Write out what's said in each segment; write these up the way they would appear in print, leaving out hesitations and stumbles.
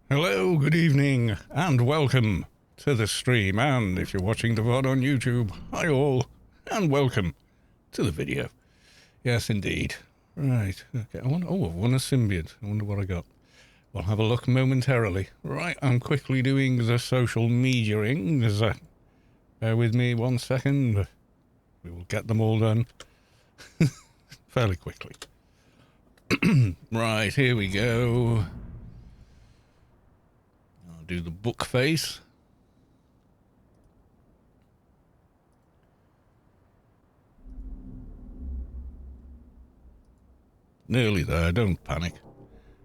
Hello, good evening, and welcome to the stream. And if you're watching the VOD on YouTube, hi all, and welcome to the video. Yes, indeed. Right, okay, I've won a symbiont. I wonder what I got. We'll have a look momentarily. Right, I'm quickly doing the social media-ings. Bear with me 1 second. We will get them all done fairly quickly. Right, here we go. I'll do the book face. Nearly there, don't panic.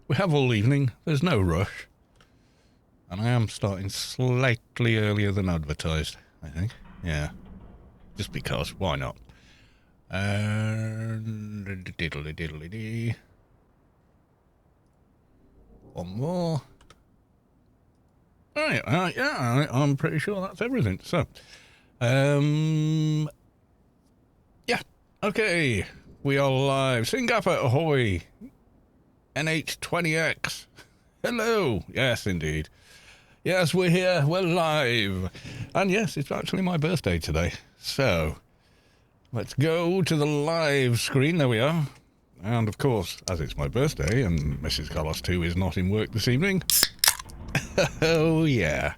We have all evening, there's no rush. And I am starting slightly earlier than advertised, I think. Yeah. Just because, why not? Diddly-diddly-dee. One more. Right, yeah, I'm pretty sure that's everything. So, yeah, okay. We are live. Snyggapa, ahoy. NH20X. Hello. Yes, indeed. Yes, we're here. We're live. And yes, it's actually my birthday today. So, let's go to the live screen. There we are. And of course, as it's my birthday and Mrs. Carlos 2 is not in work this evening. Oh, yeah.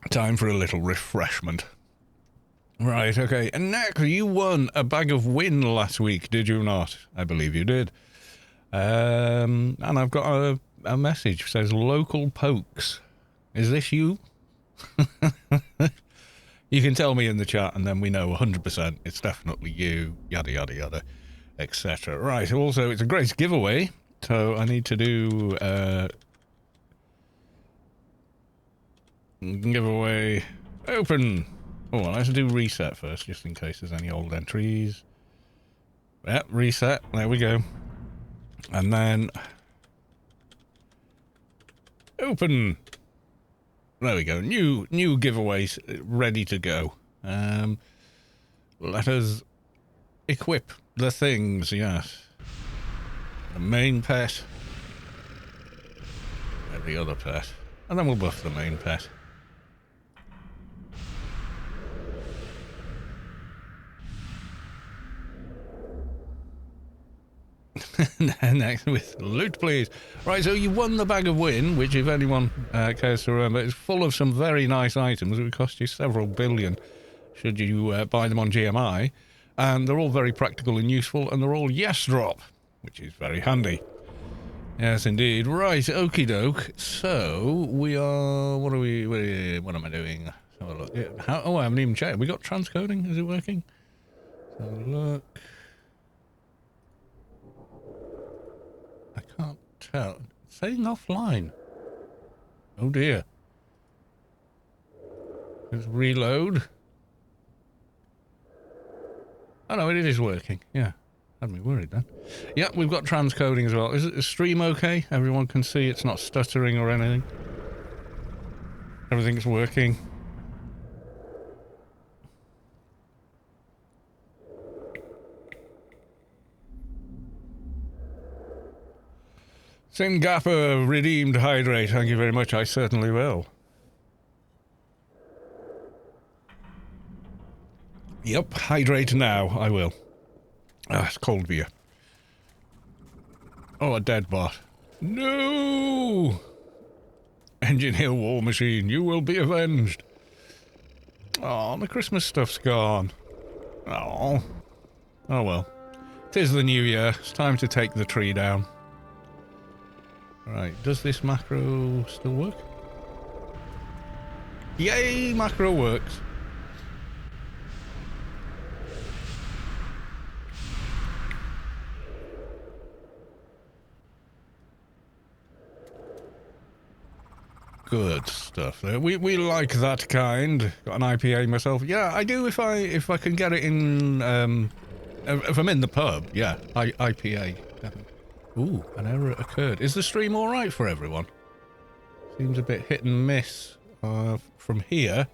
Time for a little refreshment. Right, okay. And next, you won a bag of win last week, did you not? I believe you did. And I've got a message that says local pokes. Is this you? You can tell me in the chat and then we know 100% it's definitely you, yada yada yada, etc. Right, also it's a great giveaway, so I need to do giveaway open. Oh, I have to do reset first, just in case there's any old entries. Yep, reset. There we go. And then open. There we go. New giveaways ready to go. Let us equip the things. Yes. The main pet. Every other pet. And then we'll buff the main pet. Next with loot, please. Right, so you won the bag of win, which, if anyone cares to remember, is full of some very nice items. It would cost you several billion should you buy them on GMI. And they're all very practical and useful, and they're all yes drop, which is very handy. Yes, indeed. Right, okie doke. So we are. What am I doing? Let's have a look. Yeah, I haven't even checked. We got transcoding. Is it working? Let's have a look. I can't tell. It's saying offline. Oh dear. Let's reload. Oh no, it is working. Yeah. Had me worried then. Yeah, we've got transcoding as well. Is the stream okay? Everyone can see it's not stuttering or anything. Everything's working. Snyggapa redeemed hydrate. Thank you very much. I certainly will. Yep, hydrate now. I will. Ah, it's cold beer. Oh, a dead bot. No! Engineer War Machine, you will be avenged. Oh, the Christmas stuff's gone. Oh. Oh well. 'Tis the new year. It's time to take the tree down. Right, does this macro still work? Yay, macro works. Good stuff there. We like that kind. Got an IPA myself. Yeah, I do if I can get it in if I'm in the pub, yeah. IPA. Definitely. Ooh, an error occurred. Is the stream alright for everyone? Seems a bit hit and miss from here.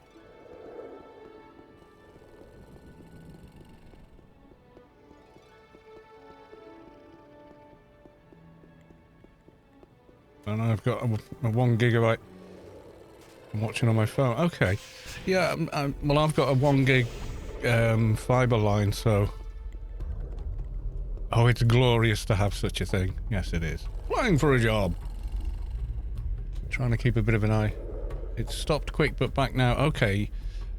And I've got a 1 gigabyte. I'm watching on my phone. Okay. Yeah, well, I've got a 1 gig fiber line, so... Oh, it's glorious to have such a thing. Yes, it is. Applying for a job. Trying to keep a bit of an eye. It stopped quick, but back now. Okay.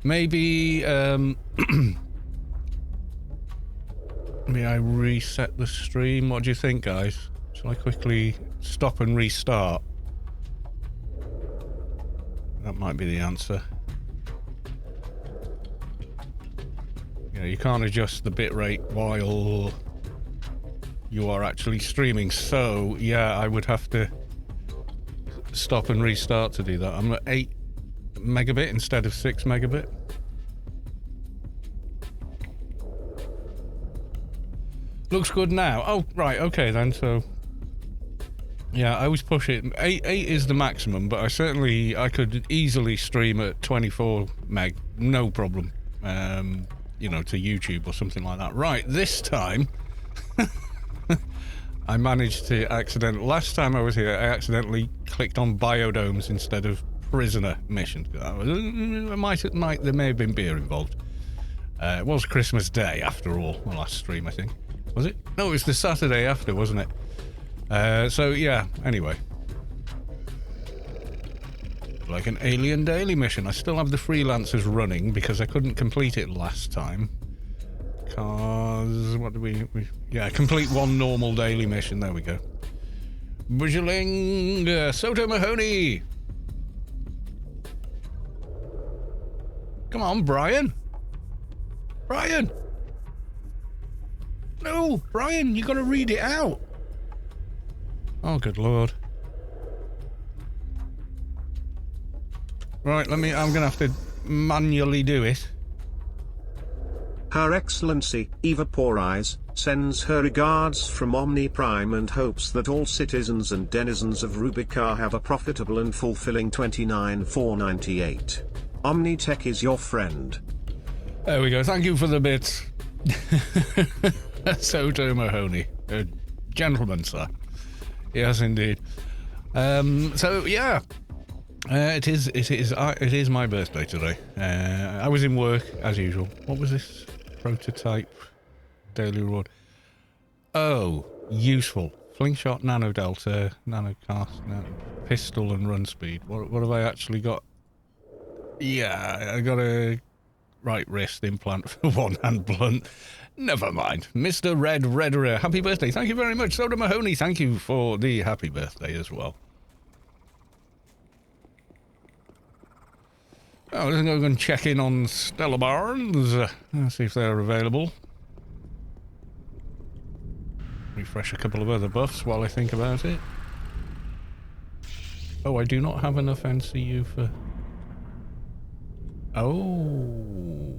Maybe, may I reset the stream? What do you think, guys? Shall I quickly stop and restart? That might be the answer. Yeah, you can't adjust the bitrate while you are actually streaming, so yeah, I would have to stop and restart to do that. I'm at 8 megabit instead of 6 megabit. Looks good now. Oh, right, okay then, so... Yeah, I always push it. 8 is the maximum, but I could easily stream at 24 meg, no problem. You know, to YouTube or something like that. Right, this time... I managed to last time I was here, I accidentally clicked on biodomes instead of prisoner missions. There may have been beer involved. It was Christmas Day, after all, the last stream, I think. Was it? No, it was the Saturday after, wasn't it? So, yeah, anyway. Like an Alien Daily mission. I still have the freelancers running because I couldn't complete it last time. Because, what do we yeah, complete 1 normal daily mission. There we go. Bujeling, Soto Mahoney. Come on, Brian. Brian. No, Brian, you got to read it out. Oh, good lord. Right, I'm going to have to manually do it. Her Excellency, Eva Poor-Eyes, sends her regards from Omni Prime and hopes that all citizens and denizens of Rubi Ka have a profitable and fulfilling 29,498. Omnitech is your friend. There we go. Thank you for the bits. Soto Mahoney. Gentleman, sir. Yes, indeed. So, yeah. It is my birthday today. I was in work, as usual. What was this? Prototype daily reward. Oh, useful. Flingshot, Nano Delta, Nano Cast, Pistol and Run Speed. What have I actually got? Yeah, I got a right wrist implant for 1-hand blunt. Never mind. Mr. Red Redderer, happy birthday. Thank you very much. Soda Mahoney, thank you for the happy birthday as well. Oh, let's go and check in on Skallabjorns. See if they're available. Refresh a couple of other buffs while I think about it. Oh, I do not have enough NCU for... Oh.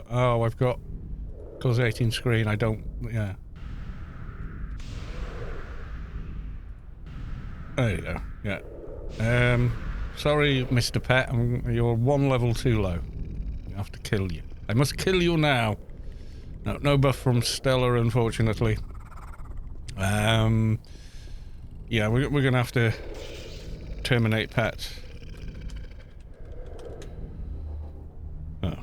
Oh, I've got... Cause 18 screen, I don't... Yeah. There you go. Yeah. Sorry, Mr. Pet, you're 1 level too low. I have to kill you. I must kill you now. No buff from Stella, unfortunately. Yeah, we're gonna have to terminate Pet. Oh.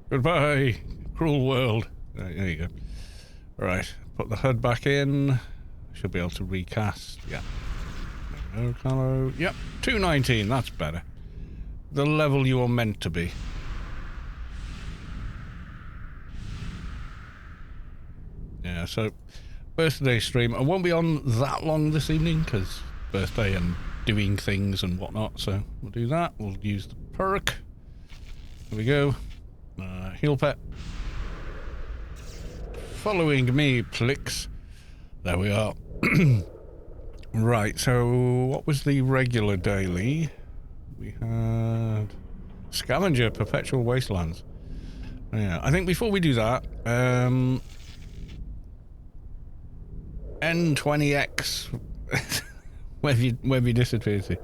Goodbye, cruel world. There you go. Right. Put the HUD back in. Should be able to recast. Yeah. No color. Yep. 219. That's better. The level you are meant to be. Yeah, so birthday stream. I won't be on that long this evening because birthday and doing things and whatnot. So we'll do that. We'll use the perk. There we go. Heal pet. Following me, Plix. There we are. Right, so what was the regular daily? We had Scavenger, Perpetual Wastelands. Yeah, I think before we do that, N20X. where have you disappeared to?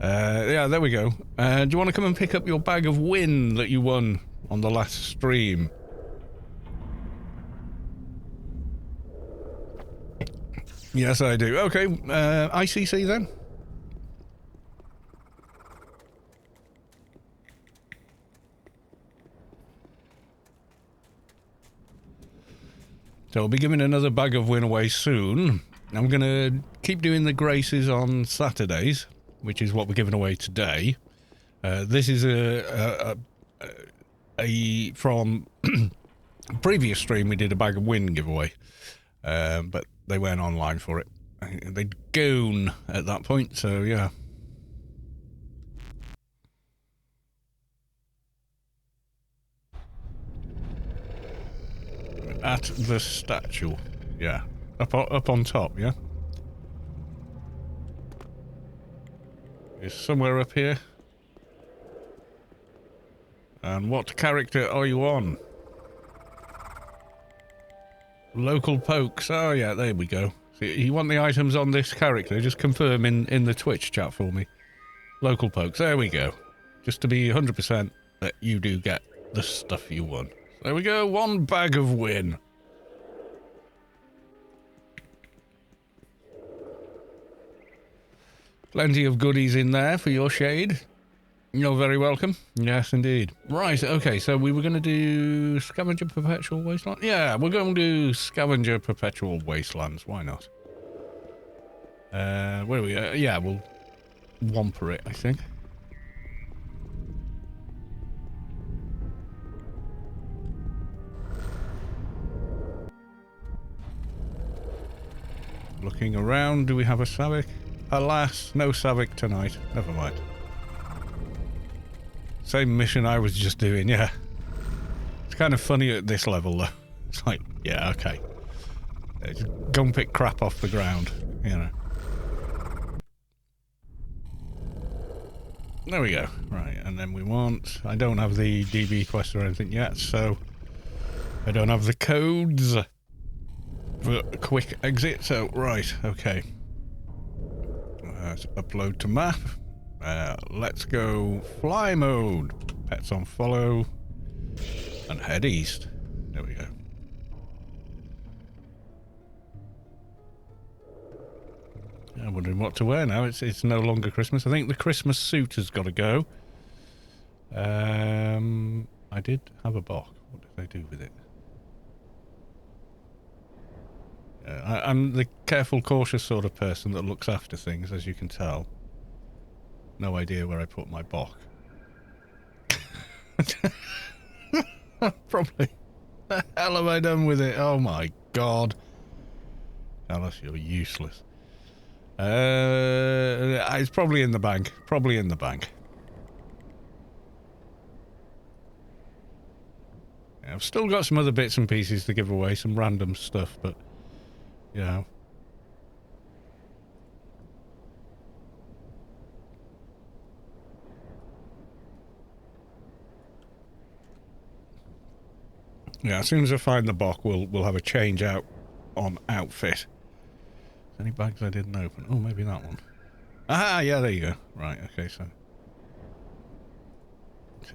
Yeah, there we go. Do you want to come and pick up your bag of win that you won on the last stream? Yes, I do. Okay, ICC then. So I'll be giving another bag of win away soon. I'm going to keep doing the graces on Saturdays, which is what we're giving away today. This is from previous stream we did a bag of win giveaway, but they weren't online for it. They'd gone at that point, so yeah. At the statue, yeah. Up on top, yeah? It's somewhere up here. And what character are you on? Local pokes. Oh yeah, there we go. So you want the items on this character? Just confirm in the Twitch chat for me. Local pokes. There we go. Just to be 100% that you do get the stuff you want. There we go. One bag of win. Plenty of goodies in there for your shade. You're very welcome. Yes, indeed. Right, okay, so we were going to do Scavenger Perpetual Wastelands? Yeah, we're going to do Scavenger Perpetual Wastelands. Why not? Where are we? Yeah, we'll whomper it, I think. Looking around, do we have a Savic? Alas, no Savic tonight. Never mind. Same mission I was just doing, yeah. It's kind of funny at this level, though. It's like, yeah, okay. Just go and pick crap off the ground, you know. There we go. Right, and then we want... I don't have the DB quest or anything yet, so... I don't have the codes for a quick exit, so... Right, okay. Let's upload to map. Let's go fly mode. Pets on follow. And head east. There we go. I'm wondering what to wear now. It's no longer Christmas. I think the Christmas suit has got to go. I did have a box. What did I do with it? I'm the careful, cautious sort of person that looks after things, as you can tell. No idea where I put my box. Probably. The hell have I done with it? Oh my god. Alice, you're useless. It's probably in the bank. Probably in the bank. Yeah, I've still got some other bits and pieces to give away, some random stuff, but... Yeah. Yeah, as soon as I find the box, we'll have a change out on outfit. Any bags I didn't open? Oh, maybe that one. Ah, yeah, there you go. Right, okay, so...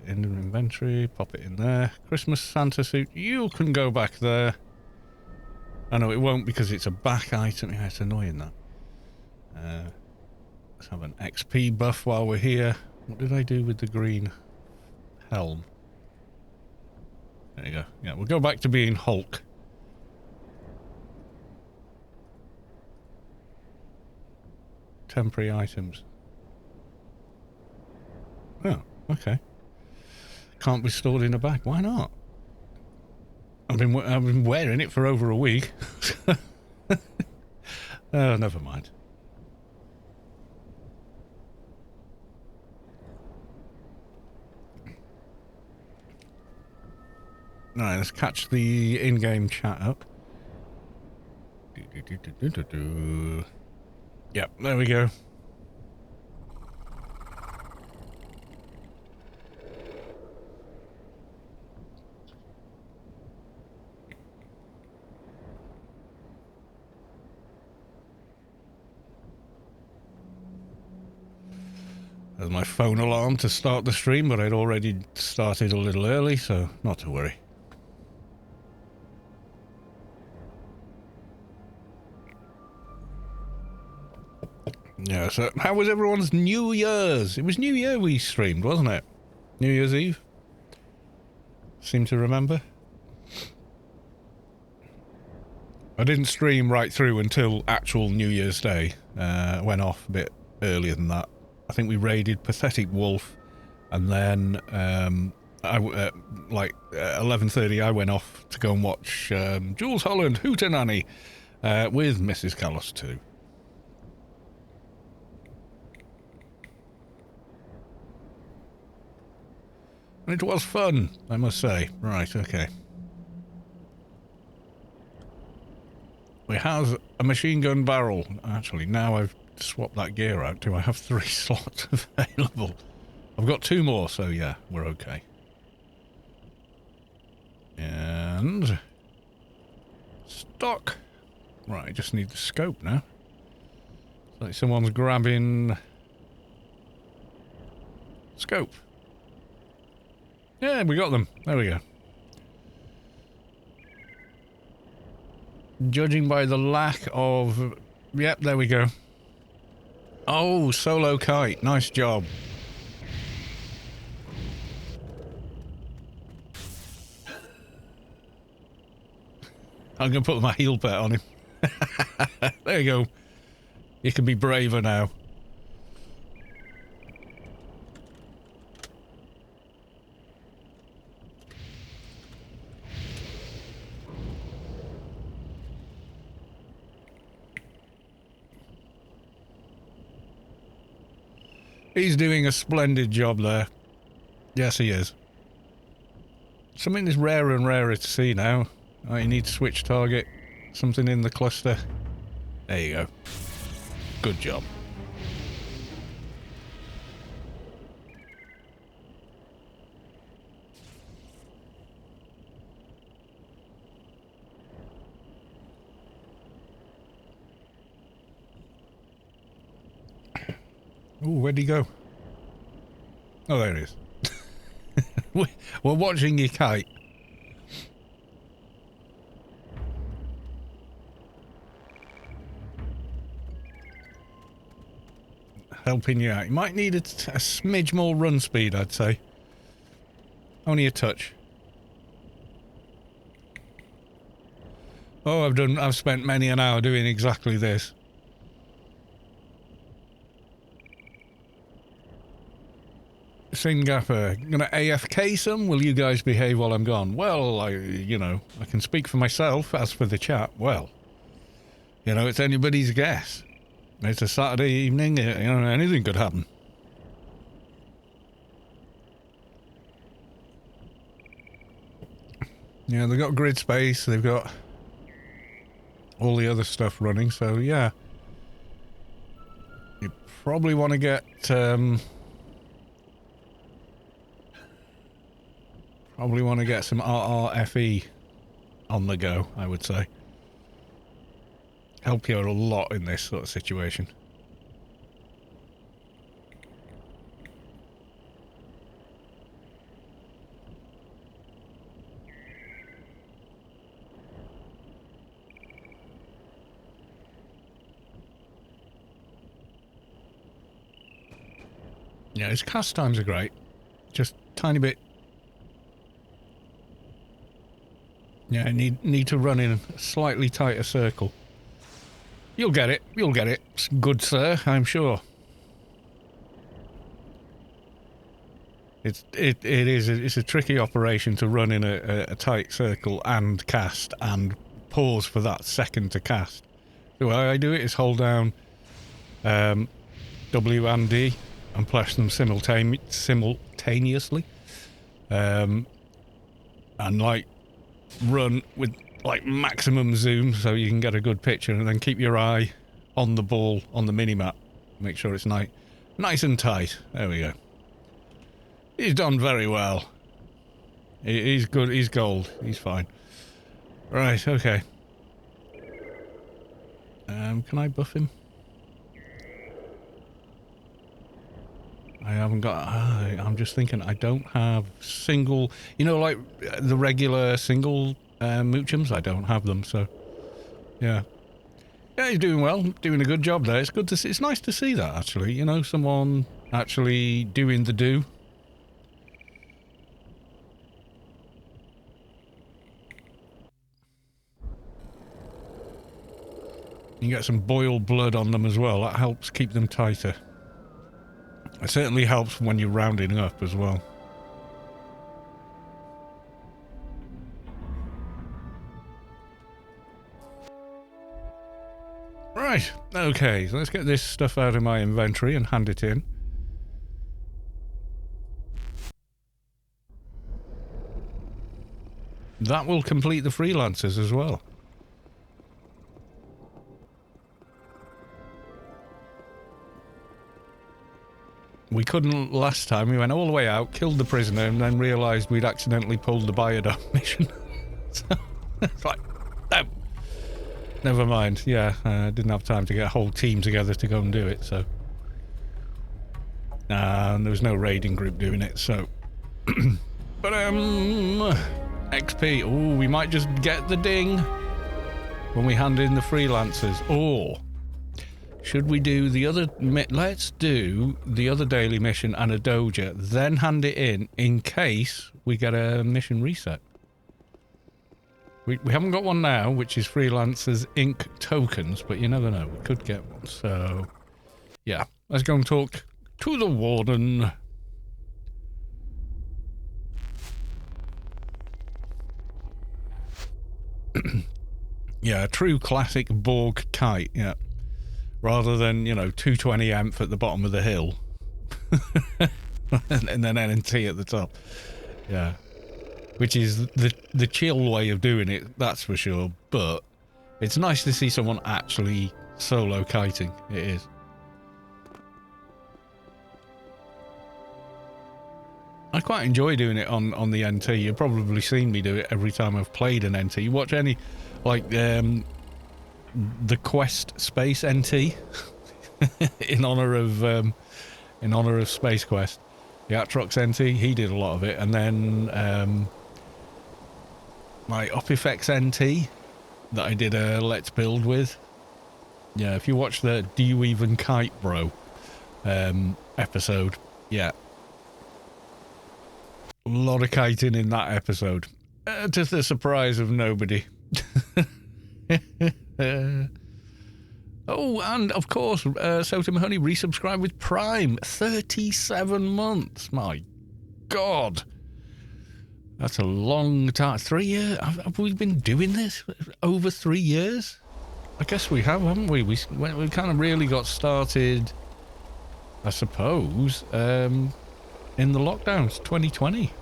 In the inventory, pop it in there. Christmas Santa suit, you can go back there. I know it won't because it's a back item. Yeah, it's annoying that. Let's have an XP buff while we're here. What did I do with the green helm? There you go. Yeah, we'll go back to being Hulk. Temporary items. Oh, okay. Can't be stored in a bag. Why not? I've been wearing it for over a week. Oh, never mind. Alright, let's catch the in-game chat up. Yep, there we go. There's my phone alarm to start the stream, but I'd already started a little early, so not to worry. Yeah, so how was everyone's New Year's? It was New Year we streamed, wasn't it? New Year's Eve? Seem to remember. I didn't stream right through until actual New Year's Day. Went off a bit earlier than that. I think we raided Pathetic Wolf, and then like 11:30 I went off to go and watch Jules Holland Hootenanny with Mrs. Callis too. And it was fun, I must say. Right, okay. We have a machine gun barrel. Actually, now I've swapped that gear out. Do I have 3 slots available? I've got 2 more, so yeah, we're okay. And... stock. Right, I just need the scope now. It's like someone's grabbing... scope. Yeah, we got them. There we go. Judging by the lack of... yep, there we go. Oh, solo kite. Nice job. I'm going to put my heel pet on him. There you go. You can be braver now. He's doing a splendid job there. Yes, he is. Something that's rarer and rarer to see now. Oh, you need to switch target. Something in the cluster. There you go. Good job. Ooh, where'd he go? Oh, there he is. We're watching your kite. Helping you out. You might need a smidge more run speed, I'd say. Only a touch. Oh, I've spent many an hour doing exactly this. Snyggapa, gonna AFK some? Will you guys behave while I'm gone? Well, I can speak for myself. As for the chat, well, it's anybody's guess. It's a Saturday evening, anything could happen. Yeah, they've got grid space, they've got all the other stuff running, so yeah. You probably want to get, some RRFE on the go, I would say. Help you a lot in this sort of situation. Yeah, his cast times are great. Just tiny bit. Yeah, need to run in a slightly tighter circle. You'll get it. You'll get it. Good sir, I'm sure. It's a tricky operation to run in a tight circle and cast and pause for that second to cast. The way I do it is hold down W and D and press them simultaneously. And like run with like maximum zoom so you can get a good picture, and then keep your eye on the ball on the minimap. Make sure it's nice and tight. There we go. He's done very well. He's good. He's gold. He's fine. Right, okay. Can I buff him? I haven't got... I'm just thinking I don't have single... like the regular single Moochums? I don't have them, so... Yeah. Yeah, he's doing well, doing a good job there. It's good to see. It's nice to see that, actually. You know, someone actually doing the do. You get some boiled blood on them as well. That helps keep them tighter. It certainly helps when you're rounding up as well. Right, okay, so let's get this stuff out of my inventory and hand it in. That will complete the freelancers as well. We couldn't last time. We went all the way out, killed the prisoner, and then realised we'd accidentally pulled the biodome mission. So, it's like, no. Never mind. Yeah, didn't have time to get a whole team together to go and do it, so. And there was no raiding group doing it, so. But, XP. Oh, we might just get the ding when we hand in the freelancers. Or should we do the other... Let's do the other daily mission and a Doja, then hand it in case we get a mission reset. We haven't got one now, which is Freelancers Inc. tokens, but you never know. We could get one. So, yeah. Let's go and talk to the warden. Yeah, a true classic Borg kite, yeah. Rather than, you know, 220 amp at the bottom of the hill. And then NNT at the top. Yeah. Which is the chill way of doing it, that's for sure. But it's nice to see someone actually solo kiting. It is. I quite enjoy doing it on the NT. You've probably seen me do it every time I've played an NT. You watch any, like, the Quest Space NT in honor of Space Quest. The Atrox NT, he did a lot of it, and then my OpEffects NT that I did a Let's Build with. Yeah, if you watch the Do You Even Kite Bro episode, yeah. A lot of kiting in that episode. To the surprise of nobody. Oh, and of course, Soto Mahoney resubscribed with Prime. 37 months. My God. That's a long time. 3 years? Have we been doing this? Over 3 years? I guess we have, haven't we? We kind of really got started, I suppose, in the lockdowns, 2020.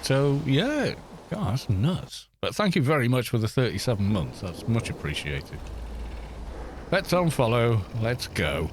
So, yeah. God, that's nuts. But thank you very much for the 37 months. That's much appreciated. Let's unfollow. Let's go.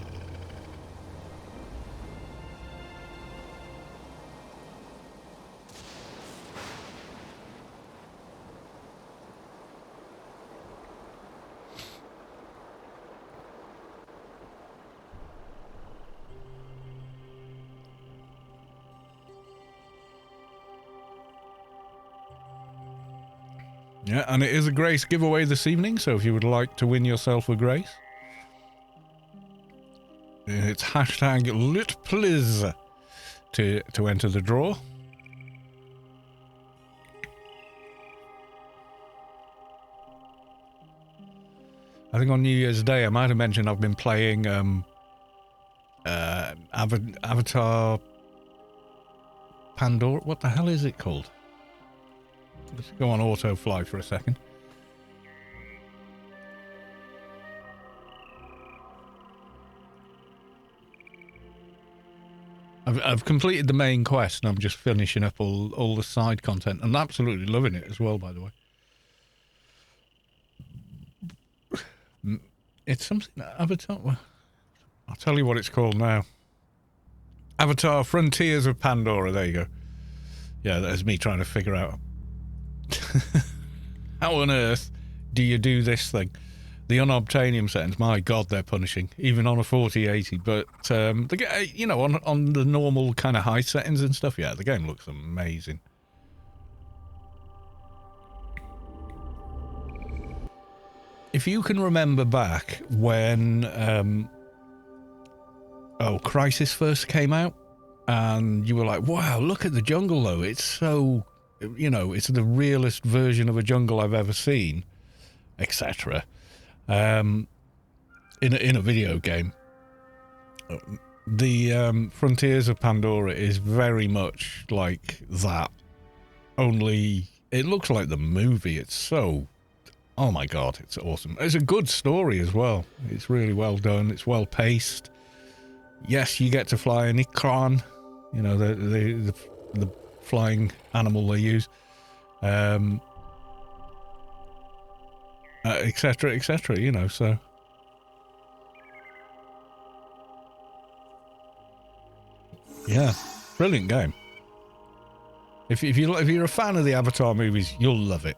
Yeah, and it is a Grace giveaway this evening, so if you would like to win yourself a Grace, it's hashtag LitPliz to enter the draw. I think on New Year's Day I might have mentioned I've been playing Avatar Pandora. What the hell is it called? Let's go on auto fly for a second. I've completed the main quest and I'm just finishing up all the side content. I'm absolutely loving it as well, by the way. It's something Avatar. Well, I'll tell you what it's called now. Avatar Frontiers of Pandora. There you go. Yeah, that is me trying to figure out how on earth do you do this thing. The unobtainium settings, my God, they're punishing, even on a 4080. But you know, on the normal kind of high settings and stuff, yeah, the game looks amazing. if you can remember back when Crisis first came out, and you were like, wow, look at the jungle though, it's so, you know, it's the realest version of a jungle I've ever seen, etc. In a video game. The Frontiers of Pandora is very much like that, only it looks like the movie. It's so, oh my god, it's awesome. It's a good story as well. It's really well done. It's well paced. Yes, you get to fly an Ikran, you know, the flying animal they use, etc, etc, you know, so. Yeah, brilliant game. If you're a fan of the Avatar movies, you'll love it.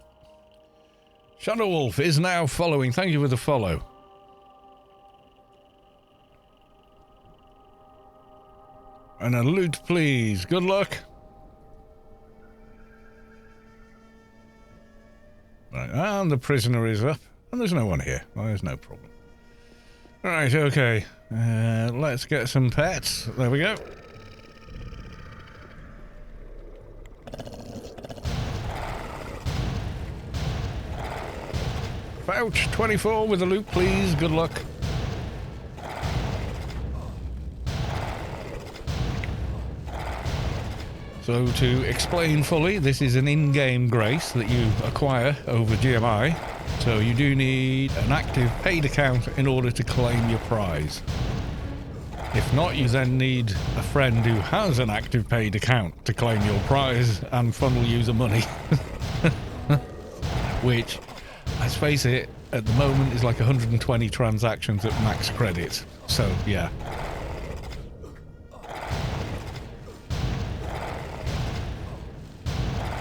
Shadow Wolf is now following. Thank you for the follow. And a loot, please. Good luck. Right, and the prisoner is up. And there's no one here. Well, there's no problem. Right, okay. Let's get some pets. There we go. Pouch 24 with a loot, please. Good luck. So to explain fully, this is an in-game grace that you acquire over GMI. So you do need an active paid account in order to claim your prize. If not, you then need a friend who has an active paid account to claim your prize and funnel you the money. Which, let's face it, at the moment is like 120 transactions at max credit. So, yeah.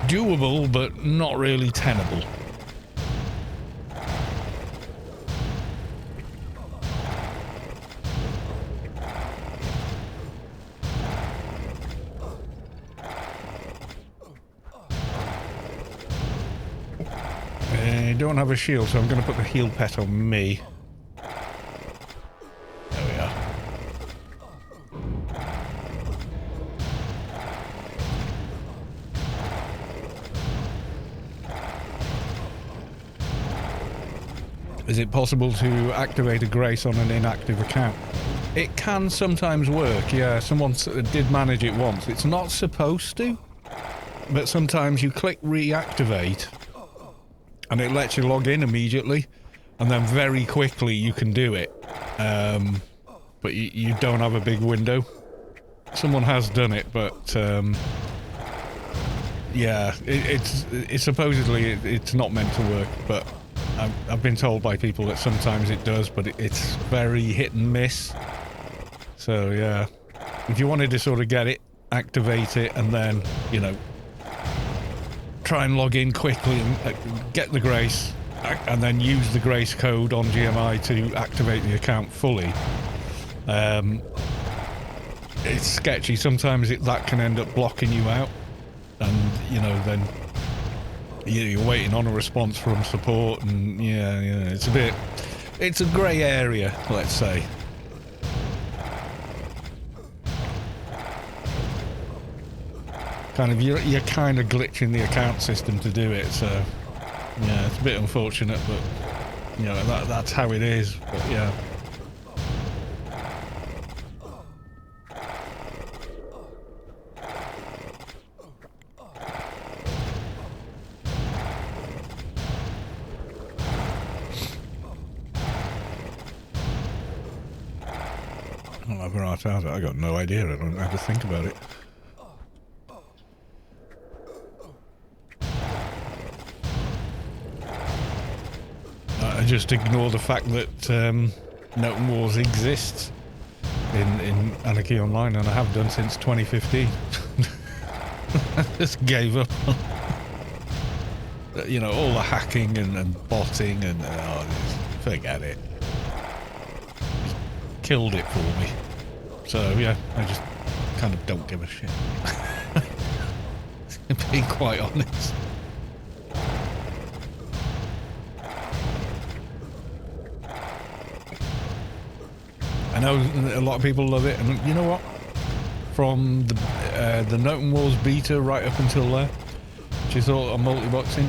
Doable, but not really tenable. I don't have a shield, so I'm going to put the heal pet on me. There we are. Is it possible to activate a grace on an inactive account? It can sometimes work, yeah. Someone did manage it once. It's not supposed to, but sometimes you click reactivate and it lets you log in immediately, and then very quickly you can do it. But you don't have a big window. Someone has done it, but yeah, it's supposedly it's not meant to work, but I've been told by people that sometimes it does, but it's very hit and miss. So yeah, if you wanted to sort of get it, activate it, and then, you know, try and log in quickly and get the grace, and then use the grace code on GMI to activate the account fully. It's sketchy. Sometimes that can end up blocking you out, and, you know, then you're waiting on a response from support, and yeah, it's a grey area, let's say. Kind of, you're kind of glitching the account system to do it, so yeah, it's a bit unfortunate, but you know, that's how it is. But yeah. I got no idea. I don't have to think about it. I just ignore the fact that Noten Wars exists in Anarchy Online, and I have done since 2015. I just gave up. You know, all the hacking and botting and forget it. Just killed it for me. So yeah, I just kind of don't give a shit. Being quite honest. I know a lot of people love it, and you know what? From the Noten Wars beta right up until there, which is all on multi-boxing,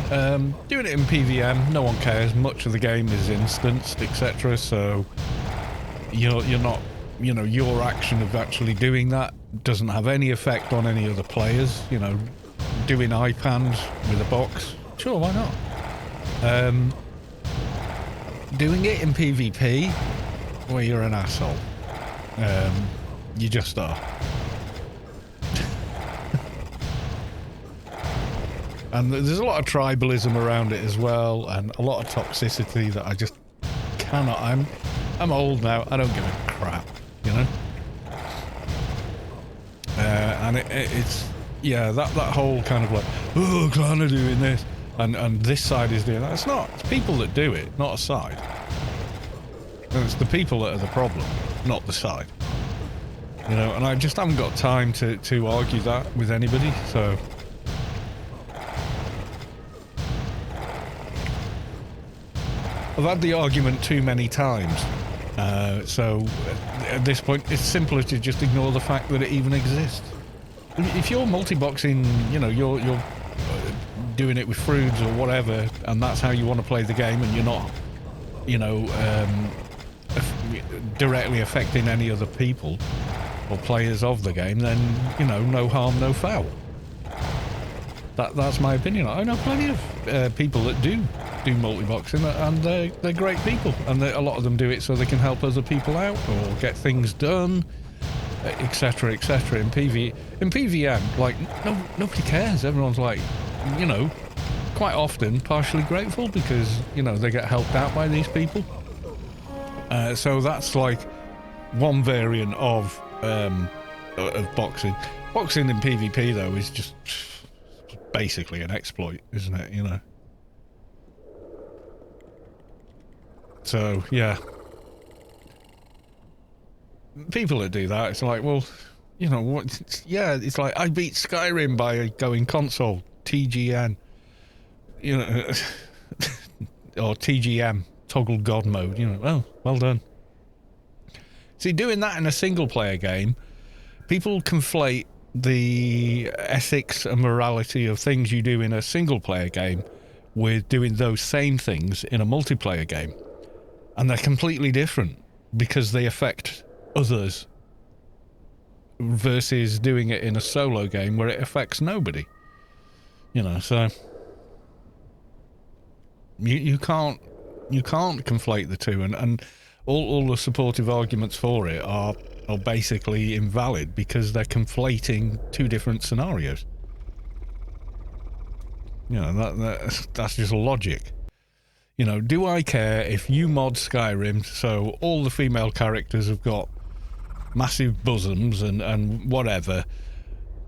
doing it in PVM, no one cares. Much of the game is instanced, etc. So you're not, you know, your action of actually doing that doesn't have any effect on any other players. You know, doing IPANs with a box, sure, why not? Doing it in PvP, well, you're an asshole. You just are. And there's a lot of tribalism around it as well, and a lot of toxicity that I just cannot. I'm old now. I don't give a crap, you know. And it's yeah, that whole kind of like, oh, Clan are doing this, and this side is doing that. It's not. It's people that do it, not a side. And it's the people that are the problem, not the side. You know, and I just haven't got time to argue that with anybody. So. I've had the argument too many times, so at this point it's simpler to just ignore the fact that it even exists. If you're multi-boxing, you know, you're doing it with froods or whatever, and that's how you want to play the game, and you're not, you know, directly affecting any other people or players of the game, then, you know, no harm, no foul. That's my opinion. I know plenty of people that do multi-boxing, and they're great people, and a lot of them do it so they can help other people out or get things done, etc., etc. In PVM, like, nobody cares. Everyone's like, you know, quite often partially grateful because, you know, they get helped out by these people. So that's like one variant of boxing. Boxing in PvP though is just basically an exploit, isn't it? You know. So yeah, people that do that, it's like, well, you know what? Yeah, it's like I beat Skyrim by going console TGN, you know, or TGM, toggle god mode. You know, well done. See, doing that in a single player game, people conflate the ethics and morality of things you do in a single player game with doing those same things in a multiplayer game. And they're completely different because they affect others versus doing it in a solo game where it affects nobody. You know, so you can't conflate the two, and all the supportive arguments for it are basically invalid because they're conflating two different scenarios. You know, that's just logic. You know, do I care if you mod Skyrim so all the female characters have got massive bosoms and whatever?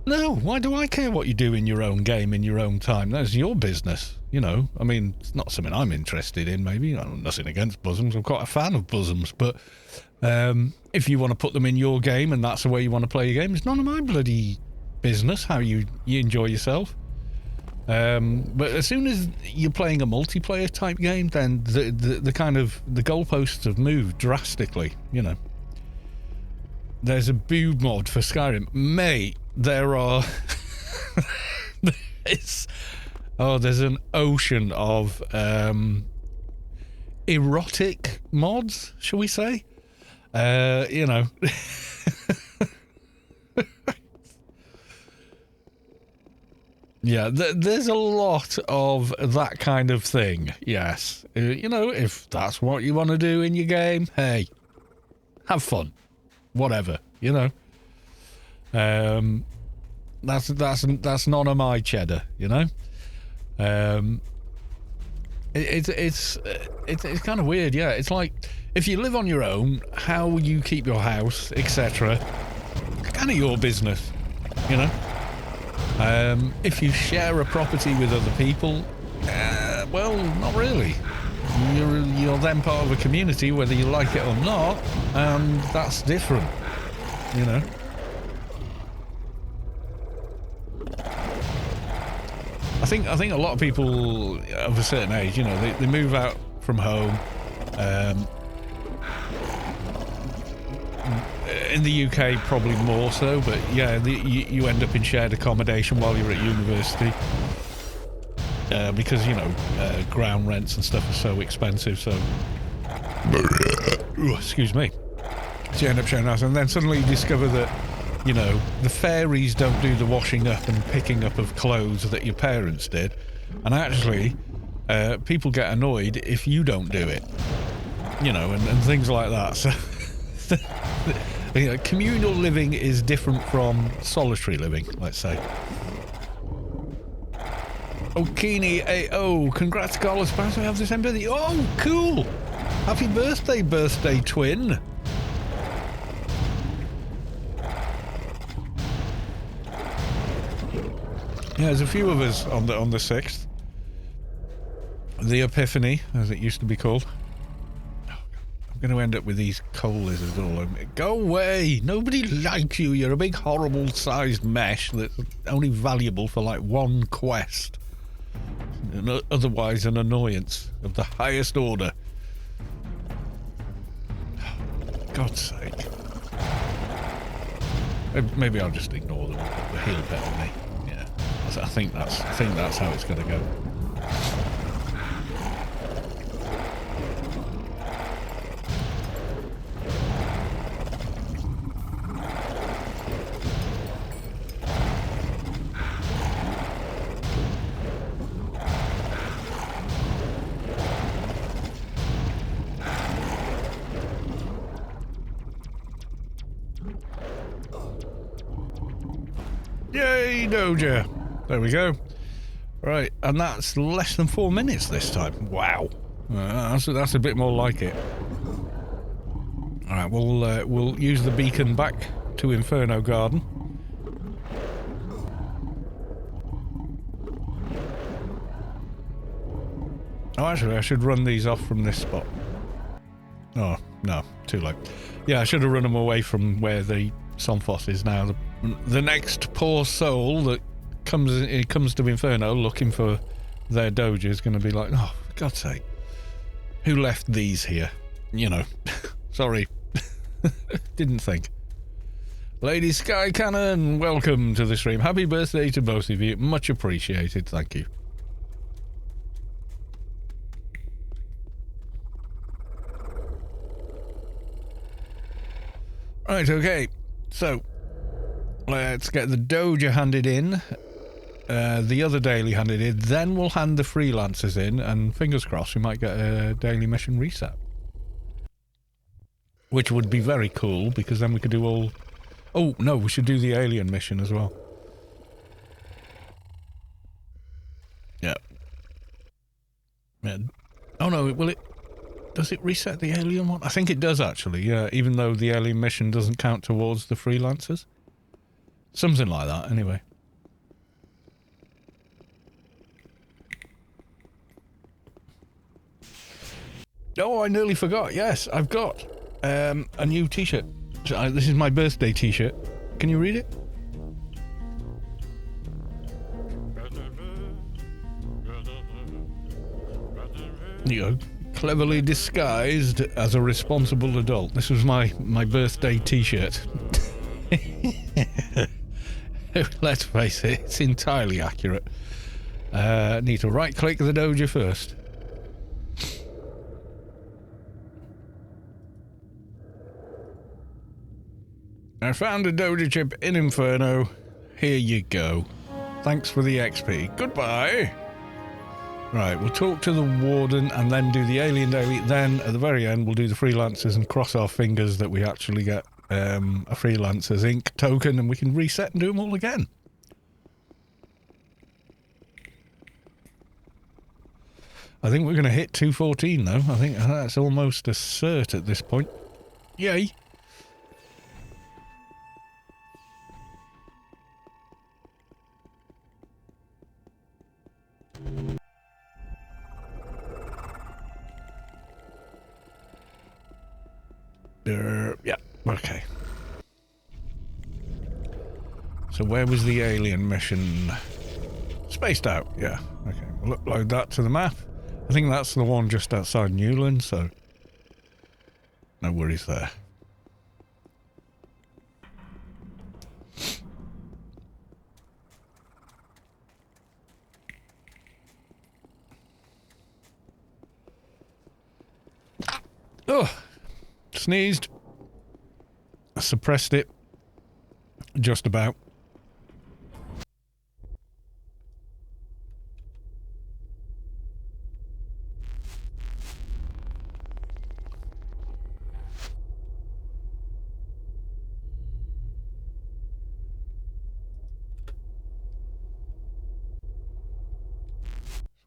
No, why do I care what you do in your own game in your own time? That's your business, you know. I mean, it's not something I'm interested in, maybe. I'm nothing against bosoms. I'm quite a fan of bosoms, but if you want to put them in your game and that's the way you want to play your game, it's none of my bloody business how you enjoy yourself. But as soon as you're playing a multiplayer type game, then the kind of the goalposts have moved drastically. You know, there's a boob mod for Skyrim, mate. There are there's an ocean of erotic mods, shall we say? You know. Yeah, there's a lot of that kind of thing, yes. You know, if that's what you want to do in your game, hey, have fun. Whatever, you know. That's none of my cheddar, you know. It's kind of weird, yeah. It's like, if you live on your own, how you keep your house, etc., kind of your business, you know. If you share a property with other people, well, not really. You're then part of a community, whether you like it or not, and that's different, you know. I think a lot of people of a certain age, you know, they move out from home, In the UK, probably more so, but yeah, you end up in shared accommodation while you're at university. Because, you know, ground rents and stuff are so expensive, so... excuse me. So you end up sharing house, and then suddenly you discover that, you know, the fairies don't do the washing up and picking up of clothes that your parents did. And actually, people get annoyed if you don't do it. You know, and things like that. So, you know, communal living is different from solitary living, let's say. Oh, Keynah, AO, congrats, Carlos. Perhaps we have the same birthday. Oh, cool! Happy birthday, birthday twin. Yeah, there's a few of us on the 6th. The Epiphany, as it used to be called. Oh, I'm going to end up with these coal lizards all over me. Go away! Nobody likes you. You're a big, horrible-sized mesh that's only valuable for like one quest. And otherwise, an annoyance of the highest order. God's sake. Maybe I'll just ignore them and put the heel pet on me. Yeah, I think that's how it's going to go. Yay, Doja. There we go. Right, and that's less than 4 minutes this time. Wow. That's a bit more like it. Alright, we'll use the beacon back to Inferno Garden. Oh, actually, I should run these off from this spot. Oh, no, too late. Yeah, I should have run them away from where the Somphos is now. The next poor soul that comes to Inferno looking for their Doja is going to be like, oh, for God's sake, who left these here? You know, sorry, didn't think. Lady Sky Cannon, welcome to the stream. Happy birthday to both of you. Much appreciated. Thank you. Right, okay. So, let's get the Doja handed in. The other daily handed in. Then we'll hand the freelancers in, and fingers crossed we might get a daily mission reset. Which would be very cool, because then we could do all... Oh, no, we should do the alien mission as well. Yeah. Oh, no, will it... Does it reset the alien one? I think it does, actually, yeah, even though the alien mission doesn't count towards the freelancers. Something like that, anyway. Oh, I nearly forgot. Yes, I've got a new t-shirt. This is my birthday t-shirt. Can you read it? You go. Cleverly disguised as a responsible adult. This was my birthday t-shirt. Let's face it, it's entirely accurate. Need to right-click the Doja first. I found a Doja chip in Inferno. Here you go. Thanks for the XP. Goodbye. Right, we'll talk to the warden and then do the alien daily. Then, at the very end, we'll do the freelancers and cross our fingers that we actually get a freelancers Inc. token and we can reset and do them all again. I think we're going to hit 214, though. I think that's almost a cert at this point. Yay. Yeah, okay. So where was the alien mission? Spaced out, yeah. Okay, we'll upload that to the map. I think that's the one just outside Newland, so no worries there. Oh, sneezed. Suppressed it. Just about.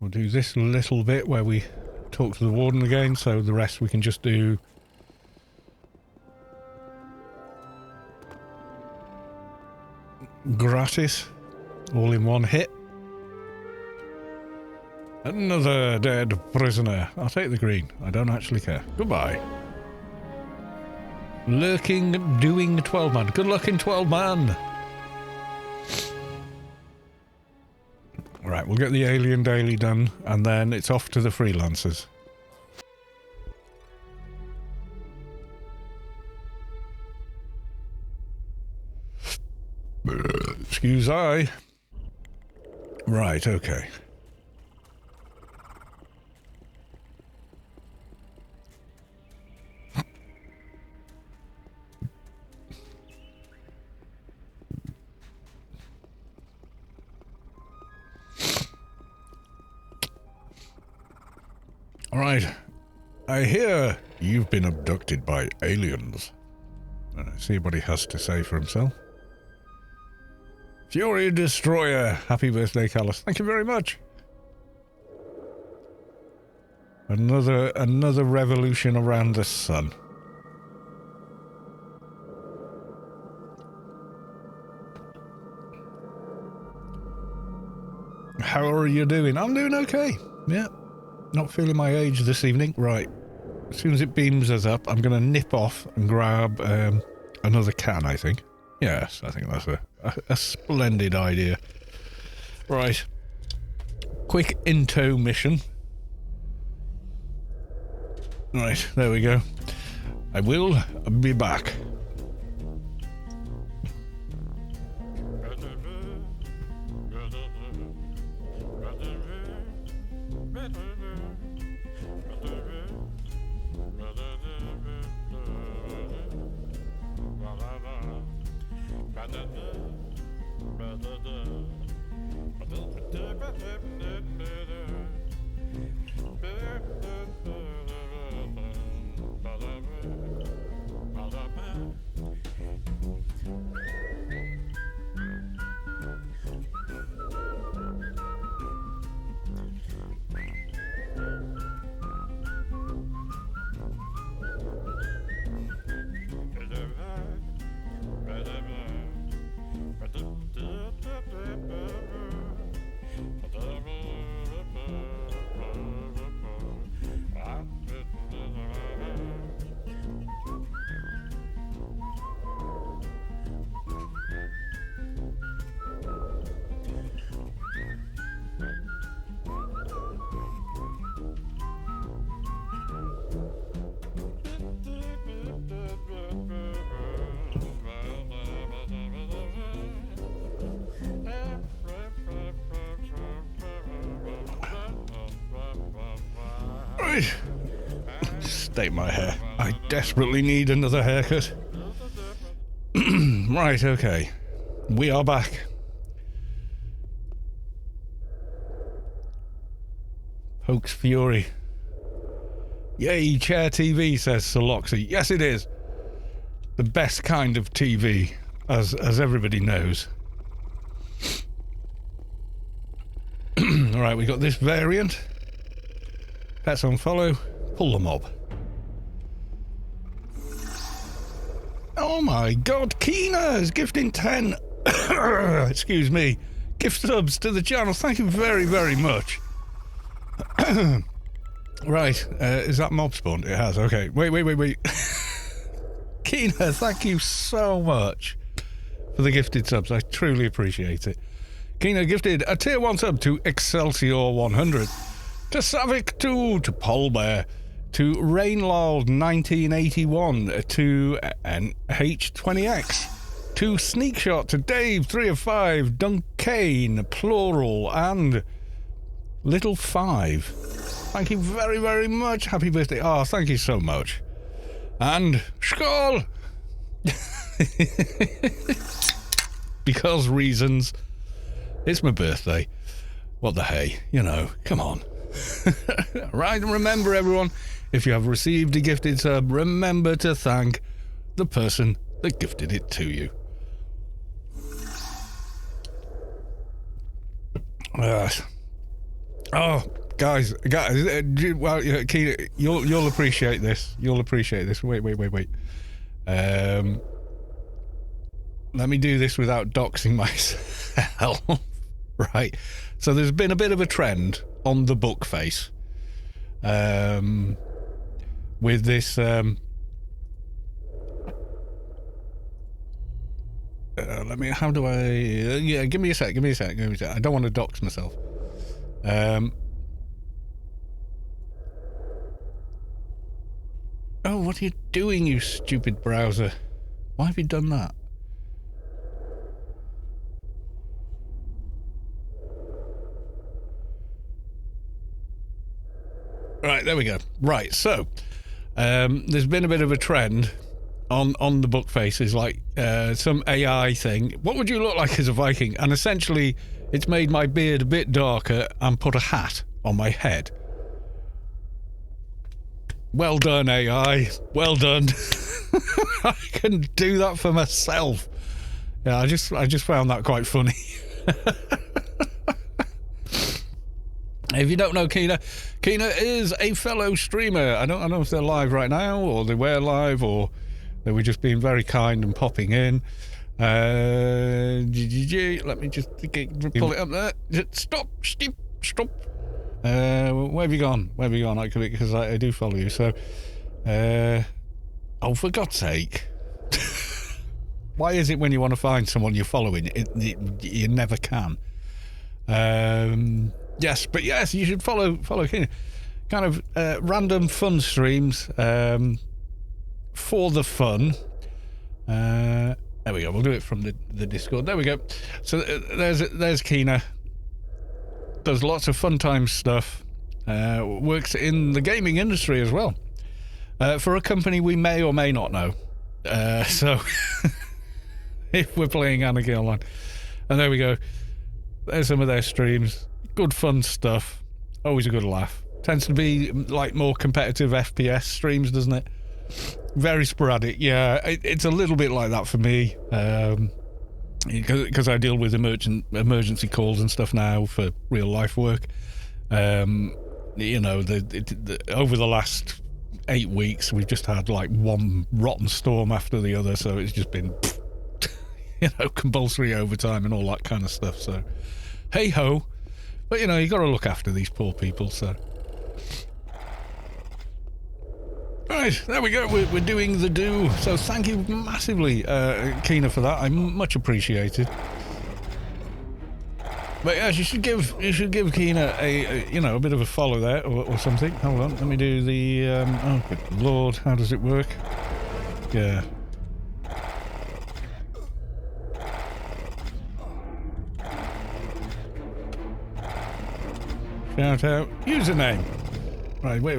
We'll do this little bit where we talk to the warden again, so the rest we can just do gratis, all in one hit. Another dead prisoner. I'll take the green. I don't actually care. Goodbye. Lurking, doing 12-man. Good luck in 12-man. Right, we'll get the Alien Daily done, and then it's off to the freelancers. Excuse I. Right, okay. Alright, I hear you've been abducted by aliens. See what he has to say for himself. Fury Destroyer, happy birthday, Callus. Thank you very much. Another revolution around the sun. How are you doing? I'm doing okay. Yeah. Not feeling my age this evening. Right. As soon as it beams us up, I'm going to nip off and grab another can, I think. Yes, I think that's a splendid idea. Right. Quick intermission. Right, there we go. I will be back. State my hair. I desperately need another haircut. Right, okay. We are back. Hoax Fury. Yay, chair TV, says Soloxy. Yes, it is. The best kind of TV, as everybody knows. Alright, we got this variant. Pets on follow. Pull the mob. Oh my god, Keynah is gifting 10 excuse me, gift subs to the channel. Thank you very, very much. Right, is that mob spawned? It has, okay. Wait. Keynah, thank you so much for the gifted subs. I truly appreciate it. Keynah gifted a tier 1 sub to Excelsior 100, to Savik 2, to Polbear, to Rainlord 1981, to NH20X, to Sneakshot, to Dave 3 of 5, Dunkane, Plural, and Little 5. Thank you very, very much. Happy birthday. Oh, thank you so much. And Skål! Because reasons. It's my birthday. What the hey, you know, come on. Right, and remember everyone, if you have received a gifted sub, remember to thank the person that gifted it to you. Oh, guys, well, Keynah, you'll appreciate this. You'll appreciate this. Wait. Let me do this without doxing myself. Right. So there's been a bit of a trend on the book face. With this how do I give me a sec. I don't want to dox myself. Oh, what are you doing, you stupid browser? Why have you done that? Right, there we go. Right, so there's been a bit of a trend on the book faces, like some AI thing. What would you look like as a Viking? And essentially, it's made my beard a bit darker and put a hat on my head. Well done, AI. Well done. I can do that for myself. Yeah, I just found that quite funny. If you don't know Keynah is a fellow streamer. I don't know if they're live right now, or they were live, or they were just being very kind and popping in. Let me just pull it up there. Stop. Where have you gone? Because I do follow you. So, oh, for God's sake. Why is it when you want to find someone you're following, you never can? Yes, but yes, you should follow Keynah. Kind of random fun streams for the fun. There we go. We'll do it from the Discord. There we go. So there's Keynah. Does lots of fun time stuff. Works in the gaming industry as well. For a company we may or may not know. So if we're playing Anarchy Online. And there we go. There's some of their streams. Good fun stuff. Always a good laugh. Tends to be like more competitive FPS streams, doesn't it? Very sporadic. Yeah, it's a little bit like that for me. Because I deal with emergency calls and stuff now for real life work. You know, over the last 8 weeks, we've just had like one rotten storm after the other, so it's just been, you know, compulsory overtime and all that kind of stuff. So, hey ho. But, you know, you got to look after these poor people, so. Right, there we go. We're doing the do. So thank you massively, Keynah, for that. I much appreciated. But yes, you should give Keynah a bit of a follow there or something. Hold on, let me do the oh good lord, how does it work? Yeah. Shout out username. Right, wait.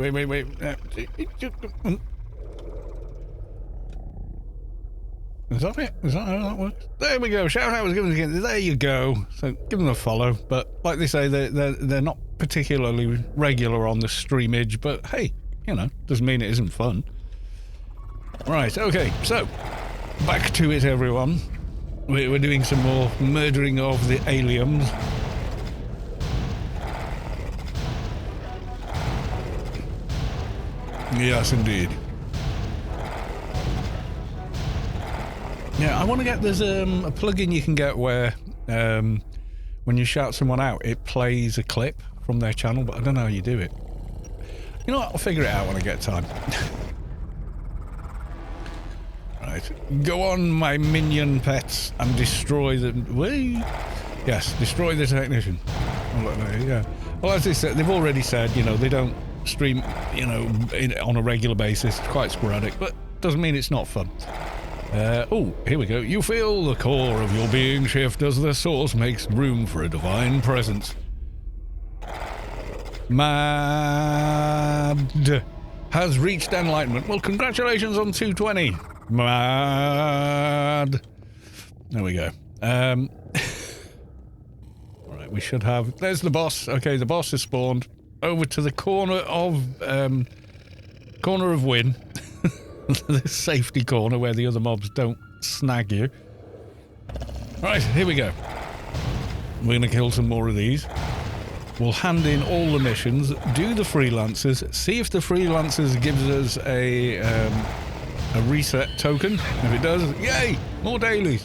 Is that it? Is that how that works? There we go. Shout out was given again. There you go. So give them a follow. But like they say, they're not particularly regular on the streamage. But hey, you know, doesn't mean it isn't fun. Right. Okay. So back to it, everyone. We're doing some more murdering of the aliens. Yes, indeed. Yeah, I want to get, there's a plugin you can get where when you shout someone out, it plays a clip from their channel, but I don't know how you do it. You know what, I'll figure it out when I get time. Right, go on, my minion pets, and destroy the... Yes, destroy the technician. Yeah. Well, as they said, they've already said, you know, they don't stream, you know, on a regular basis. It's quite sporadic, but doesn't mean it's not fun. Oh, here we go. You feel the core of your being shift as the source makes room for a divine presence. Mad has reached enlightenment. Well, congratulations on 220. Mad. There we go. Alright, we should have... There's the boss. Okay, the boss has spawned. Over to the corner of... corner of Win. The safety corner where the other mobs don't snag you. Right, here we go. We're going to kill some more of these. We'll hand in all the missions, do the freelancers, see if the freelancers gives us a reset token. If it does, yay! More dailies.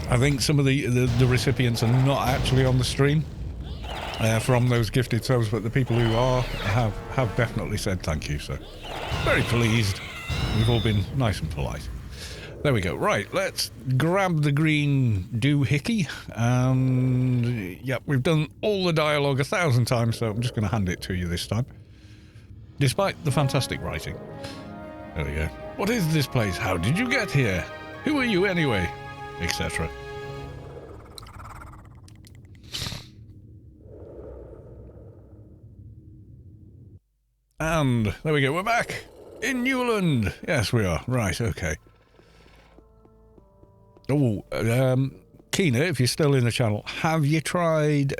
I think some of the recipients are not actually on the stream from those gifted subs, but the people who are have definitely said thank you, so very pleased. We've all been nice and polite. There we go. Right, let's grab the green doohickey, and yep, we've done all the dialogue 1,000 times, so I'm just going to hand it to you this time. Despite the fantastic writing. There we go. What is this place? How did you get here? Who are you anyway? Etc. And there we go, we're back in Newland. Yes, we are. Right, okay. Oh, Keynah, if you're still in the channel, have you tried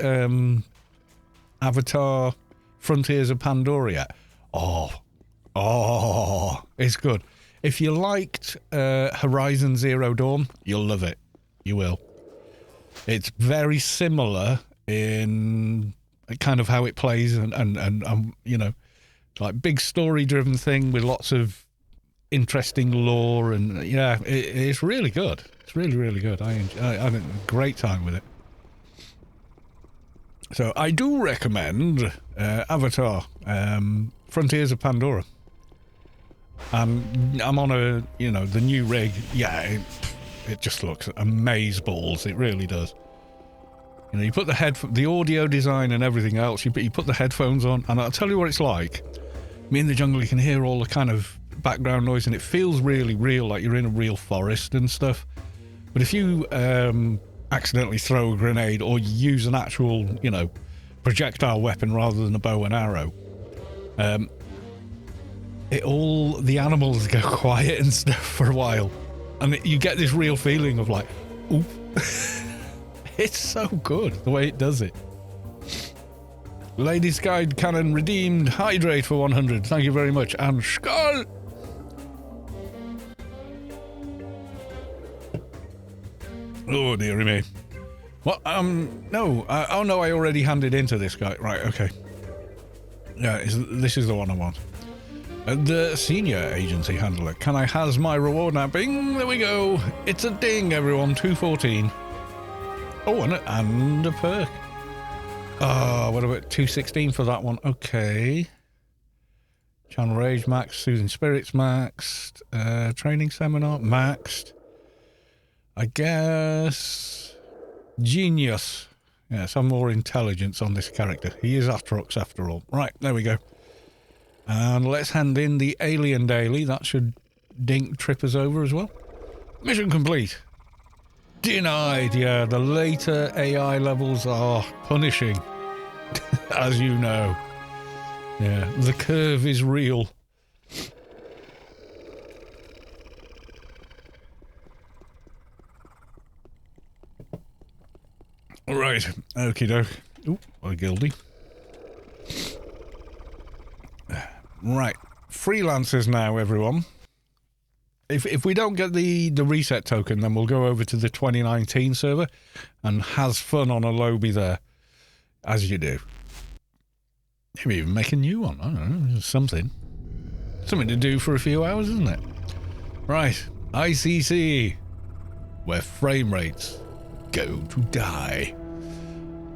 Avatar Frontiers of Pandora yet? Oh, it's good. If you liked Horizon Zero Dawn, you'll love it. You will. It's very similar in kind of how it plays and you know, like big story-driven thing with lots of interesting lore, and yeah, it's really good. It's really, really good. I had a great time with it. So I do recommend Avatar Frontiers of Pandora. I'm on a, you know, the new rig. Yeah, it just looks amazeballs. It really does. You know, you put the audio design and everything else, you put the headphones on, and I'll tell you what it's like. Me in the jungle, you can hear all the kind of background noise, and it feels really real, like you're in a real forest and stuff. But if you accidentally throw a grenade or use an actual, you know, projectile weapon rather than a bow and arrow, the animals go quiet and stuff for a while, and you get this real feeling of like, oop. It's so good the way it does it. Ladies Guide Cannon redeemed Hydrate for 100. Thank you very much. And Skall. Oh dearie me. What? No. Oh no, I already handed into this guy. Right, okay. Yeah, this is the one I want. The senior agency handler. Can I has my reward now? Bing, there we go. It's a ding, everyone. 214. Oh, and a perk. What about 216 for that one? Okay. Channel Rage maxed. Soothing Spirits maxed. Training Seminar maxed. I guess... Genius. Yeah, some more intelligence on this character. He is Atrox after all. Right, there we go. And let's hand in the Alien Daily. That should trip us over as well. Mission complete. Denied. Yeah, the later AI levels are punishing. As you know. Yeah, the curve is real. Right, okie doke. Oop, a guilty. Right, freelancers now, everyone. If we don't get the reset token, then we'll go over to the 2019 server and has fun on a Lowbie there, as you do. Maybe even make a new one. I don't know, something to do for a few hours, isn't it? Right, ICC, where frame rates go to die.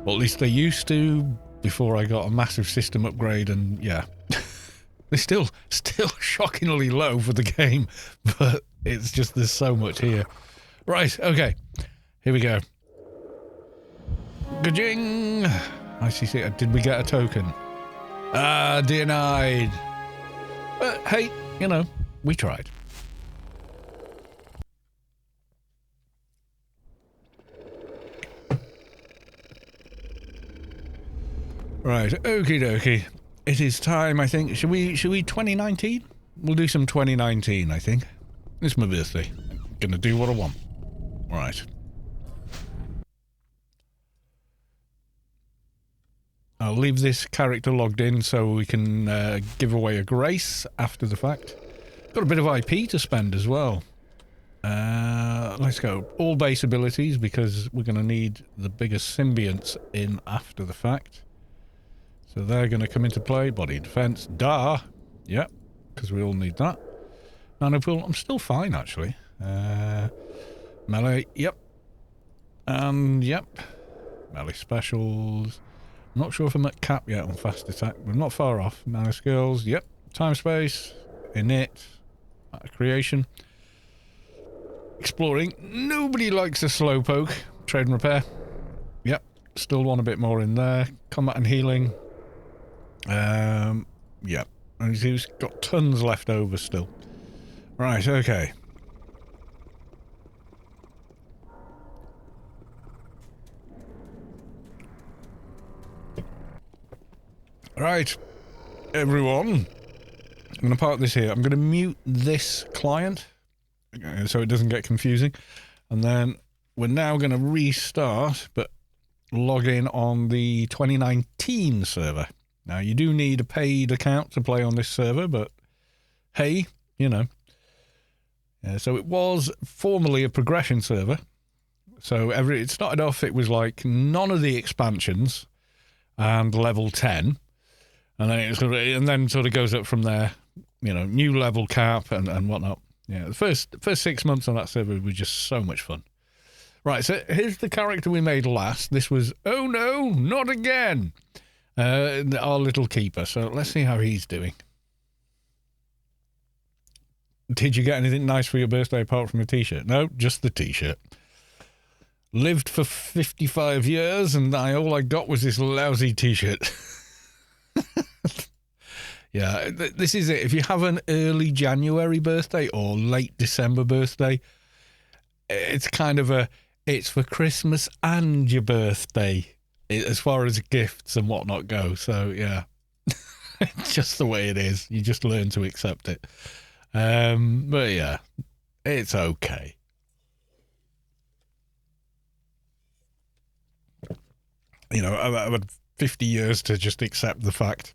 Well, at least they used to before I got a massive system upgrade, and yeah. They're still shockingly low for the game, but it's just there's so much here. Right, okay. Here we go. Ga-jing! ICC, did we get a token? Denied. But hey, you know, we tried. Right, okie dokie. It is time, I think. Should we 2019? We'll do some 2019, I think. It's my birthday. I'm gonna do what I want. Right. I'll leave this character logged in so we can give away a grace after the fact. Got a bit of IP to spend as well. Let's go. All base abilities, because we're going to need the biggest symbionts in after the fact. So they're going to come into play. Body defense. Duh. Yep. Because we all need that. Nanopool. I'm still fine, actually. Melee. Yep. And yep. Melee specials. I'm not sure if I'm at cap yet on fast attack. We're not far off. Nano skills. Yep. Time space. Init. Creation. Exploring. Nobody likes a slowpoke. Trade and repair. Yep. Still want a bit more in there. Combat and healing. Yep. And he's got tons left over still. Right, okay. Right, everyone. I'm going to park this here. I'm going to mute this client so it doesn't get confusing. And then we're now going to restart, but log in on the 2019 server. Now, you do need a paid account to play on this server, but hey, you know. So it was formerly a progression server. So it started off, it was like none of the expansions and level 10. And then sort of goes up from there, you know, new level cap and whatnot. Yeah, the first 6 months on that server was just so much fun. Right, so here's the character we made last. This was, oh no, not again. Our little keeper. So let's see how he's doing. Did you get anything nice for your birthday apart from a t-shirt? No, just the t-shirt. Lived for 55 years and all I got was this lousy t-shirt. Yeah, this is it. If you have an early January birthday or late December birthday, it's kind of it's for Christmas and your birthday as far as gifts and whatnot go. So, yeah, it's just the way it is. You just learn to accept it. But, yeah, it's okay. You know, I've had 50 years to just accept the fact.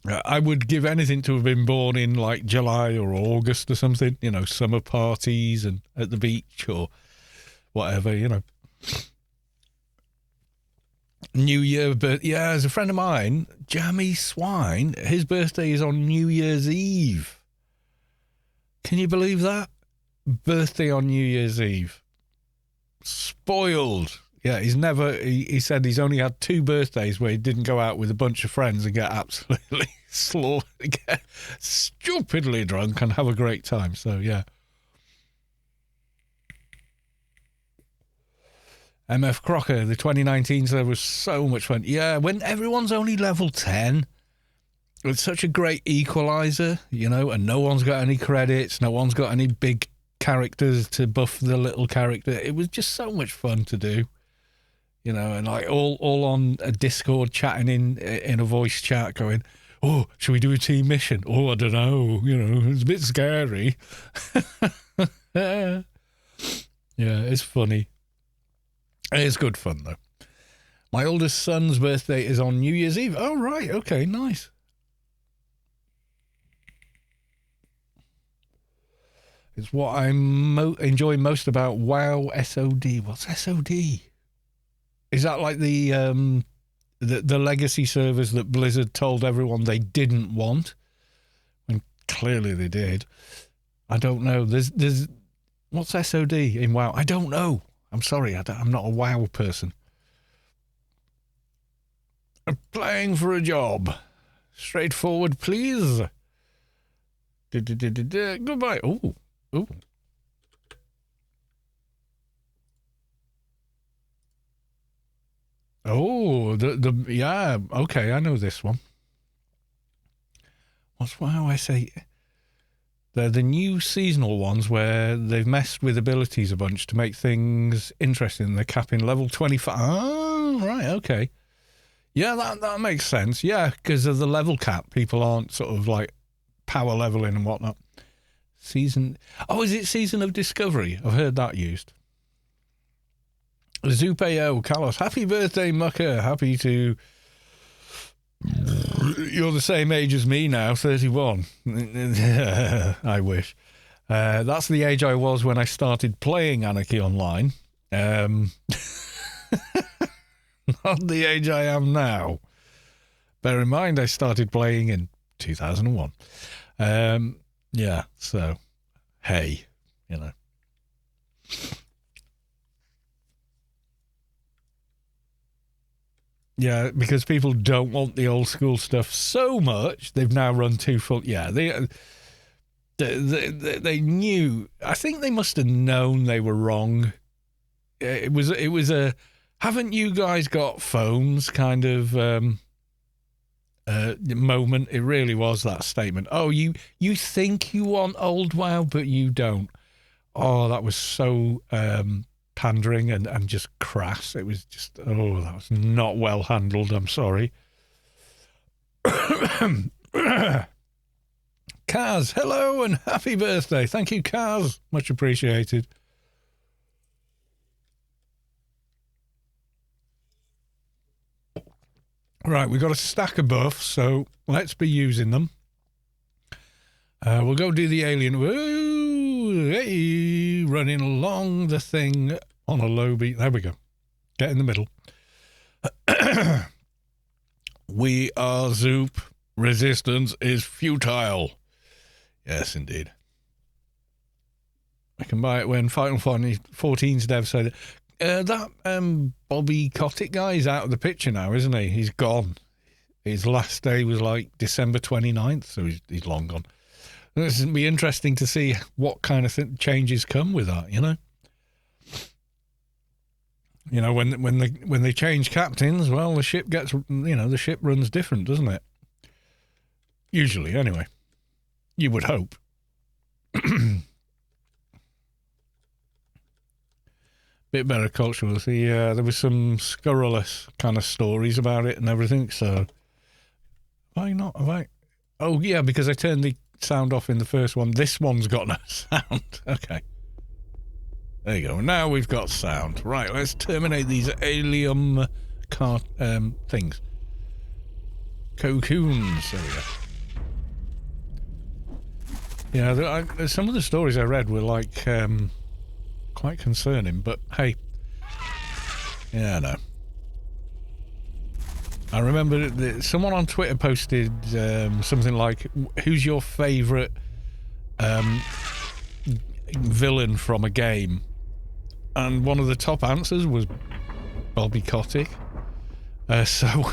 I would give anything to have been born in like July or August or something, you know, summer parties and at the beach or whatever, you know. New Year, but yeah, as a friend of mine, Jammy Swine, his birthday is on New Year's Eve. Can you believe that? Birthday on New Year's Eve. Spoiled. Yeah, he said he's only had 2 birthdays where he didn't go out with a bunch of friends and get absolutely slaughtered, get stupidly drunk and have a great time. So, yeah. MF Crocker, the 2019 server was so much fun. Yeah, when everyone's only level 10, it's such a great equalizer, you know, and no one's got any credits, no one's got any big characters to buff the little character. It was just so much fun to do. You know, and like all on a Discord chatting in a voice chat going, oh, should we do a team mission? Oh, I don't know. You know, it's a bit scary. Yeah, it's funny. It's good fun, though. My oldest son's birthday is on New Year's Eve. Oh, right. Okay, nice. It's what I enjoy most about WoW SOD. What's SOD? Is that like the legacy servers that Blizzard told everyone they didn't want? And clearly they did. I don't know. There's what's SOD in WoW? I don't know. I'm sorry. I'm not a WoW person. Applying for a job. Straightforward, please. Goodbye. Ooh. Oh, yeah, okay, I know this one. How I say? They're the new seasonal ones where they've messed with abilities a bunch to make things interesting. They're capping level 25. Oh, right, okay. Yeah, that makes sense. Yeah, because of the level cap, people aren't sort of like power leveling and whatnot. Season... Oh, is it Season of Discovery? I've heard that used. Zupeo, Carlos, happy birthday, Mucker. Happy to... You're the same age as me now, 31. I wish. That's the age I was when I started playing Anarchy Online. Not the age I am now. Bear in mind, I started playing in 2001. Yeah, so, hey, you know. Yeah, because people don't want the old school stuff so much, they've now run two full... Yeah, they knew... I think they must have known they were wrong. It was a... Haven't you guys got phones kind of moment? It really was that statement. Oh, you think you want old WoW, but you don't. Oh, that was so pandering and just crass. It was just, oh, that was not well handled. I'm sorry. Kaz, hello and happy birthday. Thank you, Kaz. Much appreciated. Right, we've got a stack of buffs, so let's be using them. We'll go do the alien. Woo, hey, running along the thing on a Lowbie. There we go. Get in the middle. We are Zoop. Resistance is futile. Yes, indeed. I can buy it when Final Fantasy 14's dev said it. That Bobby Kotick guy is out of the picture now, isn't he? He's gone. His last day was like December 29th, so he's long gone. This will be interesting to see what kind of changes come with that, you know? You know, when they change captains, well, the ship gets, you know, the ship runs different, doesn't it? Usually, anyway. You would hope. Bit better cultural. There was some scurrilous kind of stories about it and everything, so... Have I? Oh, yeah, because I turned the sound off in the first one. This one's got no sound. Okay. There you go. Now we've got sound. Right, let's terminate these alien things. Cocoons. There we go. Yeah, some of the stories I read were like quite concerning, but hey. Yeah, no. I remember someone on Twitter posted something like, who's your favourite villain from a game? And one of the top answers was Bobby Kotick. So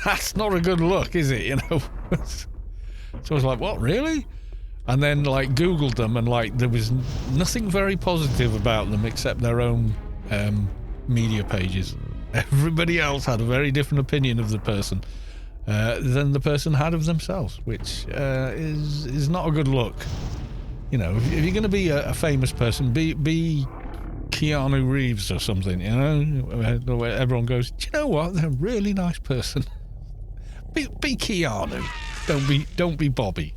that's not a good look, is it? You know. So I was like, what, really? And then like Googled them, and like there was nothing very positive about them except their own media pages. Everybody else had a very different opinion of the person than the person had of themselves, which is not a good look. You know, if you're going to be a famous person, be Keanu Reeves or something, you know, where everyone goes, do you know what? They're a really nice person. Be Keanu. Don't be Bobby.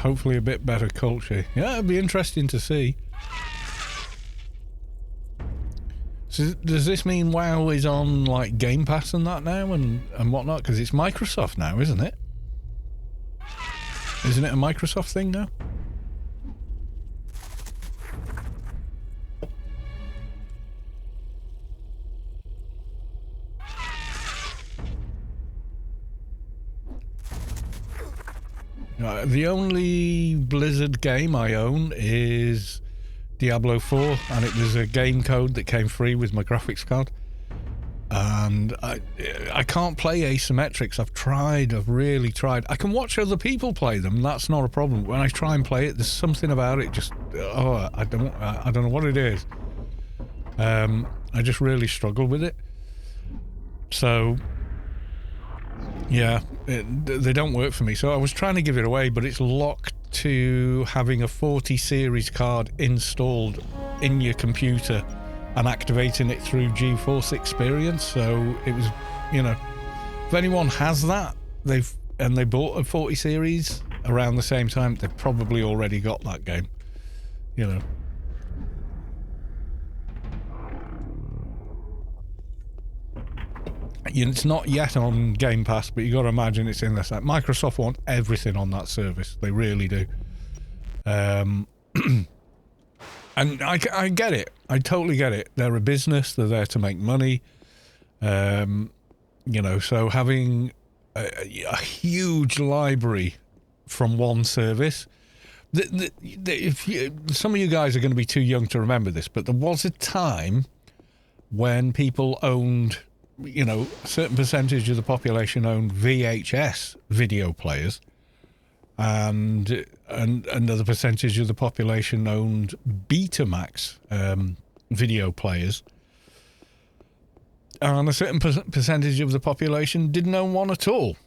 Hopefully a bit better culture. Yeah, it'd be interesting to see. So does this mean WoW is on like Game Pass and that now and whatnot? Because it's Microsoft now, isn't it? Isn't it a Microsoft thing now? The only Blizzard game I own is Diablo 4, and it was a game code that came free with my graphics card. And I can't play asymmetrics. I've really tried. I can watch other people play them. That's not a problem. When I try and play it, there's something about it just, I don't know what it is. I just really struggle with it. So, yeah, they don't work for me. So I was trying to give it away, but it's locked to having a 40 series card installed in your computer and activating it through GeForce Experience. So it was, you know, if anyone has that, they bought a 40 series around the same time, they've probably already got that game, you know. It's not yet on Game Pass, but you got to imagine it's in this. Microsoft want everything on that service. They really do. And I get it. I totally get it. They're a business. They're there to make money. You know, so having a huge library from one service. Some of you guys are going to be too young to remember this, but there was a time when people owned, you know, a certain percentage of the population owned VHS video players, and another percentage of the population owned Betamax video players, and a certain percentage of the population didn't own one at all.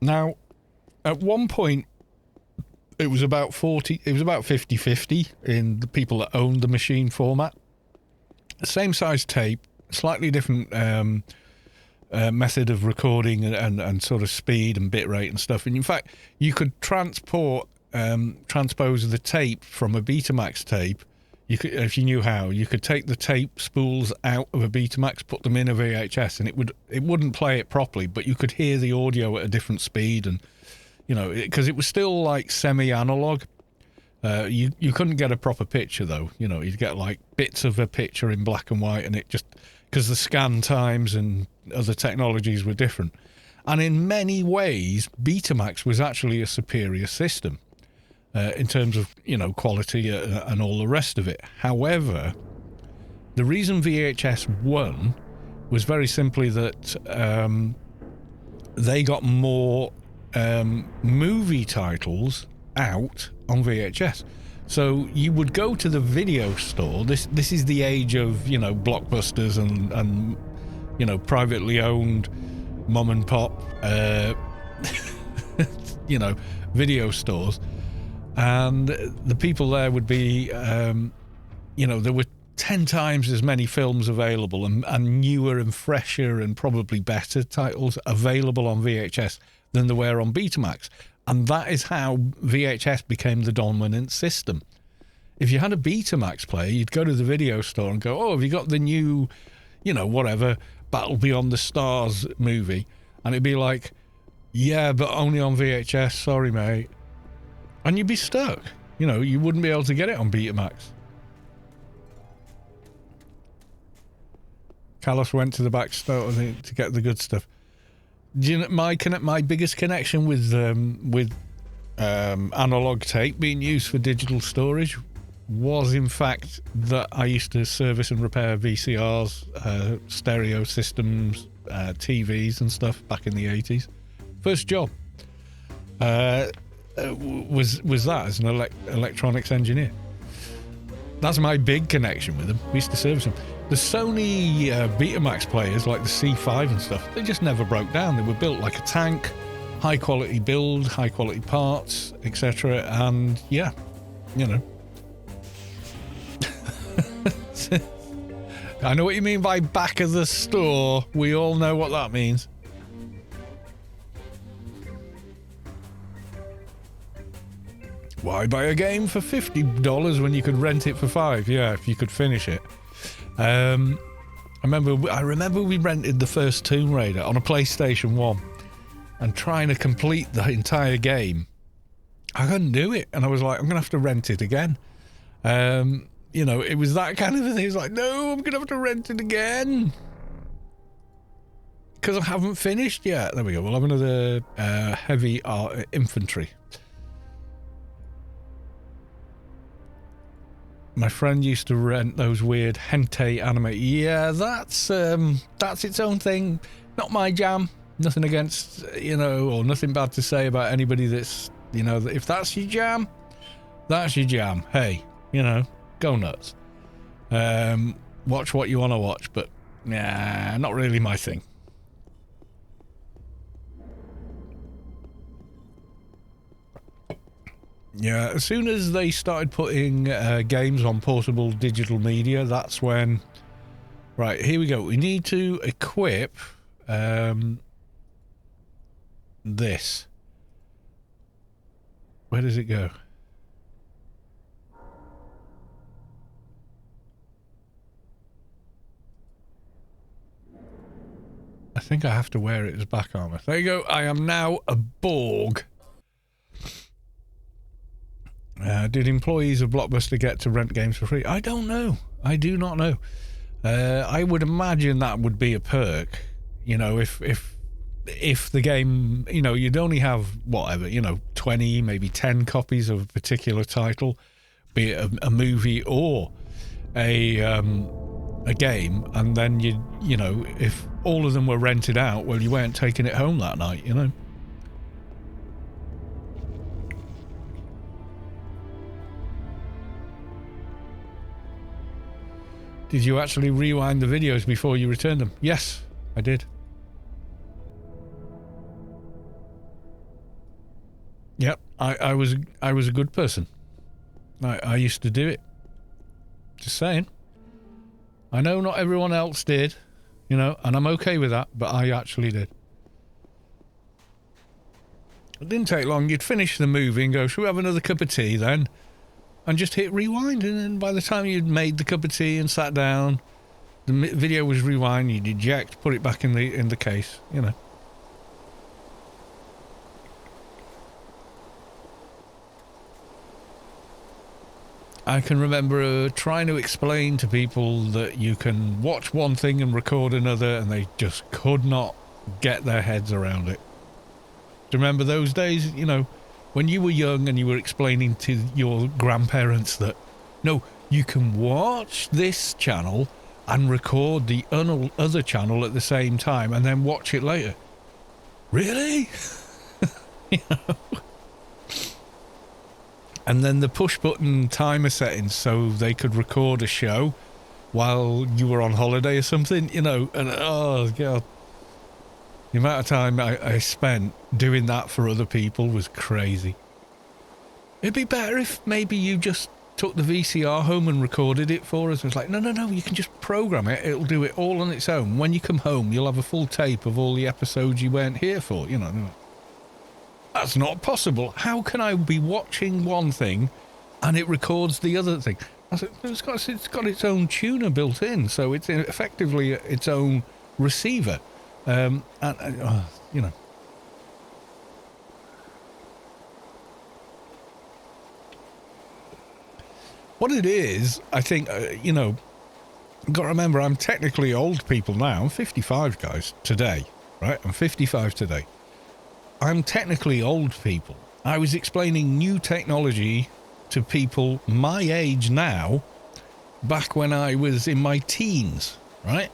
Now, at one point, it was about 50-50 in the people that owned the machine format. Same size tape, slightly different method of recording and sort of speed and bit rate and stuff. And in fact, you could transpose the tape from a Betamax tape. You could, if you knew how, you could take the tape spools out of a Betamax, put them in a VHS, and it wouldn't play it properly, but you could hear the audio at a different speed, and you know, because it was still like semi-analog. You couldn't get a proper picture though. You know, you'd get like bits of a picture in black and white, and it just, because the scan times and other technologies were different. And in many ways, Betamax was actually a superior system in terms of, you know, quality and all the rest of it. However, the reason VHS won was very simply that they got more movie titles out on VHS. So you would go to the video store. This is the age of, you know, blockbusters and you know, privately owned mom and pop you know, video stores, and the people there would be you know, there were 10 times as many films available and newer and fresher and probably better titles available on VHS than there were on Betamax. And that is how VHS became the dominant system. If you had a Betamax player, you'd go to the video store and go, oh, have you got the new, you know, whatever, Battle Beyond the Stars movie? And it'd be like, yeah, but only on VHS, sorry, mate. And you'd be stuck. You know, you wouldn't be able to get it on Betamax. Carlos went to the back store to get the good stuff. Do you know, my biggest connection with analog tape being used for digital storage was, in fact, that I used to service and repair VCRs, stereo systems, TVs and stuff back in the 80s. First job was that as an electronics engineer. That's my big connection with them. We used to service them. The Sony Betamax players, like the C5 and stuff, they just never broke down. They were built like a tank, high quality build, high quality parts, etc. And yeah, you know. I know what you mean by back of the store. We all know what that means. Why buy a game for $50 when you could rent it for $5? Yeah, if you could finish it. I remember we rented the first Tomb Raider on a PlayStation 1 and trying to complete the entire game. I couldn't do it, and I was like, I'm going to have to rent it again. You know, it was that kind of a thing. It's like, no, I'm going to have to rent it again because I haven't finished yet. There we go. We'll have another heavy infantry. My friend used to rent those weird hentai anime. Yeah, that's its own thing. Not my jam. Nothing against, you know, or nothing bad to say about anybody that's, you know, if that's your jam, that's your jam. Hey, you know, go nuts. Watch what you want to watch, but nah, not really my thing. Yeah, as soon as they started putting games on portable digital media, that's when... Right, here we go. We need to equip this. Where does it go? I think I have to wear it as back armor. There you go. I am now a Borg. Did employees of Blockbuster get to rent games for free? I don't know. I do not know. I would imagine that would be a perk. You know, if the game, you know, you'd only have whatever, you know, 20, maybe 10 copies of a particular title, be it a movie or a game, and then you know, if all of them were rented out, well, you weren't taking it home that night, you know. Did you actually rewind the videos before you returned them? Yes, I did. Yep, I was a good person. I used to do it. Just saying. I know not everyone else did, you know, and I'm okay with that, but I actually did. It didn't take long. You'd finish the movie and go, "Shall we have another cup of tea then?" And just hit rewind, and then by the time you'd made the cup of tea and sat down, the video was rewind. You'd eject, put it back in the case, you know. I can remember trying to explain to people that you can watch one thing and record another, and they just could not get their heads around it. Do you remember those days, you know, when you were young and you were explaining to your grandparents that, no, you can watch this channel and record the other channel at the same time and then watch it later? Really? You know? And then the push button timer settings so they could record a show while you were on holiday or something, you know, and oh god. The amount of time I spent doing that for other people was crazy. It'd be better if maybe you just took the VCR home and recorded it for us. It was like, no, you can just program it. It'll do it all on its own. When you come home, you'll have a full tape of all the episodes you weren't here for, you know. That's not possible. How can I be watching one thing and it records the other thing? I said, it's got its own tuner built in, so it's effectively its own receiver. You know. What it is, I think, you know, you've got to remember, I'm technically old people now. I'm 55, guys, today, right? I'm 55 today. I'm technically old people. I was explaining new technology to people my age now, back when I was in my teens, right?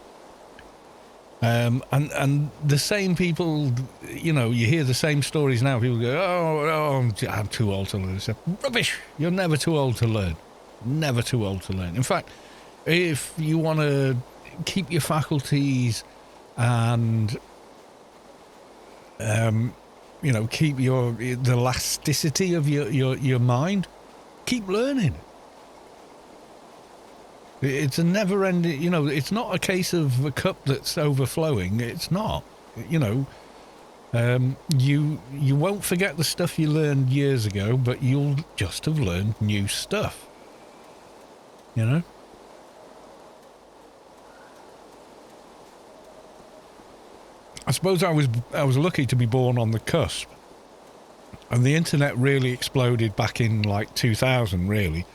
And the same people, you know, you hear the same stories now. People go, oh, I'm too old to learn. So, rubbish. You're never too old to learn. Never too old to learn. In fact, if you want to keep your faculties and, you know, keep the elasticity of your mind, keep learning. It's a never-ending, you know, it's not a case of a cup that's overflowing. It's not, you know. You won't forget the stuff you learned years ago, but you'll just have learned new stuff. You know? I suppose I was lucky to be born on the cusp. And the internet really exploded back in like 2000, really.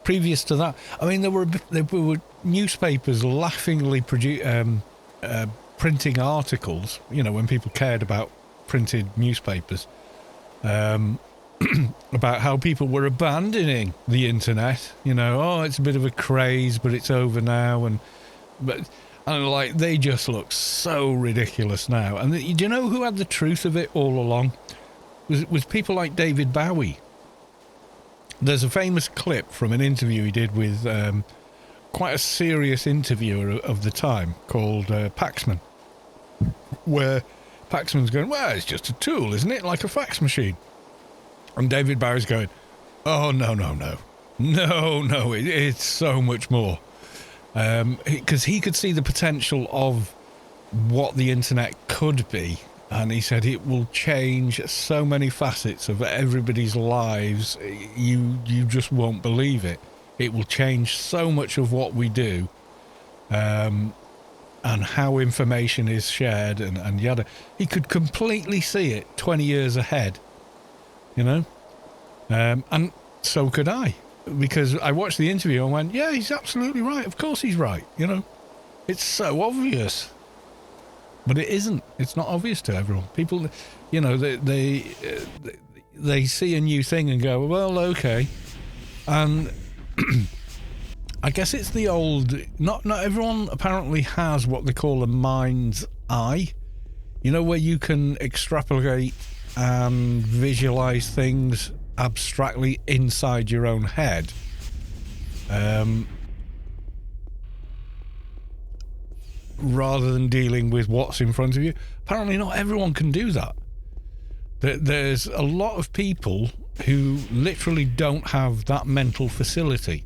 Previous to that, I mean, there were newspapers laughingly printing articles, you know, when people cared about printed newspapers, about how people were abandoning the internet. You know, oh, it's a bit of a craze, but it's over now, and like they just look so ridiculous now. And do you know who had the truth of it all along? Was people like David Bowie. There's a famous clip from an interview he did with quite a serious interviewer of the time called Paxman, where Paxman's going, well, it's just a tool, isn't it? Like a fax machine. And David Bowie's going, Oh, no. No, it's so much more. Because he could see the potential of what the internet could be. And he said it will change so many facets of everybody's lives. You just won't believe it. It will change so much of what we do. And how information is shared and yada. He could completely see it 20 years ahead. You know? And so could I. Because I watched the interview and went, yeah, he's absolutely right. Of course he's right. You know? It's so obvious. But it isn't. It's not obvious to everyone. People, you know, they see a new thing and go, well, okay. And I guess it's the old... Not everyone apparently has what they call a mind's eye. You know, where you can extrapolate and visualize things abstractly inside your own head. Rather than dealing with what's in front of you. Apparently not everyone can do that. There's a lot of people who literally don't have that mental facility,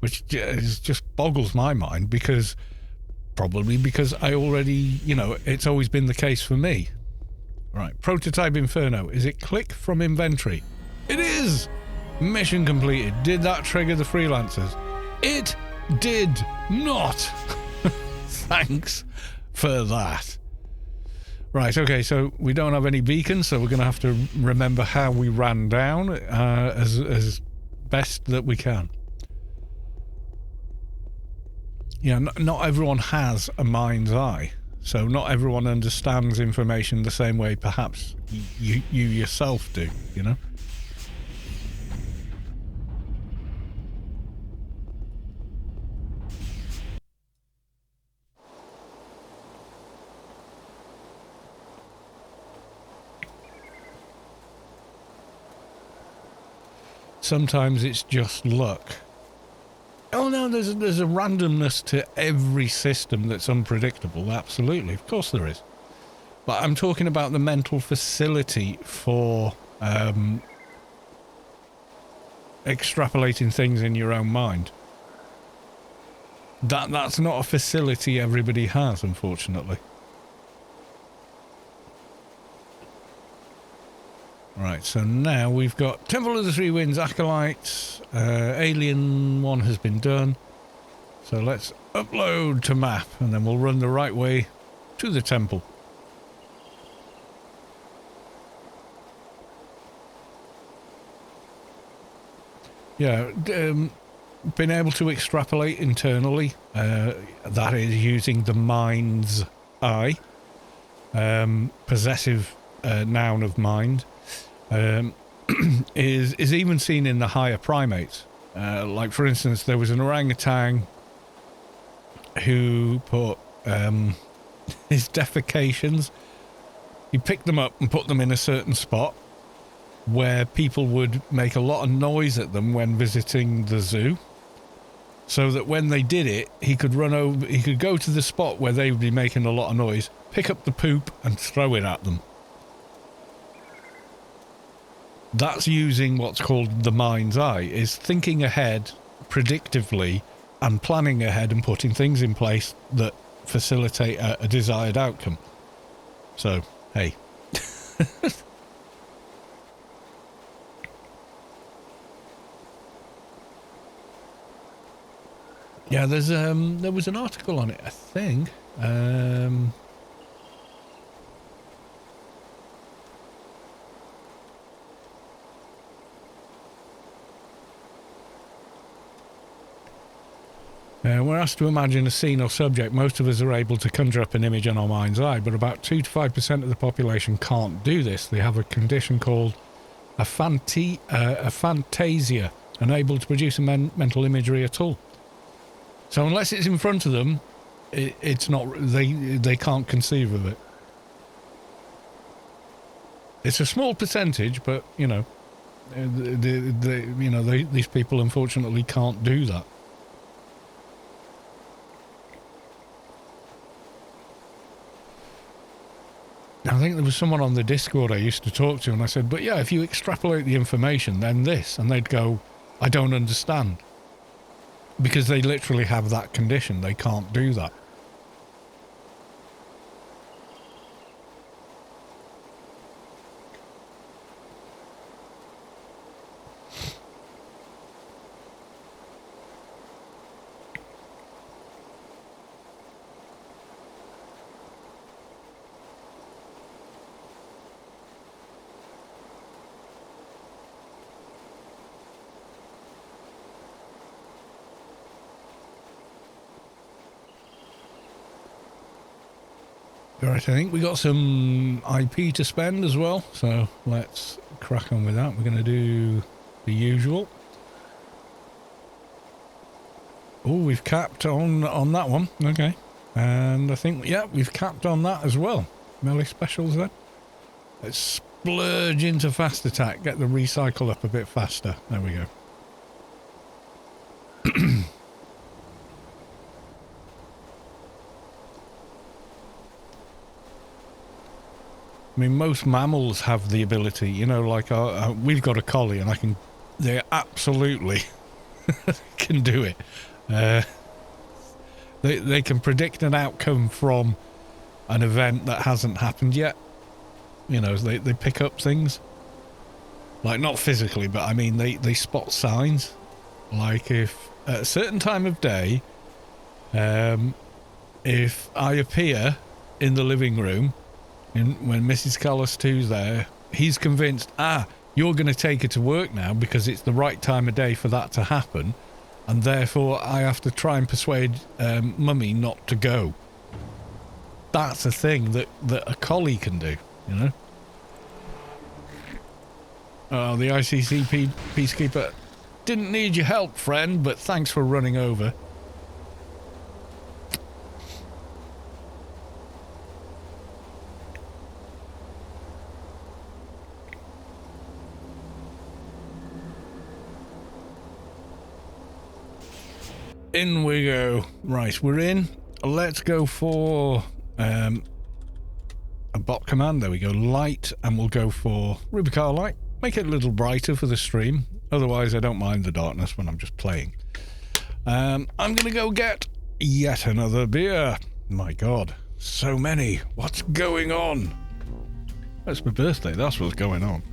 which just boggles my mind, because probably because I already, you know, it's always been the case for me. Right, prototype Inferno. Is it click from inventory? It is! Mission completed. Did that trigger the freelancers? It did not! Thanks for that. Right, okay, so we don't have any beacons, so we're going to have to remember how we ran down as best that we can. Yeah, not everyone has a mind's eye, so not everyone understands information the same way perhaps you yourself do, you know? Sometimes it's just luck. Oh no, there's a randomness to every system that's unpredictable. Absolutely, of course there is. But I'm talking about the mental facility for extrapolating things in your own mind. That's not a facility everybody has, unfortunately. Right, so now we've got Temple of the Three Winds, Acolytes, Alien 1 has been done. So let's upload to map, and then we'll run the right way to the temple. Yeah, been able to extrapolate internally, that is using the mind's eye, possessive noun of mind. Is even seen in the higher primates. Like, for instance, there was an orangutan who put his defecations, he picked them up and put them in a certain spot where people would make a lot of noise at them when visiting the zoo, so that when they did it, he could run over, he could go to the spot where they would be making a lot of noise, pick up the poop and throw it at them. That's using what's called the mind's eye, is thinking ahead predictively and planning ahead and putting things in place that facilitate a desired outcome. So, hey. Yeah, there was an article on it, I think. We're asked to imagine a scene or subject. Most of us are able to conjure up an image in our mind's eye, but about 2 to 5% of the population can't do this. They have a condition called a fantasia, unable to produce a mental imagery at all. So unless it's in front of them, it's not. They can't conceive of it. It's a small percentage, but you know, these people unfortunately can't do that. I think there was someone on the Discord I used to talk to, and I said, but yeah, if you extrapolate the information, then this. And they'd go, I don't understand. Because they literally have that condition. They can't do that. Right, I think we got some IP to spend as well, so let's crack on with that. We're going to do the usual. Oh, we've capped on that one. Okay. And I think, yeah, we've capped on that as well. Melee specials then. Let's splurge into fast attack, get the recycle up a bit faster. There we go. I mean, most mammals have the ability, you know, like we've got a collie and they absolutely can do it. They can predict an outcome from an event that hasn't happened yet. You know, they pick up things. Like, not physically, but I mean, they spot signs. Like, if at a certain time of day, if I appear in the living room, when Mrs. Callis 2's there, he's convinced, you're going to take her to work now because it's the right time of day for that to happen, and therefore I have to try and persuade Mummy not to go. That's a thing that a collie can do, you know? The ICC Peacekeeper didn't need your help, friend, but thanks for running over. In we go. Right, we're in. Let's go for a bot command. There we go. Light, and we'll go for Rubi Ka light. Make it a little brighter for the stream. Otherwise, I don't mind the darkness when I'm just playing. I'm going to go get yet another beer. My God, so many. What's going on? It's my birthday. That's what's going on.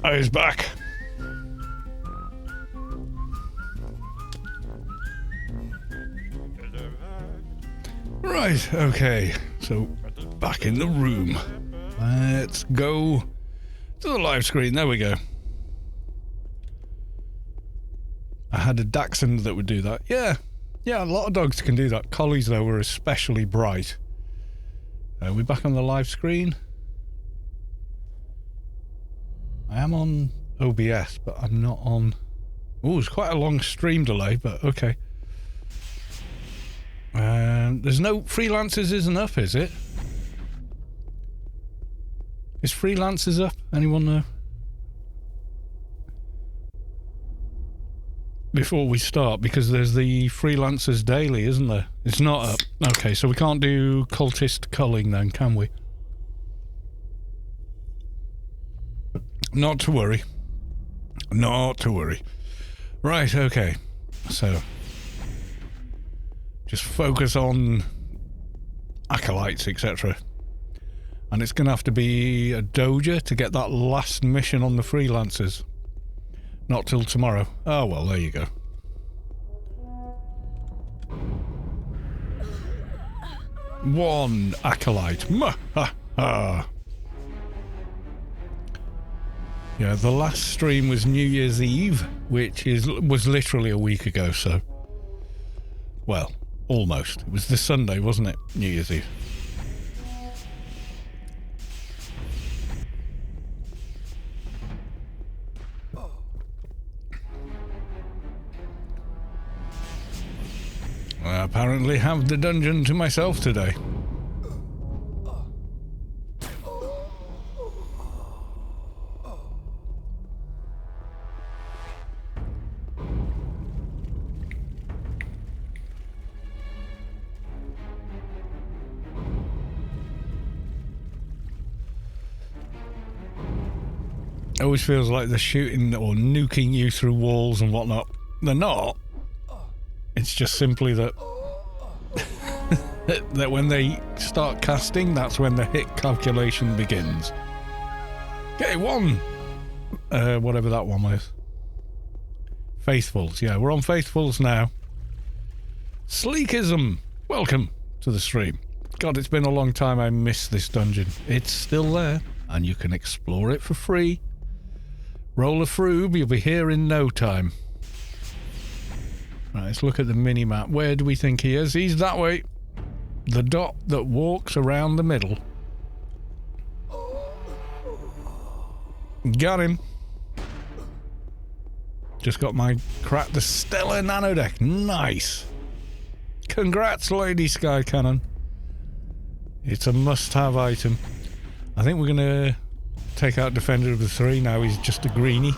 He's back. Right, okay. So, back in the room. Let's go to the live screen. There we go. I had a dachshund that would do that. Yeah, a lot of dogs can do that. Collies, though, were especially bright. Are we back on the live screen? I am on OBS, but I'm not on... Oh, it's quite a long stream delay, but okay. There's no freelancers isn't up, is it? Is freelancers up? Anyone know? Before we start, because there's the freelancers daily, isn't there? It's not up. Okay, so we can't do cultist culling then, can we? Not to worry. Not to worry. Right, okay. So, just focus on acolytes, etc. And it's going to have to be a Doja to get that last mission on the freelancers. Not till tomorrow. Oh, well, there you go. One acolyte. Ha. Yeah, the last stream was New Year's Eve, which was literally a week ago, so... Well, almost. It was the Sunday, wasn't it? New Year's Eve. I apparently have the dungeon to myself today. It always feels like they're shooting or nuking you through walls and whatnot. They're not. It's just simply that that when they start casting, that's when the hit calculation begins. Okay, one. Whatever that one was. Faithfuls. Yeah, we're on Faithfuls now. Sleekism. Welcome to the stream. God, it's been a long time I missed this dungeon. It's still there, and you can explore it for free. Roll a froob, you'll be here in no time. Right, let's look at the mini-map. Where do we think he is? He's that way. The dot that walks around the middle. Got him. Just got my crack the Stellar Nanodeck. Nice. Congrats, Lady Sky Cannon. It's a must-have item. I think we're going to take out Defender of the Three. Now he's just a greenie.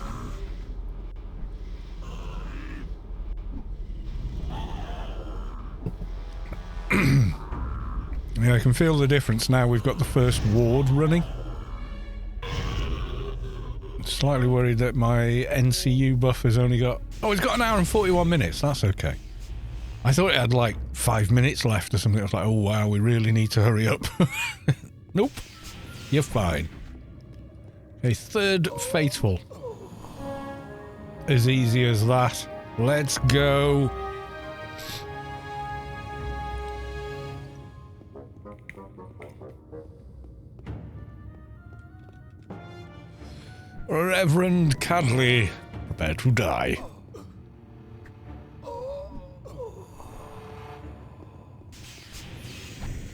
Yeah, I can feel the difference now. We've got the first ward running. Slightly worried that my NCU buff has only got... Oh, it's got an hour and 41 minutes. That's okay. I thought it had like 5 minutes left or something. I was like, oh wow, we really need to hurry up. Nope. You're fine. Okay, third Faithful. As easy as that. Let's go. Reverend Cadley, prepare to die.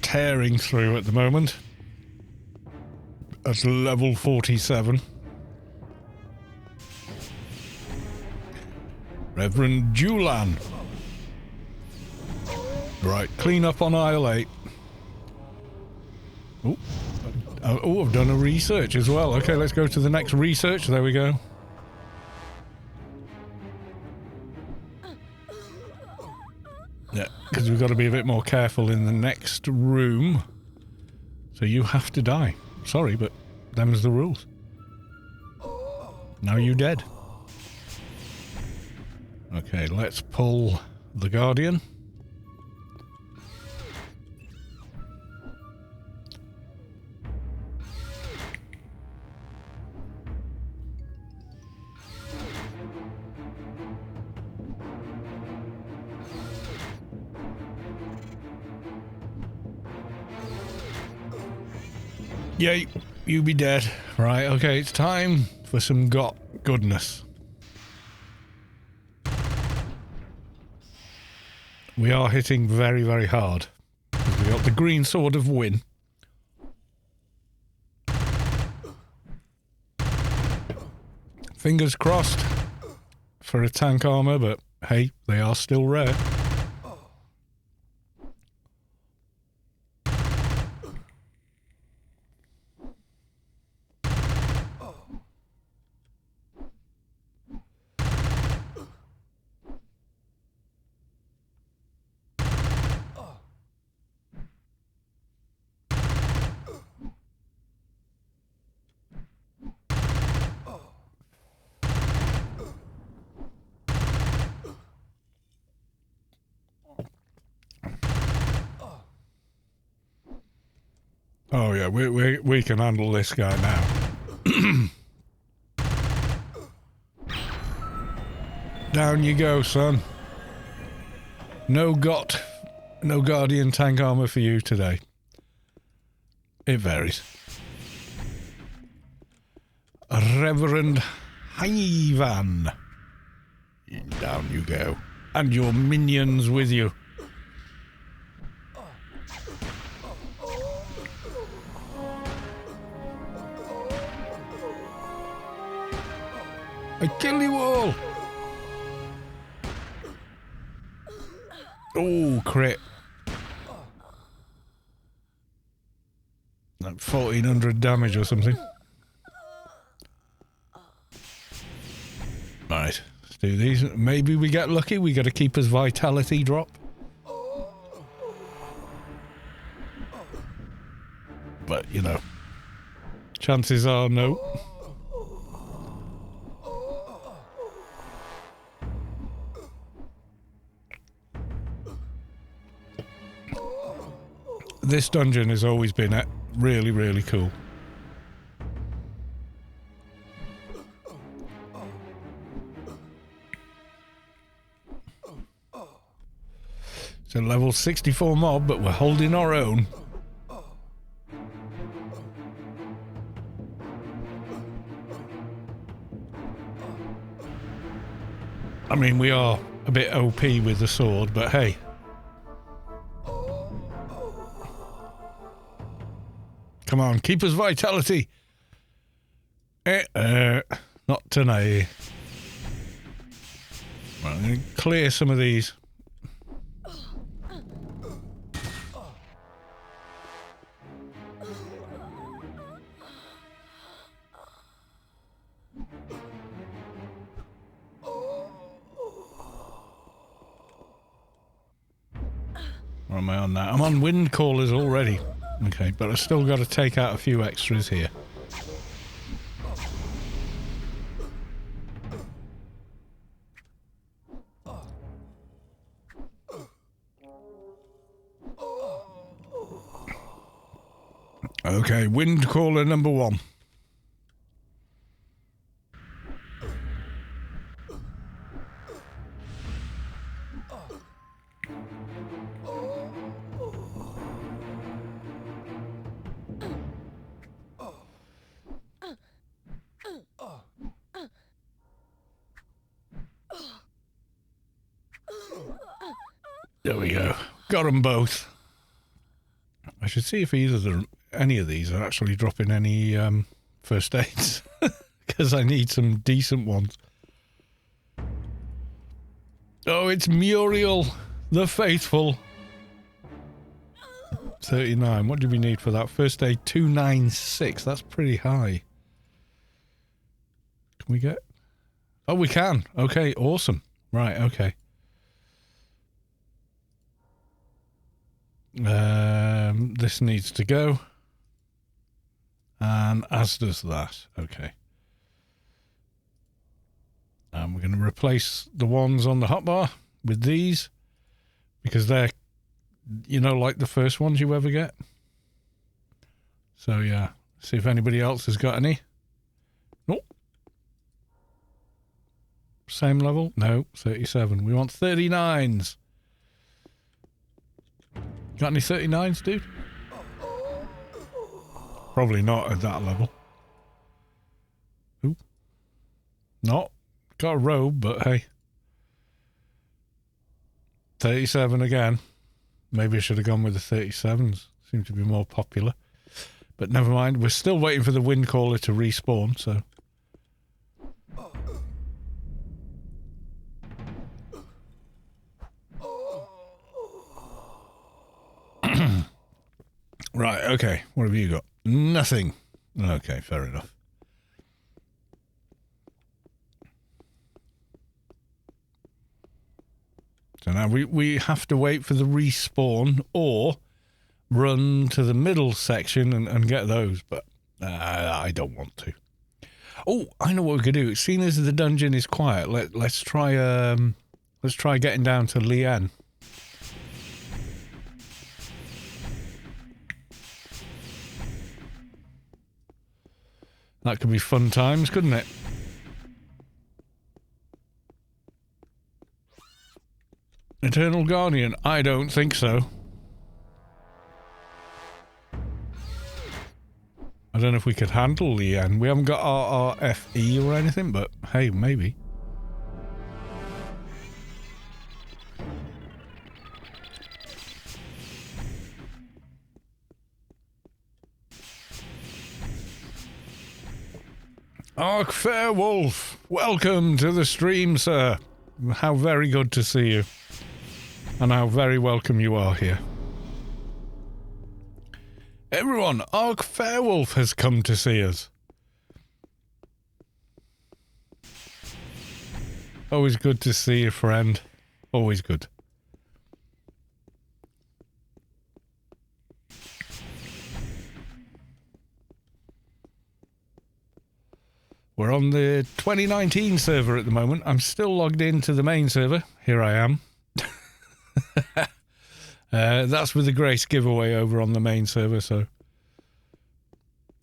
Tearing through at the moment. At level 47. Reverend Julan. Right, clean up on aisle 8. Oh, I've done a research as well. Okay, let's go to the next research. There we go. Yeah, because we've got to be a bit more careful in the next room. So you have to die. Sorry, but them's the rules. Now you're dead. Okay, let's pull the Guardian. Yay, you be dead. Right, okay, it's time for some goodness. We are hitting very, very hard. We got the green sword of win. Fingers crossed for a tank armor, but hey, they are still rare. Oh yeah, we can handle this guy now. Down you go, son. No Guardian tank armor for you today. It varies. Reverend Hyvan. Down you go. And your minions with you. I kill you all! Oh, crit. Like 1400 damage or something. Right, let's do these. Maybe we get lucky. We got to keep his vitality drop. But, you know, chances are no. This dungeon has always been really, really cool. It's a level 64 mob, but we're holding our own. I mean, we are a bit OP with the sword, but hey. Come on, keep us vitality. Not tonight. Well, I'm going to clear some of these. Where am I on that? I'm on wind callers already. Okay, but I've still got to take out a few extras here. Okay, wind caller number 1. There we go. Got them both. I should see if any of these are actually dropping any first aids. Because I need some decent ones. Oh, it's Muriel, the Faithful. 39. What do we need for that? First aid 296. That's pretty high. Can we get... Oh, we can. Okay, awesome. Right, okay. This needs to go. And as does that. Okay. And we're going to replace the ones on the hotbar with these. Because they're, you know, like the first ones you ever get. So, yeah. See if anybody else has got any. Nope. Same level? No, 37. We want 39s. Got any 39s, dude? Probably not at that level. Ooh. Not. Got a robe, but hey. 37 again. Maybe I should have gone with the 37s. Seem to be more popular. But never mind. We're still waiting for the wind caller to respawn, so... Right, okay. What have you got? Nothing. Okay, fair enough. So now we have to wait for the respawn or run to the middle section and get those, but I don't want to. Oh, I know what we could do. Seeing as the dungeon is quiet, let's try getting down to Lien. That could be fun times, couldn't it? Eternal Guardian? I don't think so. I don't know if we could handle Lien. We haven't got RRFE or anything, but hey, maybe. Ark Fairwolf, welcome to the stream, sir. How very good to see you. And how very welcome you are here. Everyone, Ark Fairwolf has come to see us. Always good to see you, friend. Always good. We're on the 2019 server at the moment. I'm still logged into the main server. Here I am. That's with the Grace giveaway over on the main server, so...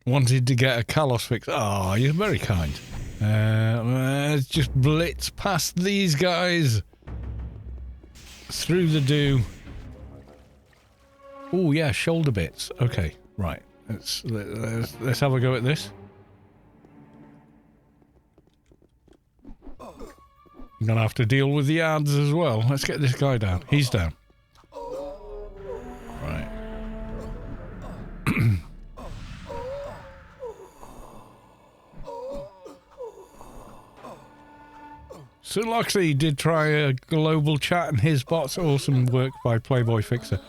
Wanted to get a Kalos fix. Oh, you're very kind. Let's just blitz past these guys. Through the dew. Oh, yeah, shoulder bits. Okay, right. Let's have a go at this. I'm gonna have to deal with the ads as well. Let's get this guy down. He's down. Right. Suloxy did try a global chat and his bot's awesome work by Playboy Fixer.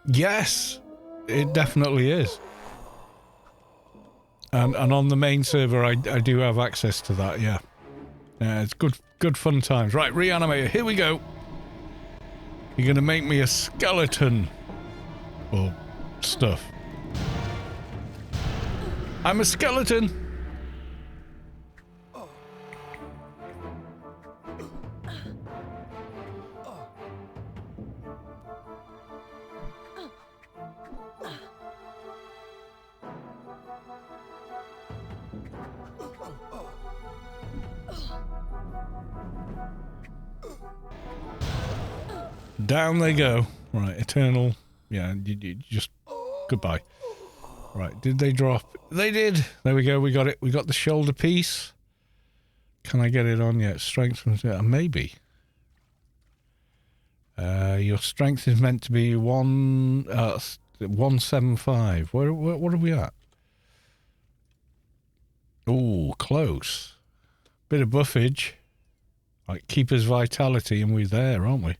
Yes, it definitely is. And on the main server I do have access to that, yeah. It's good fun times. Right, Reanimator, here we go. You're gonna make me a skeleton. Or stuff. I'm a skeleton. Down they go. Right, Eternal. Yeah, you just... Goodbye. Right, did they drop? They did! There we go, we got it. We got the shoulder piece. Can I get it on yet? Strength... maybe. Your strength is meant to be 175. What are we at? Ooh, close. Bit of buffage. Like, Keeper's Vitality, and we're there, aren't we?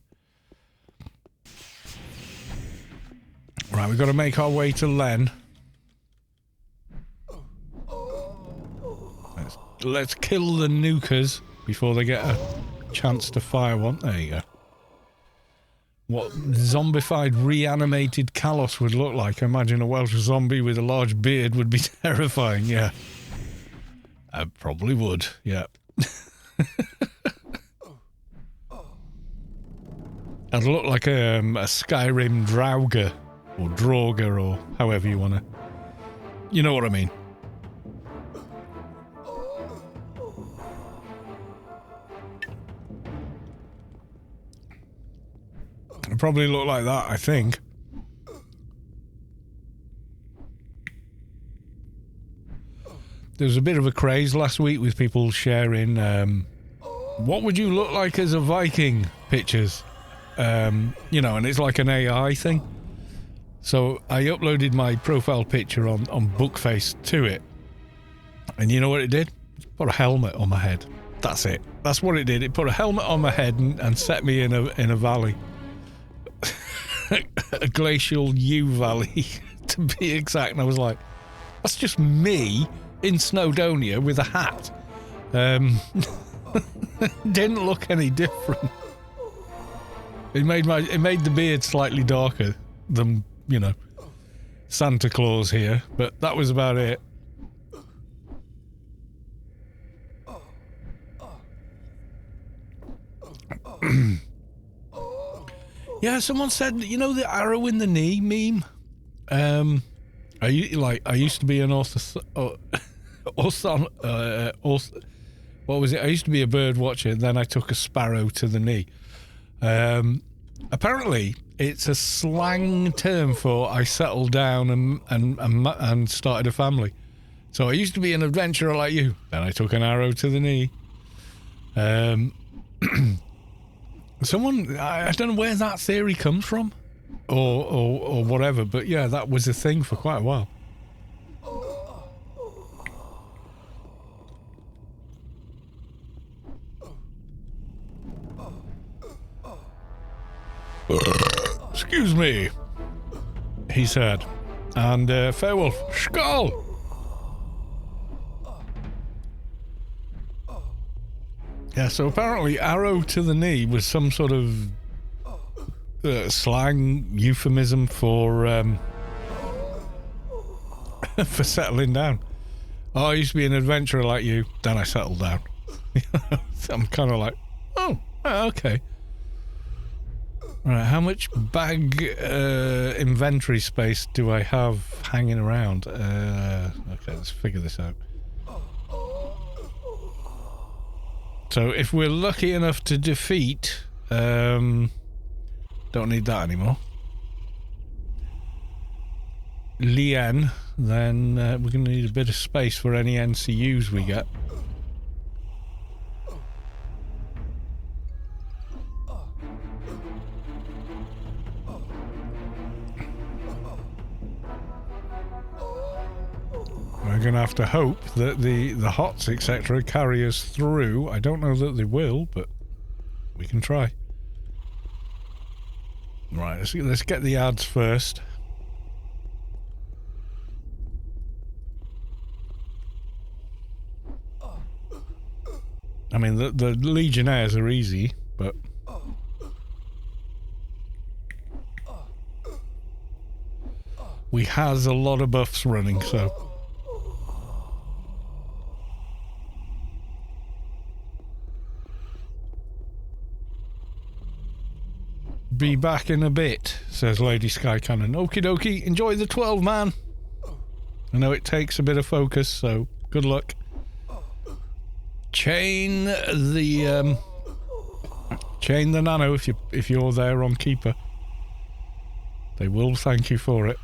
Right, we've got to make our way to Len. Let's kill the nukers before they get a chance to fire one. There you go. What zombified, reanimated Kalos would look like. I imagine a Welsh zombie with a large beard would be terrifying, yeah. I probably would, yeah. I'd look like a Skyrim Draugr. Or Draugr, or however you want to... You know what I mean. I probably look like that, I think. there was a bit of a craze last week with people sharing what would you look like as a Viking pictures, you know, and it's like an AI thing. So I uploaded my profile picture on Bookface to it, and you know what it did? It put a helmet on my head. That's it. That's what it did. It put a helmet on my head and set me in a valley. A glacial U valley, to be exact. And I was like, that's just me in Snowdonia with a hat. Didn't look any different. It made the beard slightly darker than, you know, Santa Claus here, but that was about it. Yeah, someone said, you know, the arrow in the knee meme. I used to be an what was it? I used to be a bird watcher, and then I took a sparrow to the knee. Apparently, it's a slang term for I settled down and started a family. So I used to be an adventurer like you, then I took an arrow to the knee. Someone, I don't know where that theory comes from, or whatever, but yeah, that was a thing for quite a while. Excuse me, he said, and Fairwolf, Skall! Yeah, so apparently arrow to the knee was some sort of slang euphemism for for settling down. Oh, I used to be an adventurer like you, then I settled down. I'm kind of like, oh, okay. Right, how much bag inventory space do I have hanging around? Okay, let's figure this out. So if we're lucky enough to defeat, don't need that anymore, Lien, then we're going to need a bit of space for any NCUs we get. We're going to have to hope that the HOTS, etc. carry us through. I don't know that they will, but we can try. Right, let's get the ads first. I mean, the Legionnaires are easy, but... we has a lot of buffs running, so... be back in a bit, says Lady Sky Cannon. Okie dokie, enjoy the 12 man. I know it takes a bit of focus, so good luck. Chain the nano if you're there on Keeper. They will thank you for it.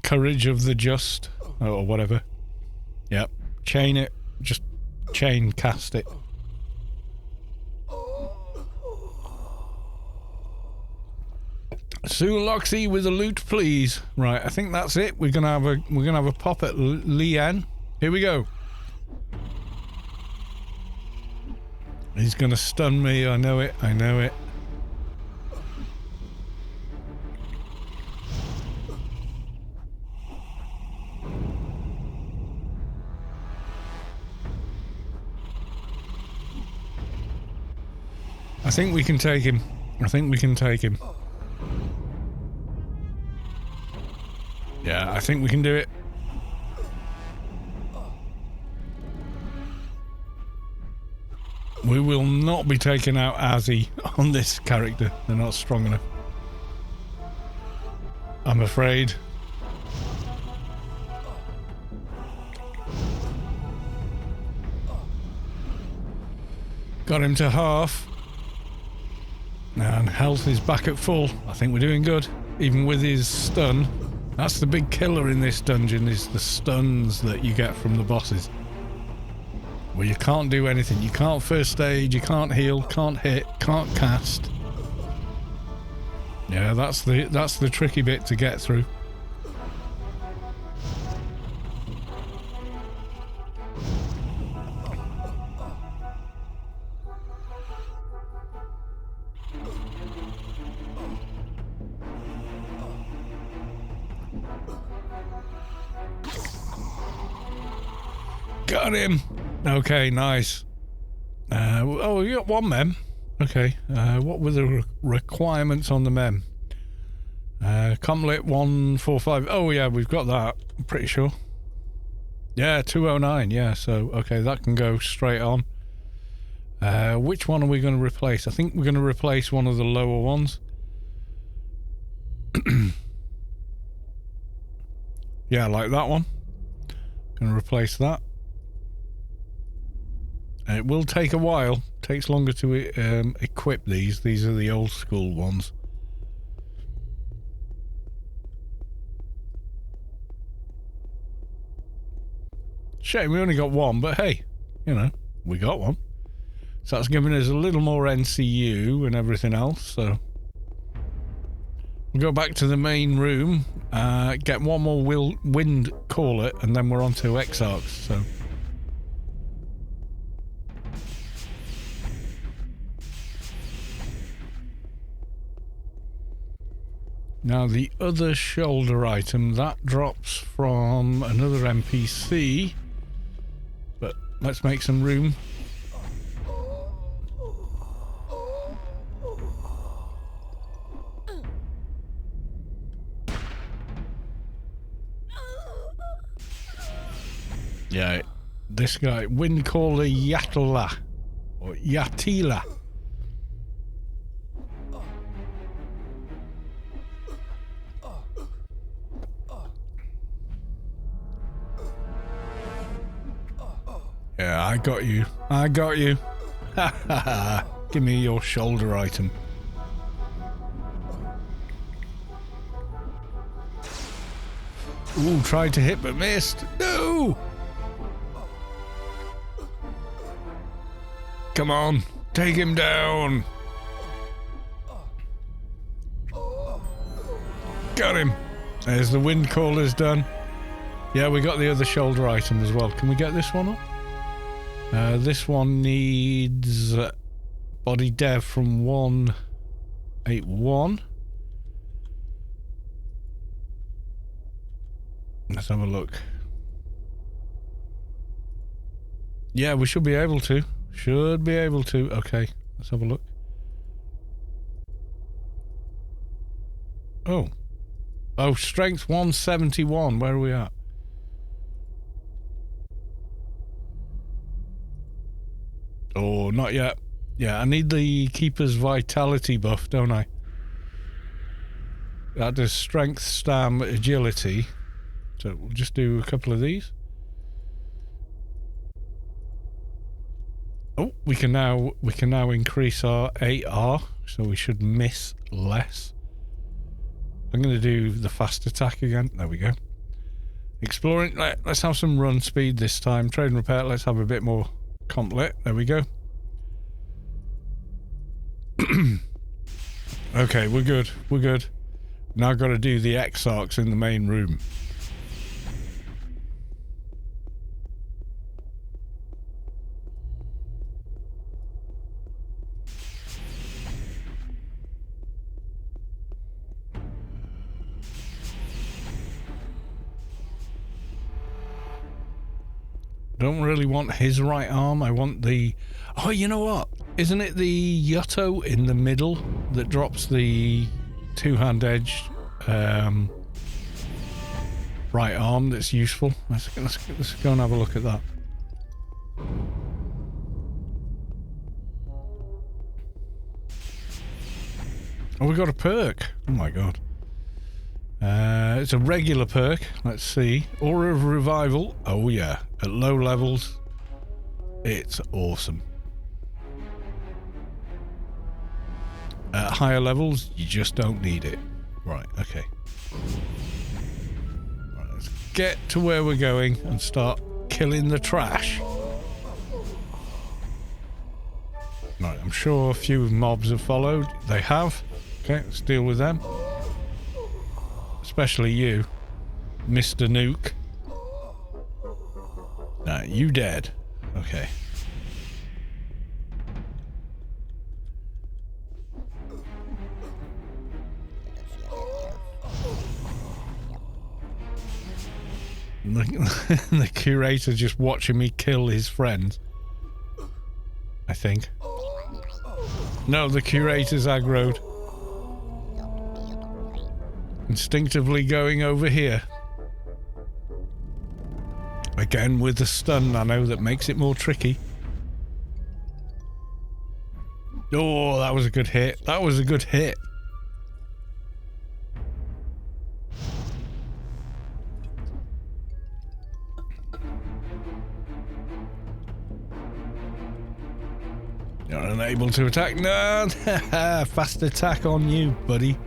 Courage of the Just. Or whatever. Yep. Chain it. Just chain cast it. Sue Loxy with a loot, please. Right, I think that's it. We're gonna have a pop at Lien. Here we go. He's gonna stun me. I know it. I know it. I think we can take him. I think we can take him. Yeah, I think we can do it. We will not be taking out Azzy on this character. They're not strong enough, I'm afraid. Got him to half. And health is back at full. I think we're doing good. Even with his stun. That's the big killer in this dungeon, is the stuns that you get from the bosses. Where you can't do anything. You can't first aid, you can't heal, can't hit, can't cast. Yeah, that's the tricky bit to get through. Got him! Okay, nice. Oh, you got one mem. Okay, what were the requirements on the mem? Comlit 145. Oh yeah, we've got that. I'm pretty sure. Yeah, 209. Yeah, so okay, that can go straight on. Which one are we going to replace? I think we're going to replace one of the lower ones. Yeah, like that one. Going to replace that. It will take a while. Takes longer to equip these. These are the old school ones. Shame we only got one, but hey, you know, we got one. So that's giving us a little more NCU and everything else, so... We'll go back to the main room, get one more wind caller, and then we're on to Exarchs, so... Now the other shoulder item, that drops from another NPC, but let's make some room. Yeah, this guy, Windcaller Yatala, or Yatila. Yeah, I got you. I got you. Ha ha ha. Give me your shoulder item. Ooh, tried to hit but missed. No! Come on, take him down. Got him. There's the wind caller's done. Yeah, we got the other shoulder item as well. Can we get this one up? This one needs body dev from 181. Let's have a look. Yeah, we should be able to. Should be able to. Okay, let's have a look. Oh. Oh, strength 171. Where are we at? Oh, not yet. Yeah, I need the Keeper's Vitality buff, don't I? That does strength, stam, agility. So we'll just do a couple of these. Oh, we can now increase our AR, so we should miss less. I'm going to do the fast attack again. There we go. Exploring. Let's have some run speed this time. Trade and repair. Let's have a bit more complet. There we go. Okay, we're good. We're good. Now got to do the Exarchs in the main room. Don't really want his right arm. I want the... Oh, you know what? Isn't it the Yutto in the middle that drops the two-hand edge right arm that's useful? Let's go and have a look at that. Oh, we got a perk. Oh my god. It's a regular perk. Let's see. Aura of Revival. Oh yeah. At low levels, it's awesome. At higher levels, you just don't need it. Right, okay. Right, let's get to where we're going and start killing the trash. Right, I'm sure a few mobs have followed. They have. Okay, let's deal with them. Especially you, Mr. Nuke. Nah, you dead. Okay. The curator's just watching me kill his friends. I think. No, the curator's aggroed. Instinctively going over here. Again with the stun nano that makes it more tricky. Oh, that was a good hit. That was a good hit. You're unable to attack. No! Fast attack on you, buddy.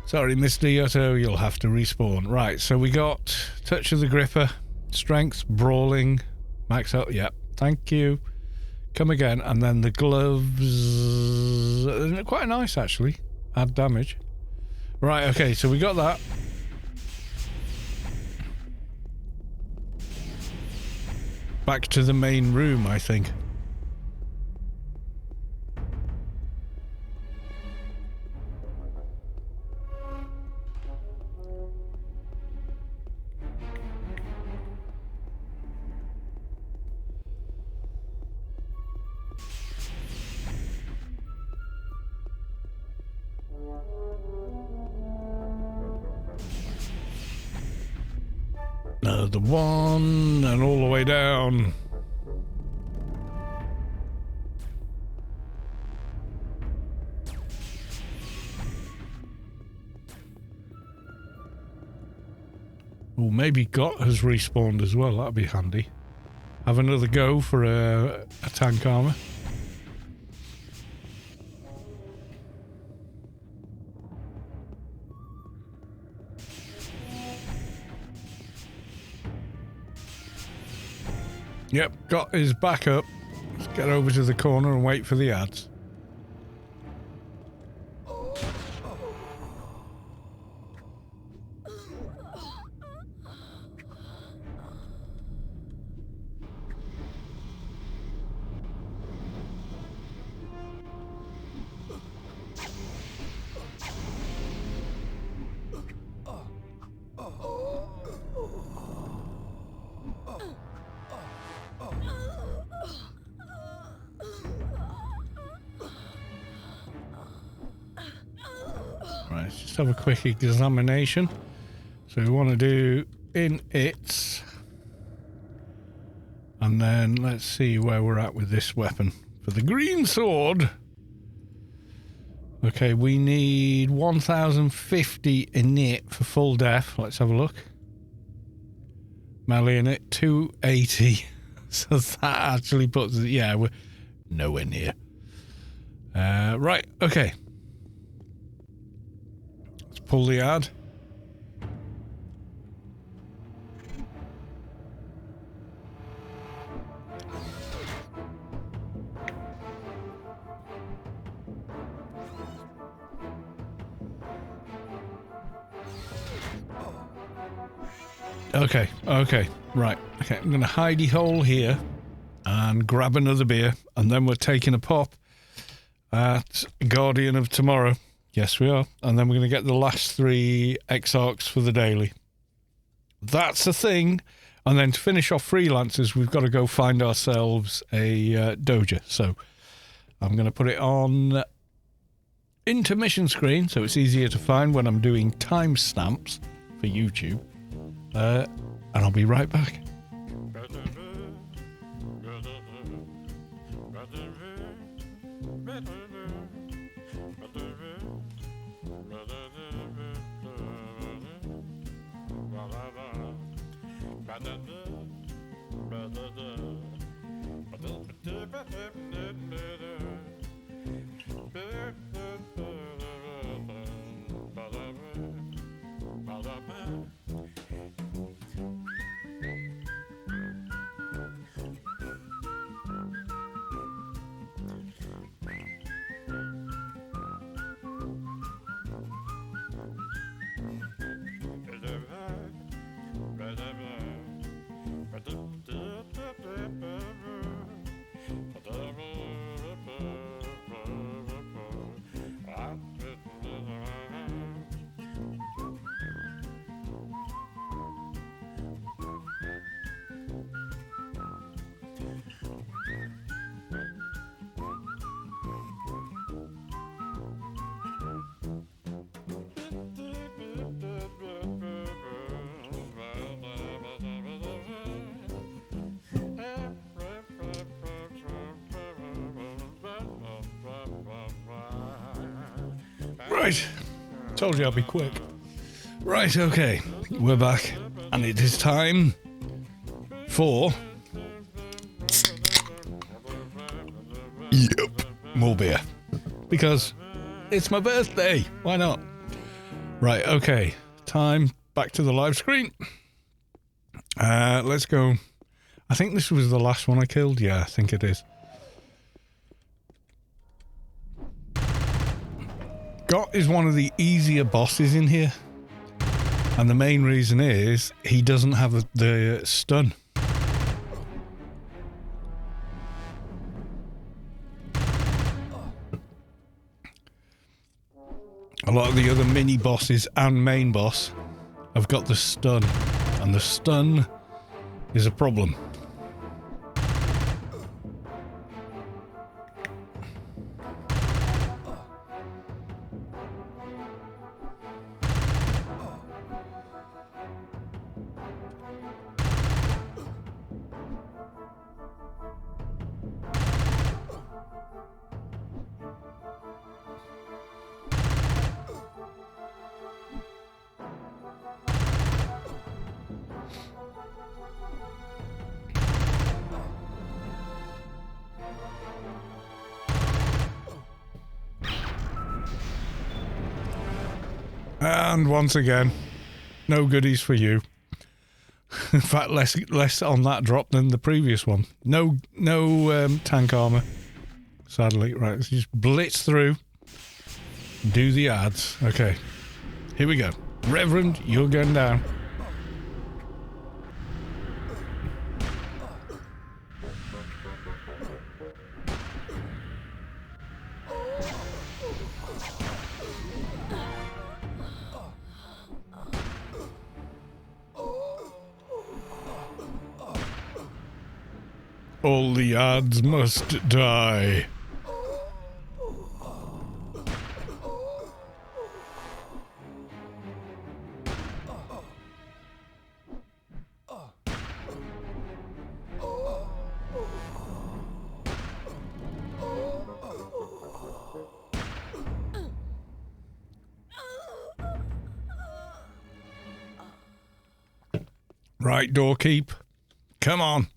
Sorry, Mr. Yotto, you'll have to respawn. Right, so we got Touch of the Gripper, Strength, Brawling, Max out. Yep, thank you. Come again, and then the gloves. Quite nice, actually. Add damage. Right, okay, so we got that. Back to the main room, I think. Another one, and all the way down. Oh, maybe Got has respawned as well. That'd be handy. Have another go for a tank armor. Yep, Got his back up. Let's get over to the corner and wait for the ads. Have a quick examination. So we want to do in it, and then let's see where we're at with this weapon for the green sword. Okay, we need 1050 in it for full def. Let's have a look. Melee in it 280. So that actually puts it, yeah, we're nowhere near. Right, okay. Pull the ad. Okay, right. Okay, I'm going to hidey hole here and grab another beer, and then we're taking a pop at Guardian of Tomorrow. Yes, we are. And then we're going to get the last 3 Exarchs for the daily. That's a thing. And then to finish off freelancers, we've got to go find ourselves a Doja. So I'm going to put it on intermission screen so it's easier to find when I'm doing timestamps for YouTube. And I'll be right back. Right, told you I'd be quick. Right, okay, we're back, and it is time for... Yep, more beer. Because it's my birthday, why not? Right, okay, time back to the live screen. Let's go. I think this was the last one I killed. Yeah, I think it is. Got is one of the easier bosses in here. And the main reason is he doesn't have the stun. A lot of the other mini bosses and main boss have got the stun. And the stun is a problem. And once again, no goodies for you. In fact, less on that drop than the previous one. No tank armor, sadly. Right, let's just blitz through. Do the ads. Okay, here we go. Reverend, you're going down. All the ads must die. Right, doorkeep. Come on.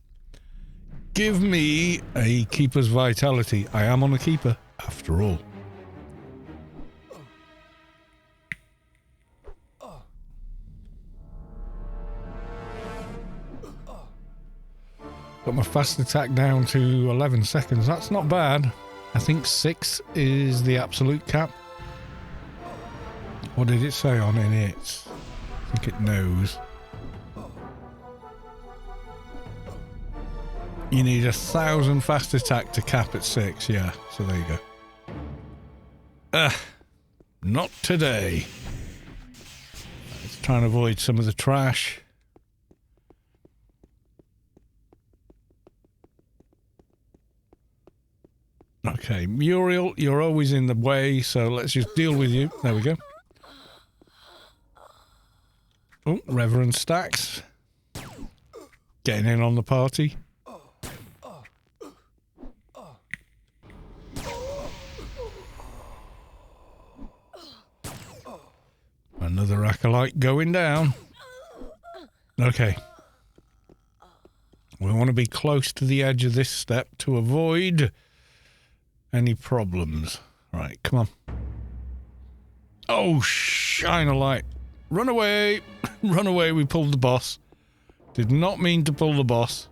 Give me a keeper's vitality. I am on a keeper, after all. Got my fast attack down to 11 seconds. That's not bad. I think 6 is the absolute cap. What did it say on it? I think it knows. You need 1,000 fast attack to cap at 6, yeah. So there you go. Not today. Let's try and avoid some of the trash. Okay, Muriel, you're always in the way, so let's just deal with you. There we go. Oh, Reverend Stacks. Getting in on the party. Another acolyte going down. Okay. We want to be close to the edge of this step to avoid any problems. Right, come on. Oh, shine a light. Run away. Run away, we pulled the boss. Did not mean to pull the boss.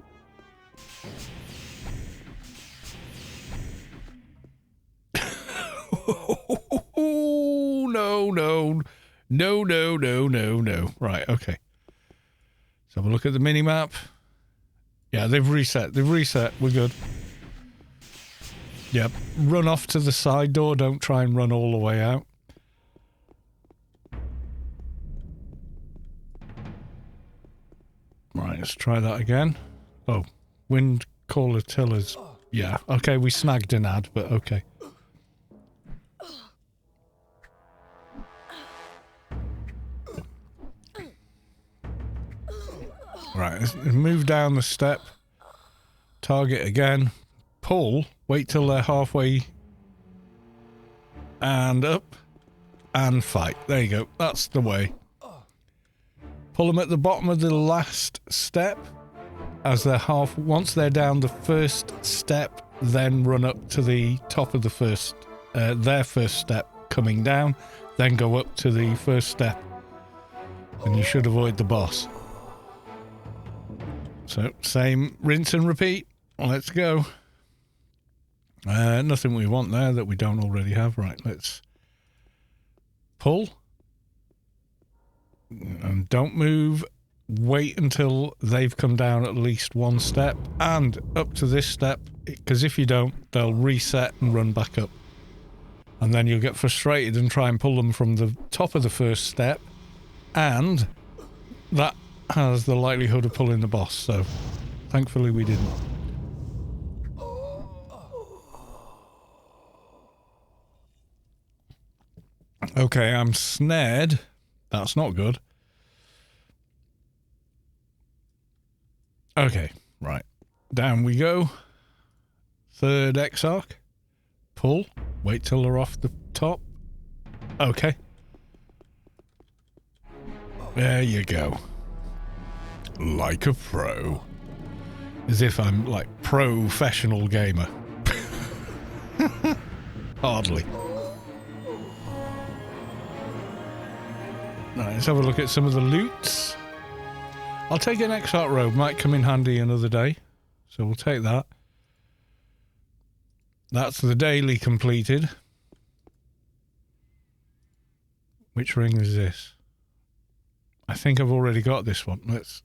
No, no. No, no, no, no, no. Right, okay. Let's have a look at the mini-map. Yeah, they've reset. They've reset. We're good. Yep. Run off to the side door. Don't try and run all the way out. Right, let's try that again. Oh, wind caller tillers. Yeah, okay, we snagged an ad, but okay. Right, let's move down the step. Target again. Pull. Wait till they're halfway. And up. And fight. There you go. That's the way. Pull them at the bottom of the last step. As they're once they're down the first step, then run up to the top of the first, their first step coming down. Then go up to the first step. And you should avoid the boss. So, same rinse and repeat. Let's go. Nothing we want there that we don't already have. Right, let's pull. And don't move. Wait until they've come down at least one step and up to this step. Because if you don't, they'll reset and run back up. And then you'll get frustrated and try and pull them from the top of the first step. And that has the likelihood of pulling the boss, so thankfully we didn't. Okay, I'm snared. That's not good. Okay, right. Down we go. Third X-Arc. Pull. Wait till they're off the top. Okay. There you go. Like a pro. As if I'm like professional gamer. Hardly. Right, let's have a look at some of the loots. I'll take an X-Arc robe. Might come in handy another day. So we'll take that. That's the daily completed. Which ring is this? I think I've already got this one. Let's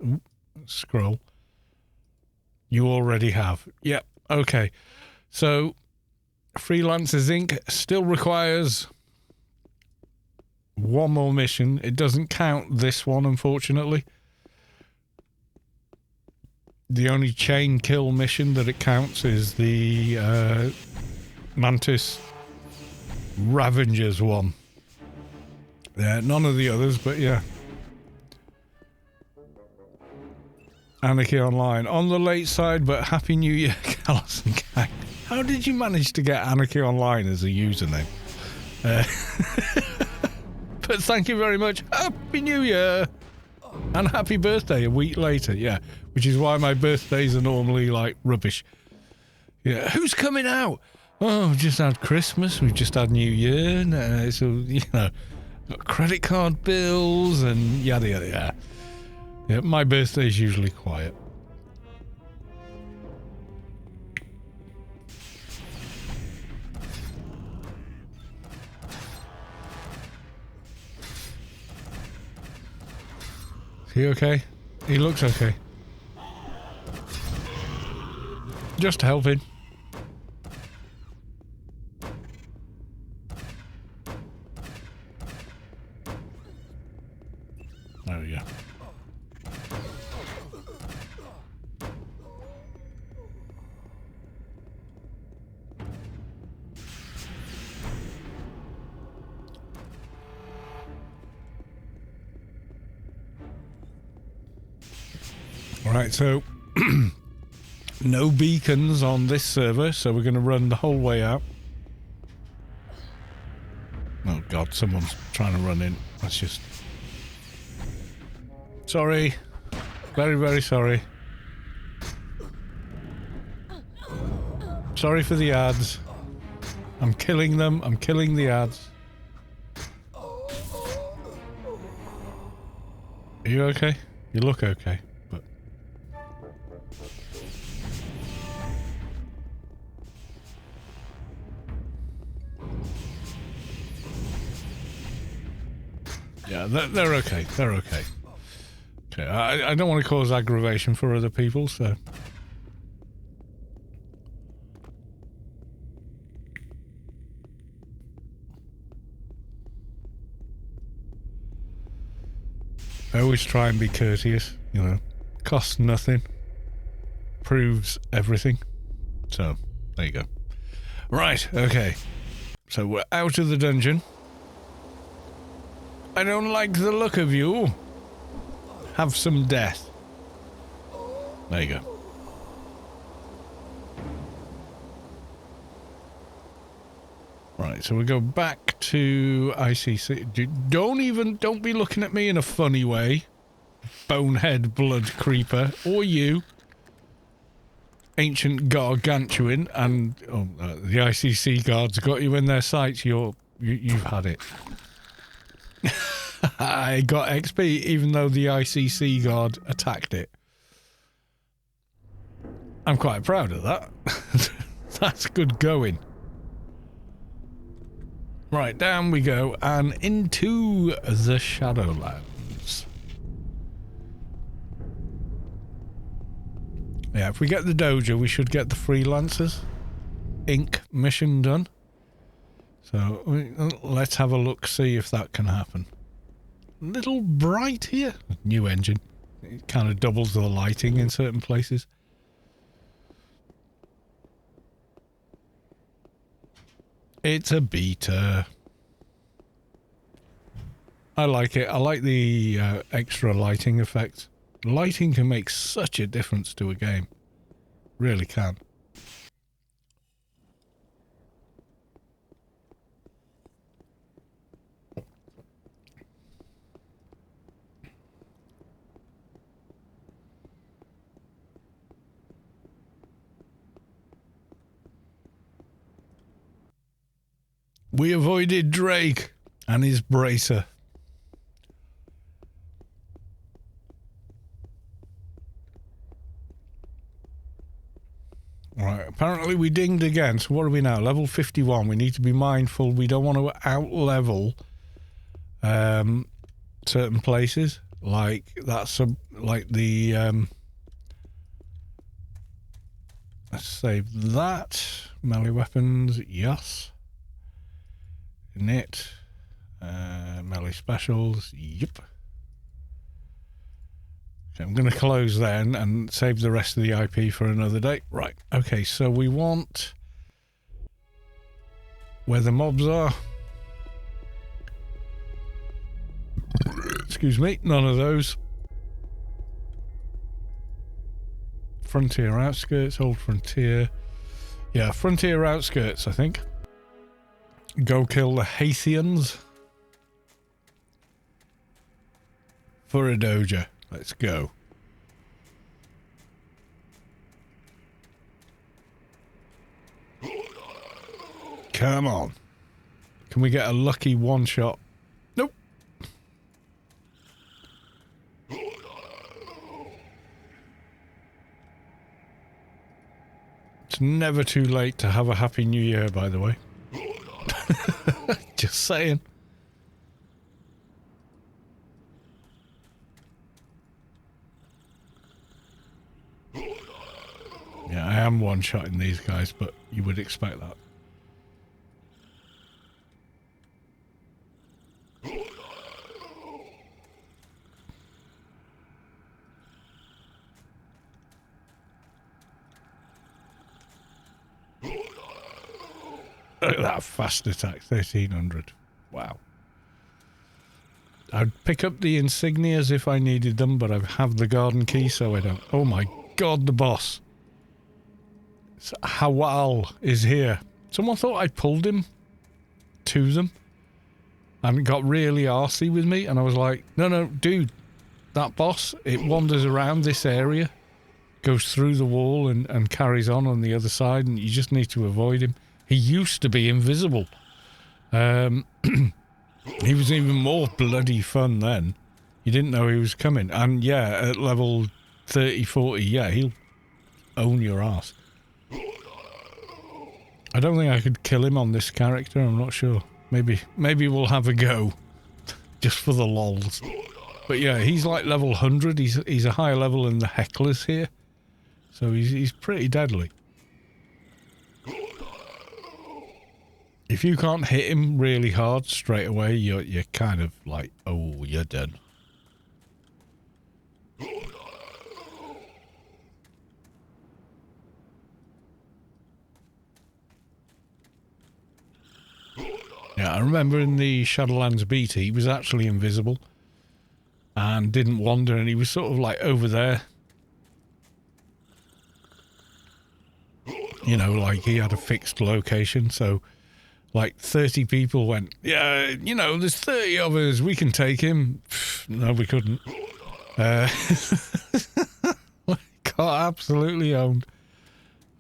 scroll. You already have. Yep. Okay. So, Freelancers Inc. still requires one more mission. It doesn't count this one, unfortunately. The only chain kill mission that it counts is the Mantis Ravengers one. Yeah, none of the others, but yeah. Anarchy Online. On the late side, but Happy New Year, Callus and Gang. How did you manage to get Anarchy Online as a username? But thank you very much. Happy New Year! And happy birthday a week later, yeah. Which is why my birthdays are normally, like, rubbish. Yeah, who's coming out? Oh, we've just had Christmas, we've just had New Year, so, you know, got credit card bills and yada yada yada. Yeah, my birthday is usually quiet. Is he okay? He looks okay. Just helping. There we go. Right, so no beacons on this server, so we're going to run the whole way out. Oh god, someone's trying to run in. Let's just... Sorry. Very, very sorry. Sorry for the ads. I'm killing them. I'm killing the ads. Are you okay? You look okay, but... Yeah, they're okay. They're okay. Okay, I don't want to cause aggravation for other people, so... I always try and be courteous, you know. Costs nothing. Proves everything. So, there you go. Right, okay. So we're out of the dungeon. I don't like the look of you. Have some death. There you go. Right, so we go back to ICC. Don't be looking at me in a funny way. Bonehead blood creeper. Or you. Ancient gargantuan. And the ICC guards got you in their sights. You've had it. I got XP even though the ICC guard attacked it. I'm quite proud of that. That's good going. Right, down we go and into the Shadowlands. Yeah, if we get the Doja, we should get the Freelancers Inc. mission done. So let's have a look, see if that can happen. Little bright here. New engine. It kind of doubles the lighting in certain places. It's a beta. I like it. I like the extra lighting effect. Lighting can make such a difference to a game. Really can. We avoided Drake and his bracer. Right, apparently we dinged again, so what are we now? Level 51. We need to be mindful. We don't want to out-level certain places. Like that's like the let's save that. Melee weapons, yes. Knit. Melee specials, yep. Okay, I'm going to close then and save the rest of the IP for another day. Right, okay, so we want where the mobs are. Excuse me, none of those. Frontier outskirts, old frontier. Yeah, frontier outskirts, I think. Go kill the Haithians for a Doja. Let's go. Come on. Can we get a lucky one shot? Nope. It's never too late to have a happy new year, by the way. Just saying. Yeah, I am one-shotting these guys, but you would expect that. Look at that fast attack, 1300. Wow. I'd pick up the insignias if I needed them, but I have the garden key, so I don't. Oh my god, the boss. Hawal is here. Someone thought I pulled him to them and got really arsey with me, and I was like, no, dude, that boss, it wanders around this area. goes through the wall and carries on the other side, and you just need to avoid him. He used to be invisible. He was even more bloody fun then. You didn't know he was coming. And yeah, at level 30, 40, yeah, he'll own your ass. I don't think I could kill him on this character, I'm not sure. Maybe we'll have a go. Just for the lols. But yeah, he's like level 100. He's a higher level than the hecklers here. So he's pretty deadly. If you can't hit him really hard straight away, you're kind of like, oh, you're dead. Yeah, I remember in the Shadowlands beta, he was actually invisible and didn't wander, and he was sort of like over there. You know, like he had a fixed location, so like 30 people went, yeah, you know, there's 30 of us, we can take him. No, we couldn't. Got absolutely owned.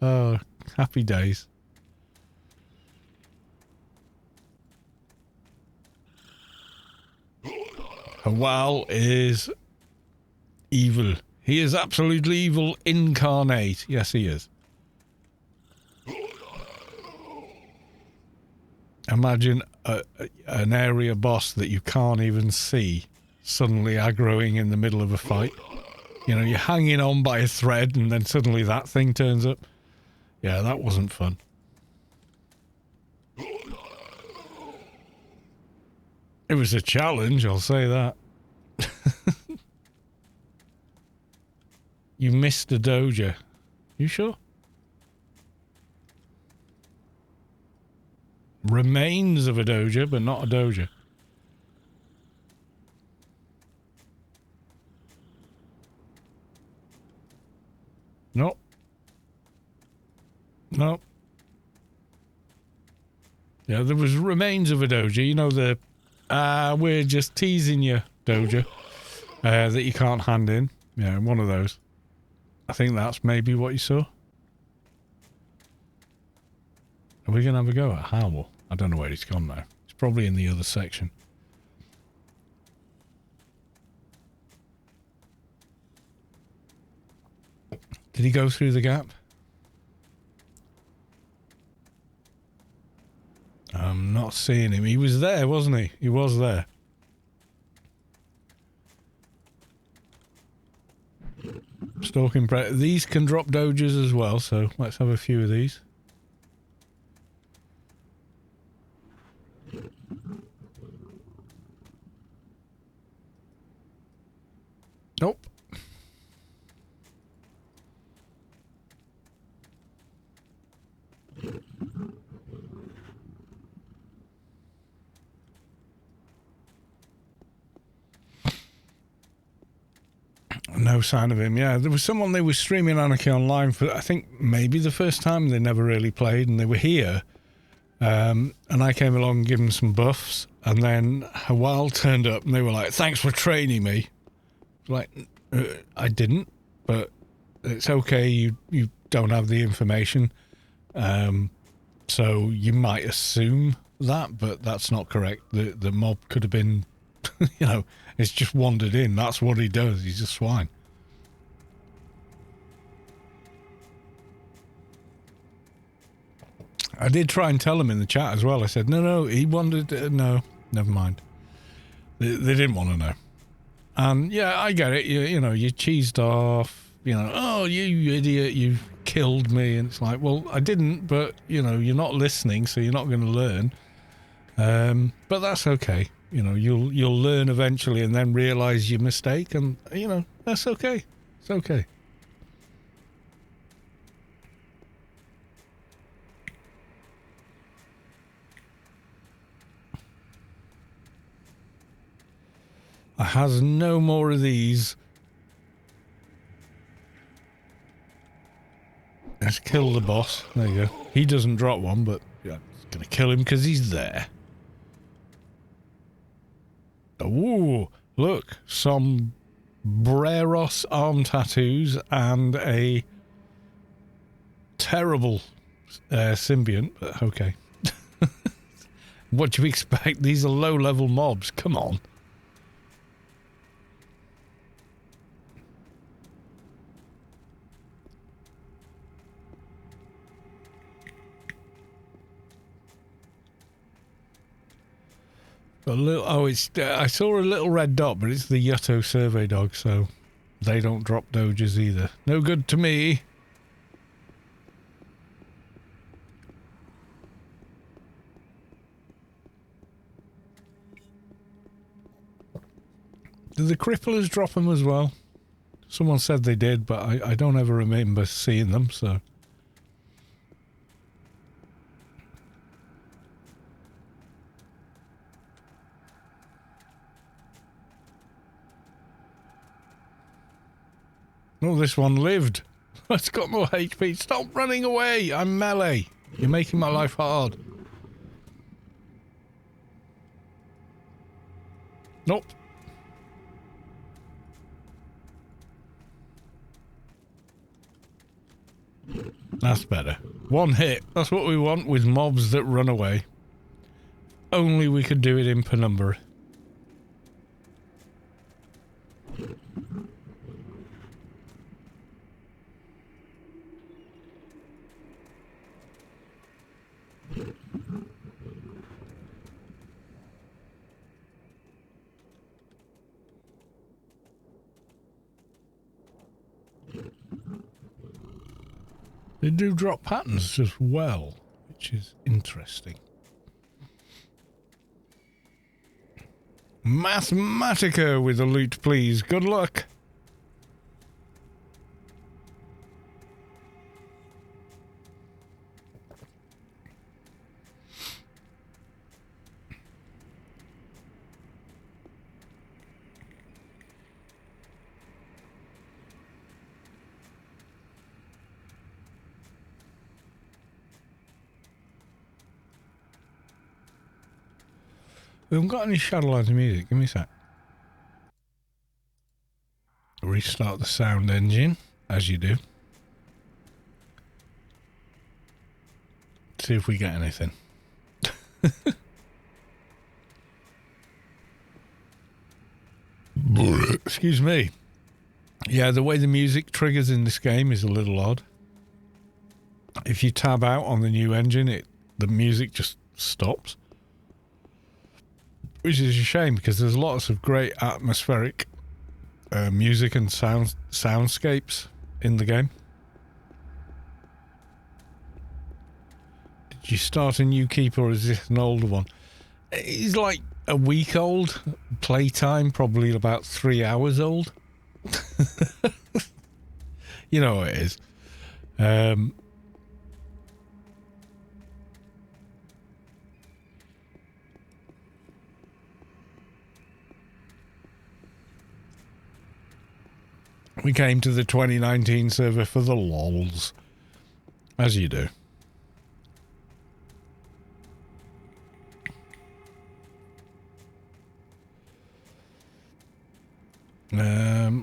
Oh, happy days. Hawal is evil. He is absolutely evil incarnate. Yes, he is. Imagine an area boss that you can't even see suddenly aggroing in the middle of a fight. You know, you're hanging on by a thread and then suddenly that thing turns up. Yeah, that wasn't fun. It was a challenge, I'll say that. You missed a Doja. You sure? Remains of a Doja, but not a Doja. Nope. Nope. Yeah, there was remains of a Doja. You know, the we're just teasing you Doja that you can't hand in. Yeah, one of those. I think that's maybe what you saw. Are we going to have a go at Howl? I don't know where he's gone now. It's probably in the other section. Did he go through the gap? I'm not seeing him. He was there, wasn't he? He was there. Stalking Predator. These can drop Dojas as well, so let's have a few of these. Nope. No sign of him. Yeah, there was someone, they were streaming Anarchy online for, I think, maybe the first time. They never really played, and they were here. And I came along and gave them some buffs, and then Hawal turned up, and they were like, thanks for training me. Like, I didn't, but it's okay, you don't have the information. So you might assume that, but that's not correct. The mob could have been, you know, it's just wandered in. That's what he does. He's a swine. I did try and tell him in the chat as well. I said, no, he wandered. No, never mind. They didn't want to know. And yeah, I get it. You know, you cheesed off. You know, oh, you idiot, you killed me. And it's like, well, I didn't, but, you know, you're not listening, so you're not going to learn. But that's okay. You know, you'll learn eventually and then realize your mistake, and, you know, that's okay. It's okay. I has no more of these. Let's kill the boss. There you go. He doesn't drop one, but yeah, it's gonna kill him because he's there. Ooh, look, some Breros arm tattoos and a terrible symbiont, but okay. What do you expect? These are low-level mobs. Come on. I saw a little red dot, but it's the Yutto survey dog, so they don't drop Dojas either. No good to me. Do the cripplers drop them as well? Someone said they did, but I don't ever remember seeing them, so... Oh, this one lived. It's got more HP. Stop running away. I'm melee. You're making my life hard. Nope. That's better. One hit. That's what we want with mobs that run away. Only we could do it in penumbra. They do drop patterns as well, which is interesting. Mathematica with the loot, please. Good luck. We haven't got any Shadowlands music. Give me a sec. Restart the sound engine, as you do. See if we get anything. Excuse me. Yeah, the way the music triggers in this game is a little odd. If you tab out on the new engine, the music just stops. Which is a shame because there's lots of great atmospheric music and soundscapes in the game. Did you start a new keep or is this an older one? It's like a week old. Playtime probably about 3 hours old. You know what it is. We came to the 2019 server for the lols, as you do.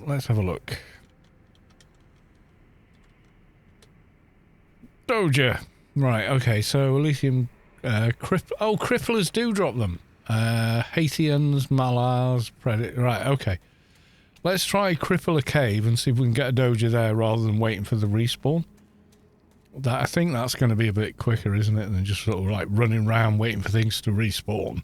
Let's have a look. Doja. Right, okay, so Elysium... cripplers do drop them. Haitians, Malars, Predator... Right, okay. Let's try Cripple a Cave and see if we can get a Doja there rather than waiting for the respawn. I think that's going to be a bit quicker, isn't it, than just sort of like running around waiting for things to respawn.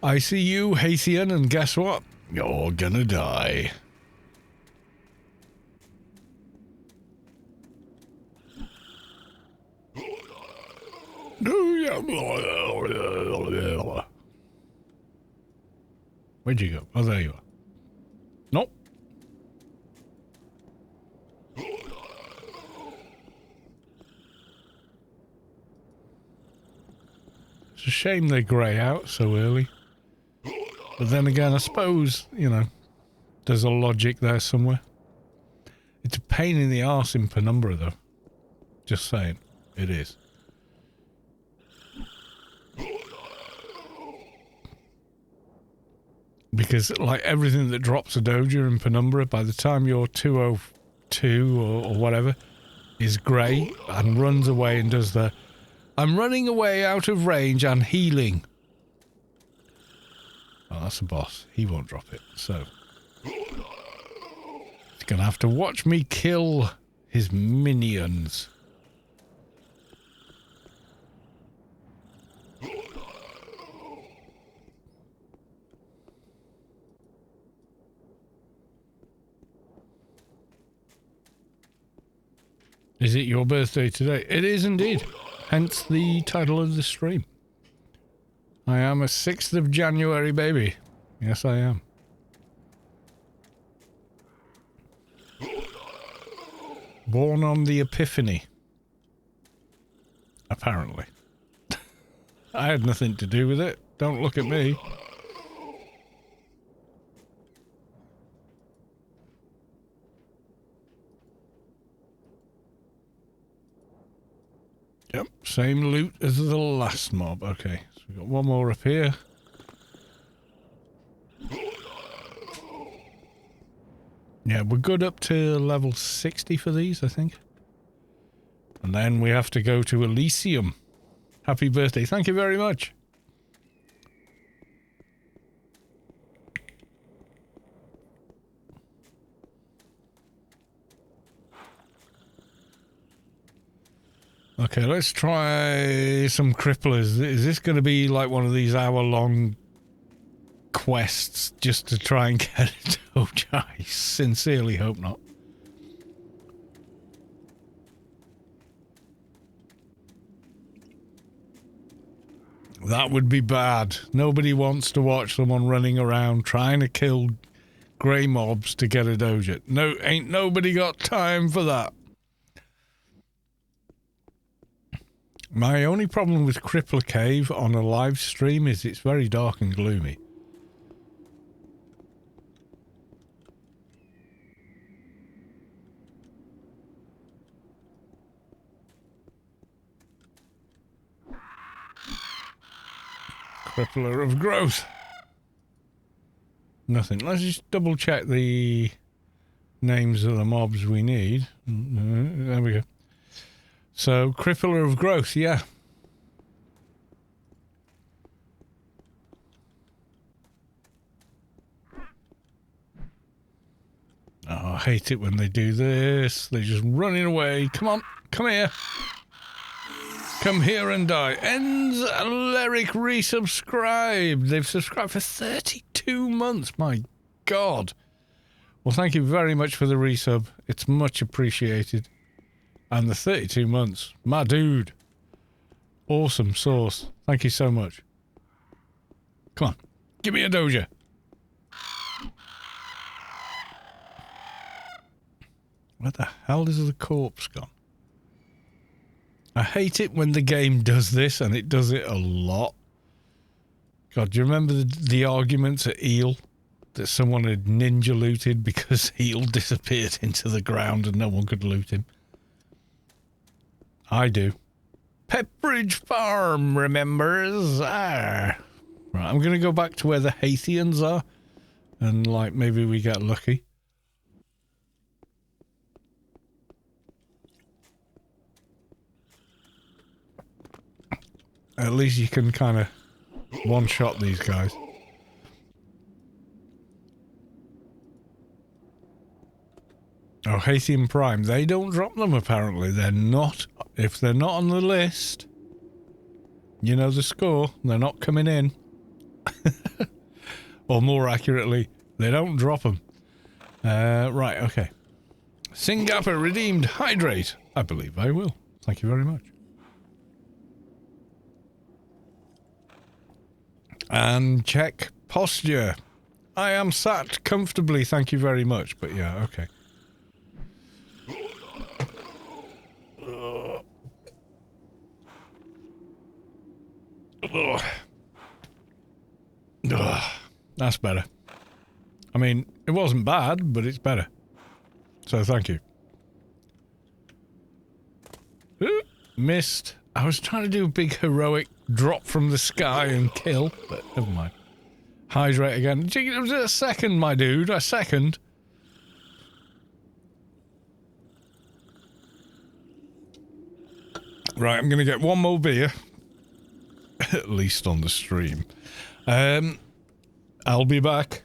I see you, Haitian, and guess what? You're gonna die. Where'd you go? Oh, there you are. Nope. It's a shame they grey out so early. But then again, I suppose, you know, there's a logic there somewhere. It's a pain in the arse in Penumbra, though. Just saying. It is. Because, like, everything that drops a Doja in Penumbra, by the time you're 202 or whatever, is grey and runs away and does the, I'm running away out of range and healing. Oh, that's a boss. He won't drop it, so. He's gonna have to watch me kill his minions. Is it your birthday today? It is indeed. Hence the title of the stream. I am a 6th of January baby. Yes, I am. Born on the Epiphany. Apparently. I had nothing to do with it. Don't look at me. Yep, same loot as the last mob. Okay, so we've got one more up here. Yeah, we're good up to level 60 for these, I think. And then we have to go to Elysium. Happy birthday. Thank you very much. Okay, let's try some cripplers. Is this going to be like one of these hour-long quests just to try and get it? Doja? I sincerely hope not. That would be bad. Nobody wants to watch someone running around trying to kill grey mobs to get a Doja. No, ain't nobody got time for that. My only problem with Crippler Cave on a live stream is it's very dark and gloomy. Crippler of Growth. Nothing. Let's just double check the names of the mobs we need. There we go. So, Crippler of Growth, yeah. Oh, I hate it when they do this. They're just running away. Come on, come here. Come here and die. Ends Lyric resubscribed. They've subscribed for 32 months. My God. Well, thank you very much for the resub. It's much appreciated. And the 32 months. My dude. Awesome sauce. Thank you so much. Come on. Give me a Doja. Where the hell is the corpse gone? I hate it when the game does this, and it does it a lot. God, do you remember the arguments at Eel? That someone had ninja looted because Eel disappeared into the ground and no one could loot him. I do. Pepperidge Farm remembers. Ah. Right, I'm going to go back to where the Hathians are. And, like, maybe we get lucky. At least you can kind of one-shot these guys. Oh, Hathian Prime. They don't drop them, apparently. They're not... If they're not on the list, you know the score. They're not coming in. Or more accurately, they don't drop them. Right, okay. Snyggapa redeemed Hydrate. I believe I will. Thank you very much. And check posture. I am sat comfortably, thank you very much. But yeah, okay. That's better. I mean, it wasn't bad, but it's better. So thank you. Missed. I was trying to do a big heroic drop from the sky and kill, but never mind. Hydrate again. It was a second, my dude. A second. Right, I'm going to get one more beer. At least on the stream. I'll be back.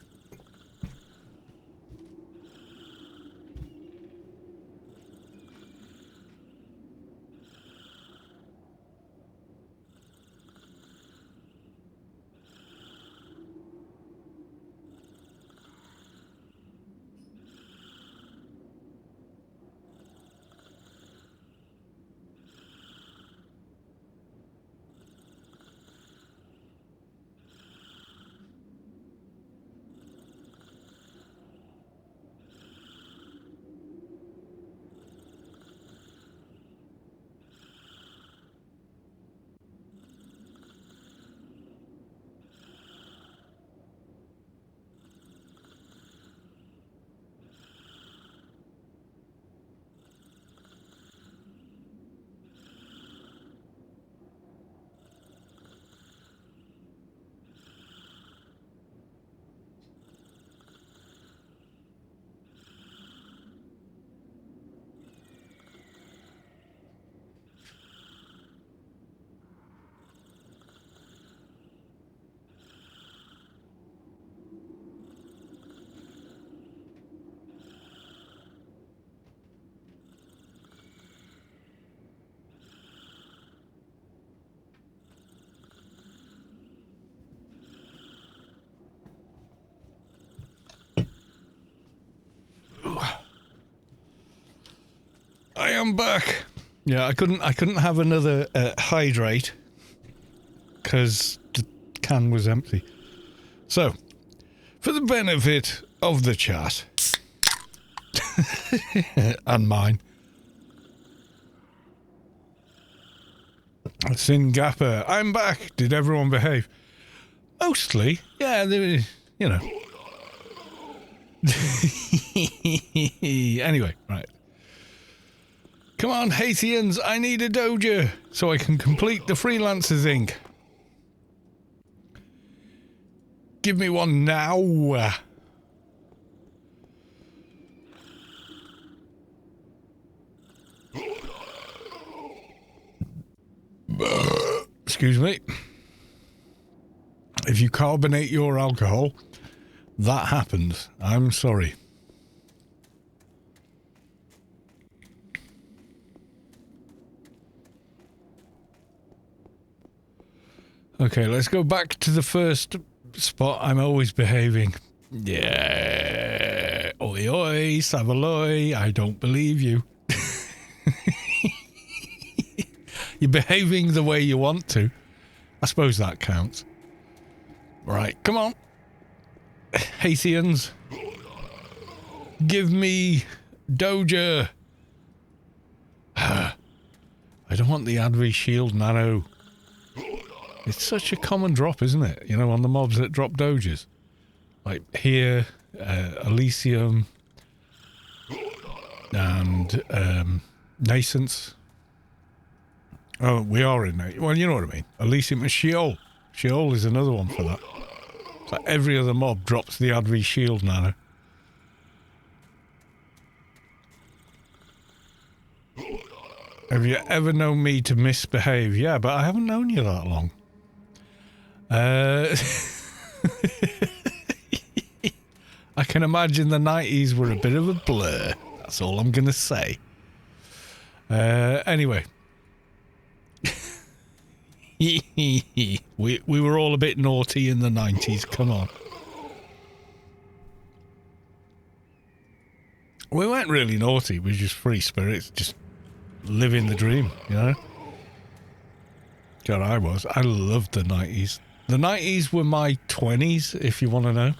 I am back. Yeah, I couldn't have another hydrate because the can was empty. So, for the benefit of the chat and mine, Snyggapa, I'm back. Did everyone behave? Mostly, yeah. You know. Anyway, right. Come on, Haitians, I need a Doja so I can complete the Freelancers Inc. Give me one now. Excuse me. If you carbonate your alcohol, that happens. I'm sorry. Okay, let's go back to the first spot. I'm always behaving. Yeah. Oi, oi, Savaloy. I don't believe you. You're behaving the way you want to. I suppose that counts. Right, come on. Haitians. Give me Doja. I don't want the Advi Shield Nano. It's such a common drop, isn't it? You know, on the mobs that drop Dojas. Like here, Elysium, and Nascence. Oh, we are in there. Well, you know what I mean. Elysium and Sheol. Sheol is another one for that. It's like every other mob drops the Advi Shield Nano. Have you ever known me to misbehave? Yeah, but I haven't known you that long. I can imagine the 90s were a bit of a blur. That's all I'm going to say. Anyway. we were all a bit naughty in the 90s. Come on. We weren't really naughty. We were just free spirits. Just living the dream, you know? God, I was. I loved the 90s. The 90s were my 20s, if you want to know.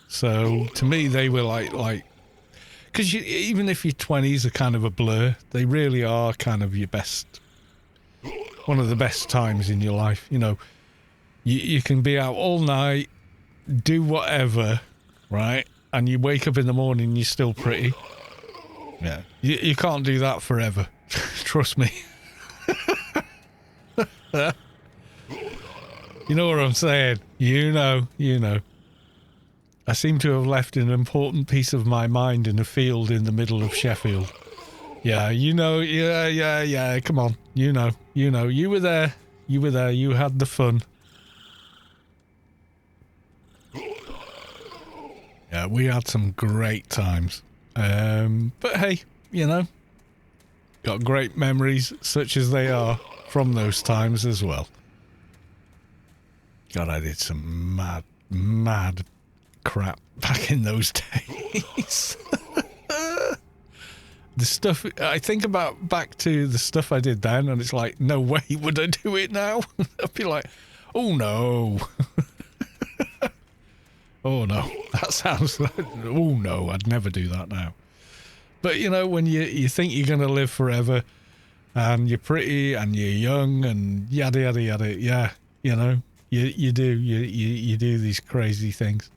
So, to me, they were like... Because even if your 20s are kind of a blur, they really are kind of your best... One of the best times in your life, you know. You can be out all night, do whatever, right? And you wake up in the morning and you're still pretty. Yeah. You can't do that forever. Trust me. You know what I'm saying? You know. I seem to have left an important piece of my mind in a field in the middle of Sheffield. Yeah, yeah, come on. You know. You were there. You had the fun. Yeah, we had some great times. But hey, got great memories, such as they are, from those times as well. God, I did some mad crap back in those days. The stuff, I think about back to the stuff I did then, and it's like, no way would I do it now. I'd be like, oh no. Oh no, that sounds like, oh no, I'd never do that now. But when you think you're going to live forever, and you're pretty, and you're young, and yada yada yada, yeah, you do these crazy things.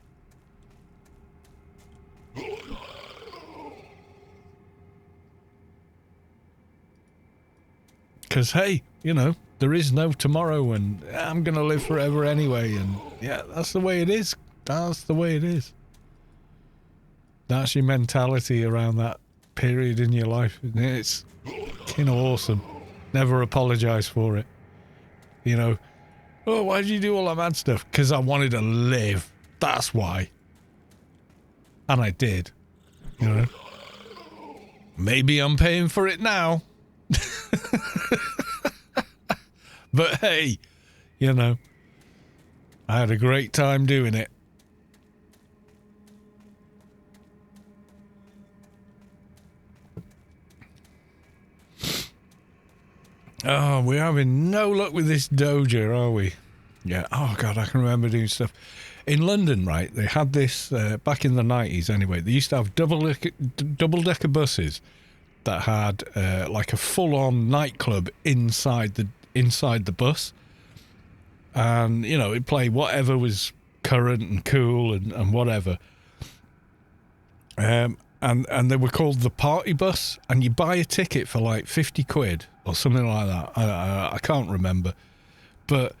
Because hey, there is no tomorrow, and I'm going to live forever anyway, and yeah, that's the way it is. That's the way it is. That's your mentality around that period in your life. It's kind of awesome. Never apologize for it. Oh, why did you do all that mad stuff? Because I wanted to live. That's why. And I did. Maybe I'm paying for it now. But hey, I had a great time doing it. Oh, we're having no luck with this Doja, are we? Yeah. Oh, God, I can remember doing stuff. In London, right, they had this, back in the 90s anyway, they used to have double-decker buses that had, like a full-on nightclub inside the bus. And, it'd play whatever was current and cool and whatever. And they were called the party bus, and you buy a ticket for like 50 quid or something like that. I can't remember, but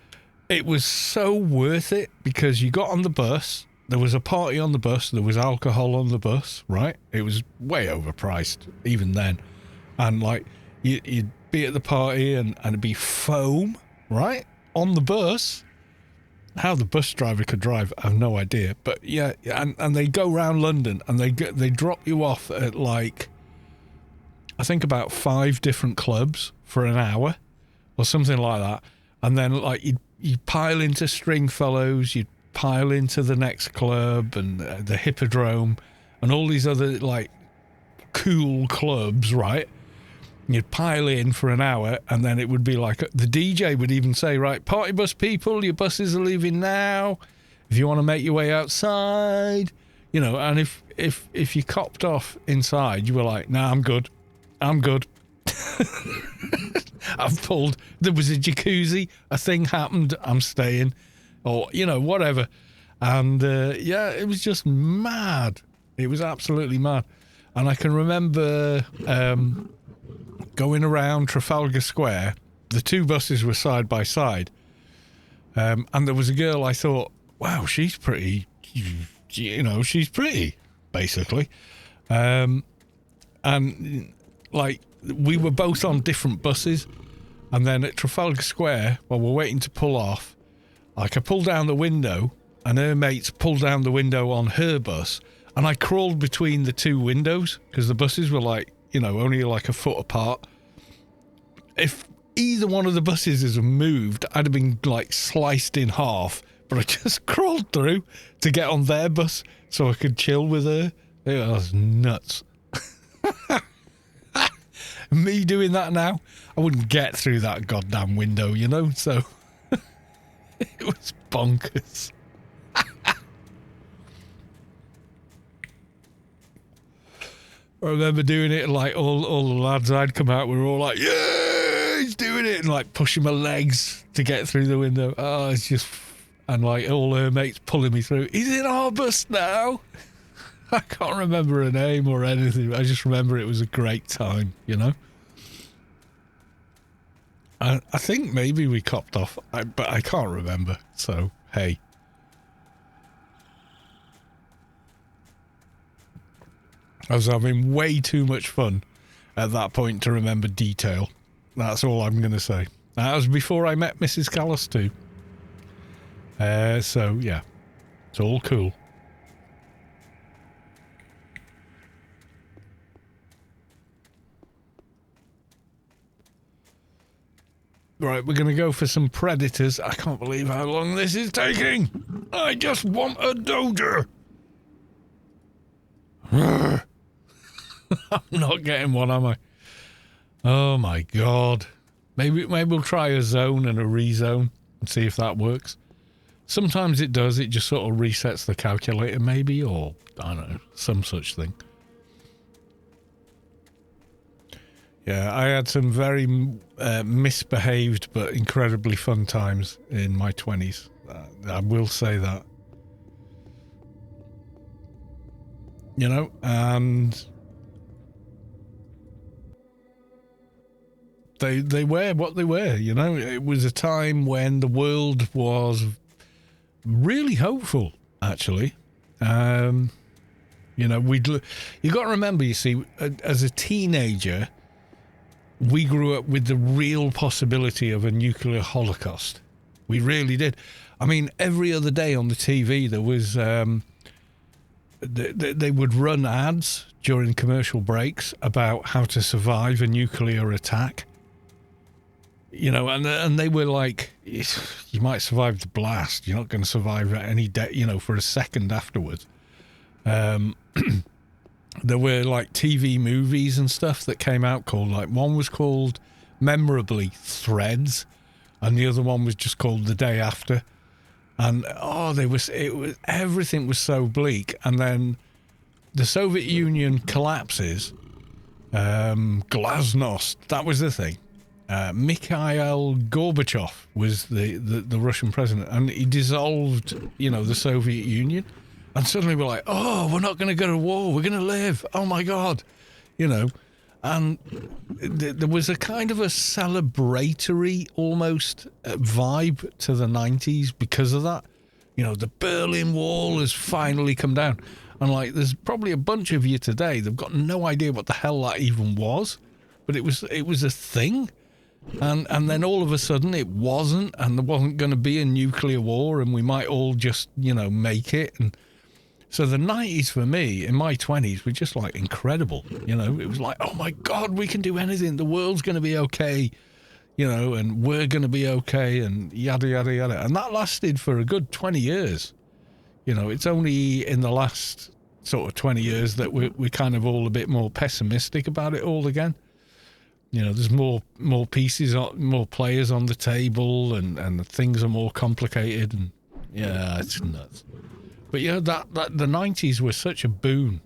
it was so worth it because you got on the bus, there was a party on the bus, there was alcohol on the bus, right? It was way overpriced even then. And like you'd be at the party and it'd be foam, right? On the bus. How the bus driver could drive, I have no idea. But yeah, and they go around London and they drop you off at like, I think about 5 different clubs for an hour or something like that. And then like you'd pile into Stringfellows, you'd pile into the next club and the Hippodrome and all these other like cool clubs, right? You'd pile in for an hour, and then it would be like the DJ would even say, right, party bus people, your buses are leaving now. If you want to make your way outside, and if you copped off inside, you were like, nah, I'm good. I've pulled, there was a jacuzzi, a thing happened, I'm staying, or, whatever. And yeah, it was just mad. It was absolutely mad. And I can remember going around Trafalgar Square, the 2 buses were side by side, and there was a girl I thought, wow, she's pretty, she's pretty, basically. And like, we were both on different buses, and then at Trafalgar Square, while we're waiting to pull off, like I pulled down the window, and her mates pulled down the window on her bus, and I crawled between the 2 windows, because the buses were like, only like a foot apart. If either one of the buses has moved, I'd have been like sliced in half, but I just crawled through to get on their bus so I could chill with her. It was nuts. Me doing that now, I wouldn't get through that goddamn window, so it was bonkers. I remember doing it, and like all the lads I'd come out, we were all like, yeah, he's doing it, and like pushing my legs to get through the window. Oh, it's just, and like all her mates pulling me through. He's in our bus now. I can't remember her name or anything. I just remember it was a great time, I think maybe we copped off, but I can't remember. So, hey. I was having way too much fun at that point to remember detail. That's all I'm going to say. That was before I met Mrs. Callis too. So, yeah. It's all cool. Right, we're going to go for some predators. I can't believe how long this is taking. I just want a Doja. I'm not getting one, am I? Oh my god. Maybe we'll try a zone and a rezone and see if that works. Sometimes it does. It just sort of resets the calculator maybe, or I don't know, some such thing. Yeah, I had some very misbehaved but incredibly fun times in my 20s. I will say that. You know, and they were what they were, you know. It was a time when the world was really hopeful, actually. You know, you got to remember, you see, as a teenager, we grew up with the real possibility of a nuclear holocaust. We really did. I mean, every other day on the TV, there was... They would run ads during commercial breaks about how to survive a nuclear attack. You know, and they were like, you might survive the blast. You're not going to survive any day, you know, for a second afterwards. There were like TV movies and stuff that came out called, like, one was called memorably Threads, and the other one was just called The Day After. And everything was so bleak. And then the Soviet Union collapses. Glasnost, that was the thing. Mikhail Gorbachev was the Russian president, and he dissolved, you know, the Soviet Union. And suddenly we're like, oh, we're not going to go to war. We're going to live. Oh my God, you know. And there was a kind of a celebratory almost vibe to the 90s because of that. You know, the Berlin Wall has finally come down. And like, there's probably a bunch of you today, they've got no idea what the hell that even was. But it was a thing. And then all of a sudden it wasn't, and there wasn't going to be a nuclear war, and we might all just, you know, make it. And so the 90s for me, in my 20s, were just like incredible. You know, it was like, oh my God, we can do anything. The world's going to be okay, you know, and we're going to be okay, and yada, yada, yada. And that lasted for a good 20 years. You know, it's only in the last sort of 20 years that we're kind of all a bit more pessimistic about it all again. You know, there's more pieces, more players on the table, and things are more complicated, and yeah, it's nuts. But yeah, that the 90s were such a boon.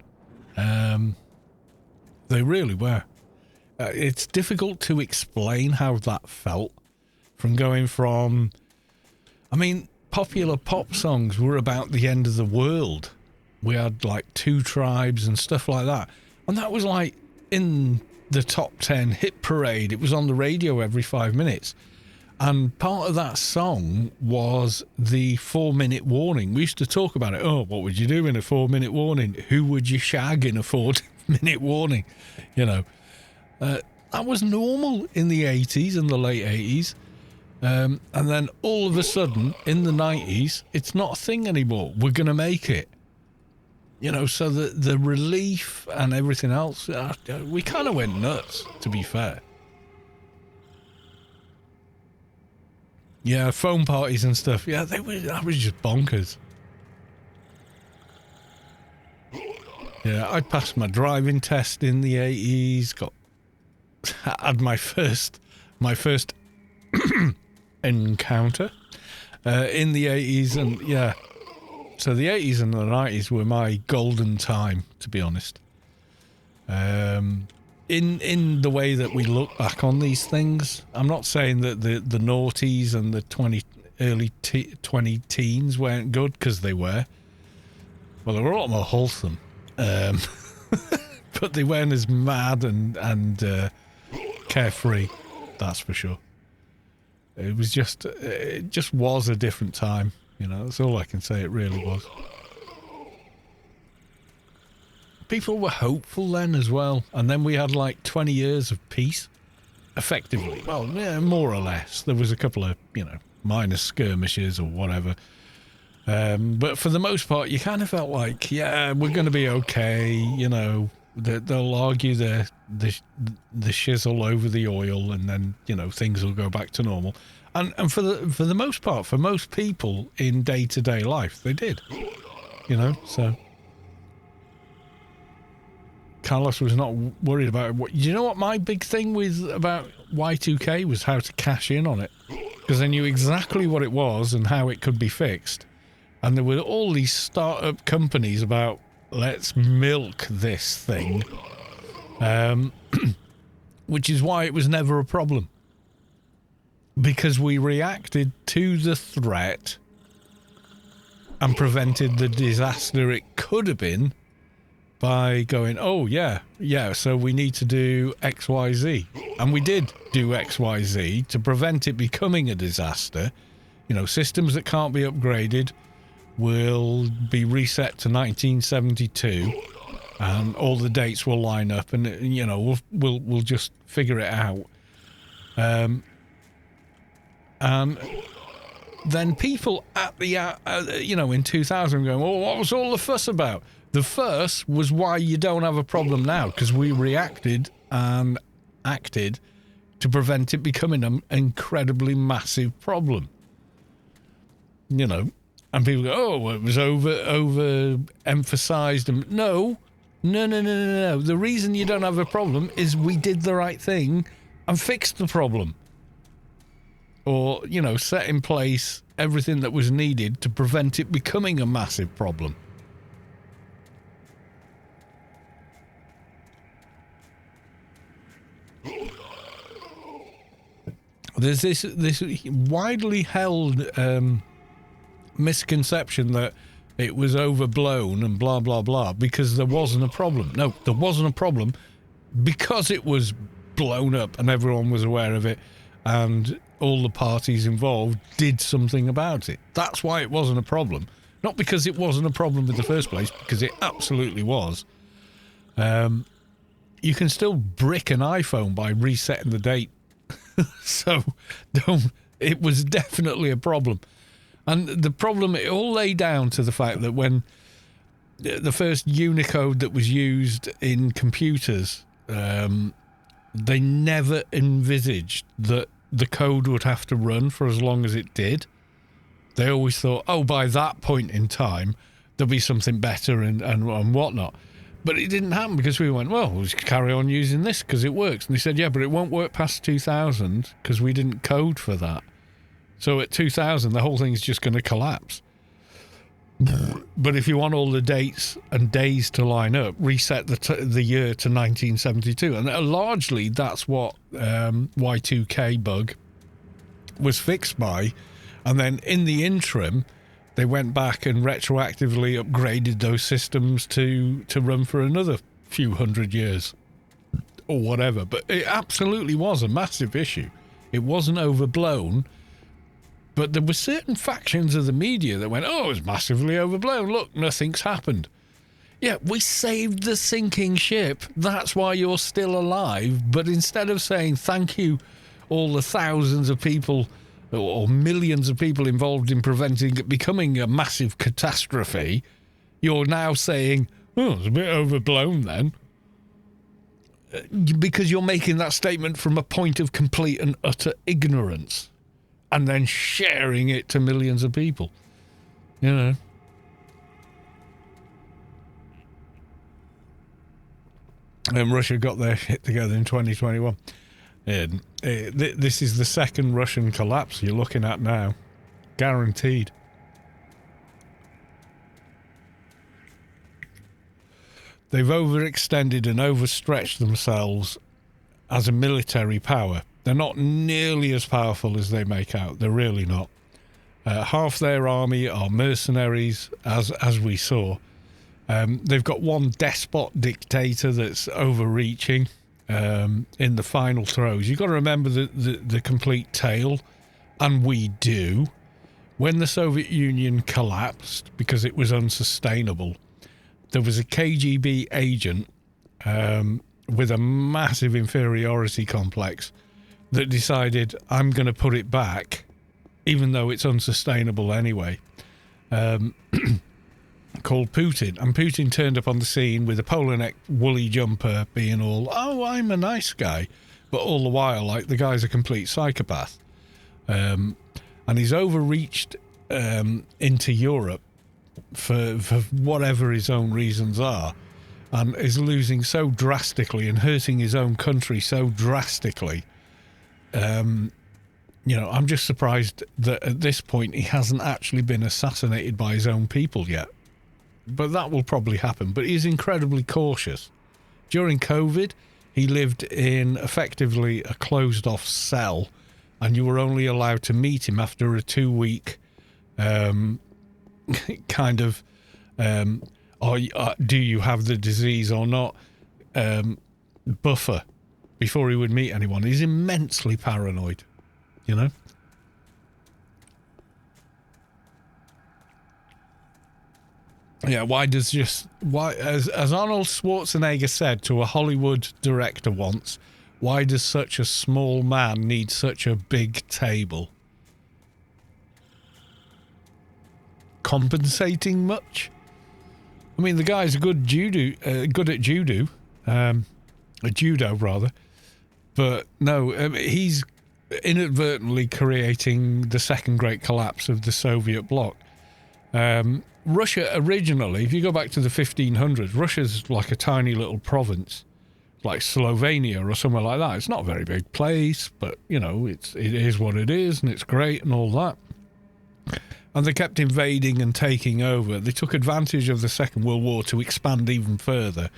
They really were. It's difficult to explain how that felt, from going from, I mean, popular pop songs were about the end of the world. We had like Two Tribes and stuff like that, and that was like in the top 10 hit parade. It was on the radio every 5 minutes. And part of that song was the 4-minute warning. We used to talk about it. Oh, what would you do in a 4-minute warning? Who would you shag in a 4-minute warning? You know, that was normal in the 80s and the late 80s. And then all of a sudden in the 90s, it's not a thing anymore. We're going to make it. You know, so the relief and everything else, we kind of went nuts, to be fair. Yeah, phone parties and stuff. Yeah, that was just bonkers. Yeah, I passed my driving test in the 80s. Had my first encounter in the 80s, and yeah. So the 80s and the 90s were my golden time, to be honest. In the way that we look back on these things, I'm not saying that the noughties and the early 20 teens weren't good, because they were. Well, they were a lot more wholesome. But they weren't as mad and carefree, that's for sure. It just was a different time. You know, that's all I can say. It really was. People were hopeful then as well, and then we had like 20 years of peace, effectively. Well, yeah, more or less. There was a couple of, you know, minor skirmishes or whatever. But for the most part, you kind of felt like, yeah, we're going to be okay. You know, they'll argue the shizzle over the oil, and then, you know, things will go back to normal. And for the most part, for most people in day-to-day life, they did. You know, so Carlos was not worried about it. You know what my big thing about Y2K was? How to cash in on it. Because I knew exactly what it was and how it could be fixed. And there were all these startup companies about, let's milk this thing. Which is why it was never a problem. Because we reacted to the threat and prevented the disaster it could have been by going, oh, yeah, so we need to do XYZ. And we did do XYZ to prevent it becoming a disaster. You know, systems that can't be upgraded will be reset to 1972, and all the dates will line up, and, you know, we'll just figure it out. And then people at the, you know, in 2000 going, well, what was all the fuss about? The fuss was why you don't have a problem now, because we reacted and acted to prevent it becoming an incredibly massive problem. You know, and people go, oh, it was over-emphasized. No. The reason you don't have a problem is we did the right thing and fixed the problem. Or, you know, set in place everything that was needed to prevent it becoming a massive problem. There's this widely held misconception that it was overblown and blah, blah, blah, because there wasn't a problem. No, there wasn't a problem because it was blown up and everyone was aware of it, and all the parties involved did something about it. That's why it wasn't a problem. Not because it wasn't a problem in the first place, because it absolutely was. You can still brick an iPhone by resetting the date. So, it was definitely a problem. And the problem, it all lay down to the fact that when the first Unicode that was used in computers, they never envisaged that the code would have to run for as long as it did. They always thought, oh, by that point in time, there'll be something better and whatnot. But it didn't happen because we went, well, we'll just carry on using this because it works. And they said, yeah, but it won't work past 2000 because we didn't code for that. So at 2000, the whole thing's just going to collapse. But if you want all the dates and days to line up, reset the year to 1972. And largely that's what Y2K bug was fixed by. And then in the interim, they went back and retroactively upgraded those systems to run for another few hundred years or whatever. But it absolutely was a massive issue. It wasn't overblown. But there were certain factions of the media that went, oh, it's massively overblown. Look, nothing's happened. Yeah, we saved the sinking ship. That's why you're still alive. But instead of saying thank you, all the thousands of people or millions of people involved in preventing it becoming a massive catastrophe, you're now saying, oh, it's a bit overblown then. Because you're making that statement from a point of complete and utter ignorance. And then sharing it to millions of people. You know. And Russia got their shit together in 2021. And this is the second Russian collapse you're looking at now. Guaranteed. They've overextended and overstretched themselves as a military power. They're not nearly as powerful as they make out. They're really not. Half their army are mercenaries, as we saw. They've got one despot dictator that's overreaching in the final throes. You've got to remember the complete tale and we do, when the Soviet Union collapsed because it was unsustainable, there was a KGB agent with a massive inferiority complex that decided, I'm going to put it back, even though it's unsustainable anyway, called Putin. And Putin turned up on the scene with a polo neck woolly jumper, being all, oh, I'm a nice guy. But all the while, like, the guy's a complete psychopath. And he's overreached into Europe for whatever his own reasons are, and is losing so drastically and hurting his own country so drastically. You know, I'm just surprised that at this point he hasn't actually been assassinated by his own people yet. But that will probably happen. But he's incredibly cautious. During COVID, he lived in effectively a closed-off cell, and you were only allowed to meet him after a 2-week kind of do you have the disease or not buffer before he would meet anyone. He's immensely paranoid, you know. Yeah, as Arnold Schwarzenegger said to a Hollywood director once, why does such a small man need such a big table? Compensating much? I mean, the guy's good at judo, rather. But no, he's inadvertently creating the second great collapse of the Soviet bloc. Russia originally, if you go back to the 1500s, Russia's like a tiny little province, like Slovenia or somewhere like that. It's not a very big place, but, you know, it is what it is, and it's great and all that. And they kept invading and taking over. They took advantage of the Second World War to expand even further.